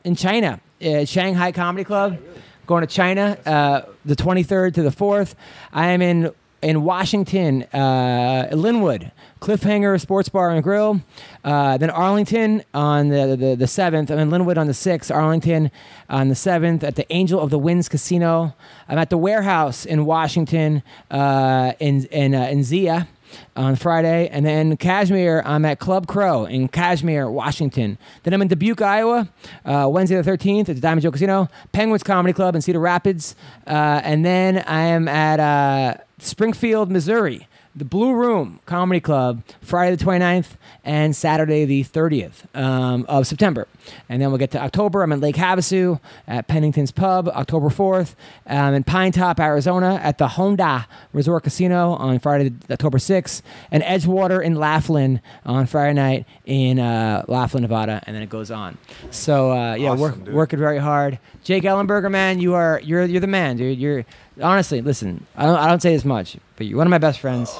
in China, Shanghai Comedy Club. Going to China the 23rd to the 4th. I am in Washington, Linwood, Cliffhanger Sports Bar and Grill. Then Arlington on the 7th. I'm in Linwood on the 6th. Arlington on the 7th at the Angel of the Winds Casino. I'm at the Warehouse in Washington in Zia on Friday. And then Kashmir, I'm at Club Crow in Kashmir, Washington. Then I'm in Dubuque, Iowa, Wednesday the 13th at the Diamond Joe Casino. Penguins Comedy Club in Cedar Rapids. And then I am at Springfield, Missouri, the Blue Room Comedy Club, Friday the 29th and Saturday the 30th of September. And then we'll get to October. I'm in Lake Havasu at Pennington's Pub, October 4th. In Pine Top, Arizona at the Honda Resort Casino on Friday, October 6th. And Edgewater in Laughlin on Friday night in Laughlin, Nevada. And then it goes on. So, Awesome, working very hard. Jake Ellenberger, man, you're the man, dude. You're honestly, listen, I don't say this much, but you're one of my best friends.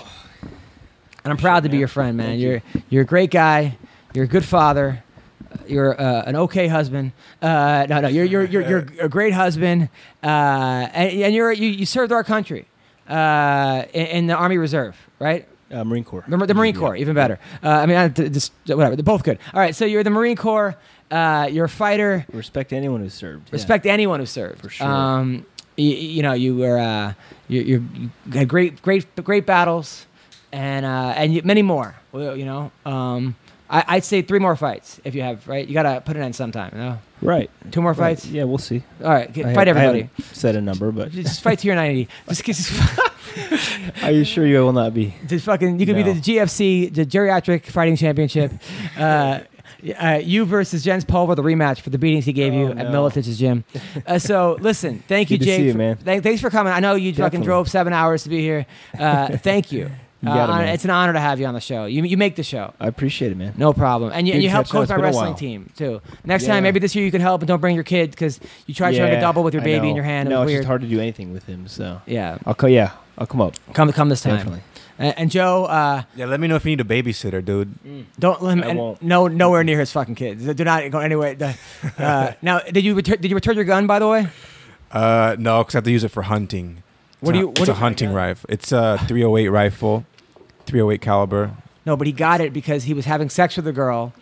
And I'm proud to be your friend, man. You're a great guy. You're a good father. You're an okay husband. You're a great husband. And you served our country in the Army Reserve, right? Marine Corps. The Marine Corps, even better. Just whatever. They're both good. All right, so you're the Marine Corps. You're a fighter. Respect anyone who served. Respect anyone who served. For sure. You were you had great battles, and many more. I'd say 3 more fights if you have, right? You gotta put it in sometime. You know? Right. 2 more fights. Yeah, we'll see. All right, fight everybody. I haven't said a number, but just fight to your 90. Are you sure you will not be? Just fucking. You could be the GFC, the Geriatric Fighting Championship. You versus Jens Pulver, the rematch for the beatings he gave you at Militich's gym. So listen, thank you, Good to Jake. see you, man. Thanks for coming. I know you fucking Definitely. drove 7 hours to be here. Thank you. Man. It's an honor to have you on the show. You make the show. I appreciate it, man. No problem. And you help catching up. coach my It's been a wrestling while. team, too. Next time, maybe this year you can help and don't bring your kid because you tried trying to double with your I baby know. in your hand. No, It was it's weird. just hard to do anything with him, so. Yeah. I'll come up. Come this time. Definitely. And Joe, Yeah, let me know if you need a babysitter, dude. don't let him. I won't. Nowhere near his fucking kids. Do not go anywhere. Now, did you return your gun? By the way, No, because I have to use it for hunting. It's a hunting rifle. It's a 308 rifle, 308 caliber. No, but he got it because he was having sex with a girl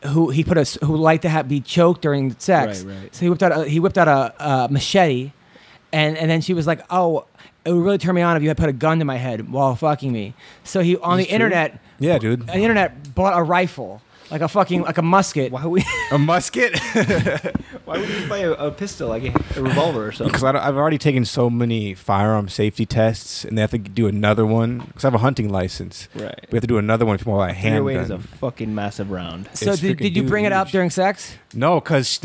who liked to be choked during sex. Right. So he whipped out a machete, and then she was like, "Oh, it would really turn me on if you had put a gun to my head while fucking me." So he on the internet, Yeah, dude. on the internet bought a rifle, like a musket. Why would we? A musket? Why would you buy a pistol, like a revolver or something? Because I've already taken so many firearm safety tests, and they have to do another one. Because I have a hunting license. Right. We have to do another one if you want a 308 is a handgun. fucking massive round. So It's did freaking you bring it up huge. during sex? No, because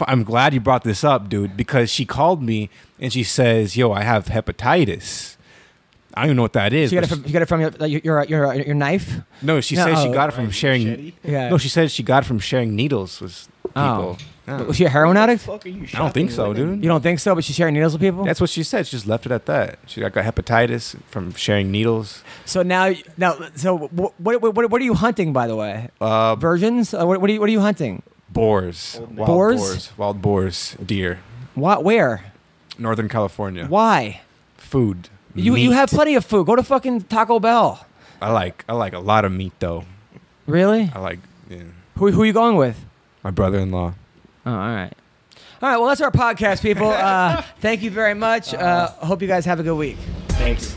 I'm glad you brought this up, dude. Because she called me and she says, "Yo, I have hepatitis." I don't even know what that is. So you but got it from your knife? no, she No, said she oh, got it from sharing. Machete? Yeah. No, she said she got it from sharing needles with people. Oh. Yeah. Was she a heroin addict? Fuck are you I don't think so, dude. You don't think so? But she's sharing needles with people. That's what she said. She just left it at that. She got hepatitis from sharing needles. So so what are you hunting, by the way? Virgins? What are you hunting? Boars. Wild boars. Deer. What? Where? Northern California. Why? Food. You Meat. have plenty of food. Go to fucking Taco Bell. I like a lot of meat though. Really? Yeah. Who are you going with? My brother-in-law. Oh, all right. All right, well, that's our podcast, people. Thank you very much. Hope you guys have a good week. Thanks.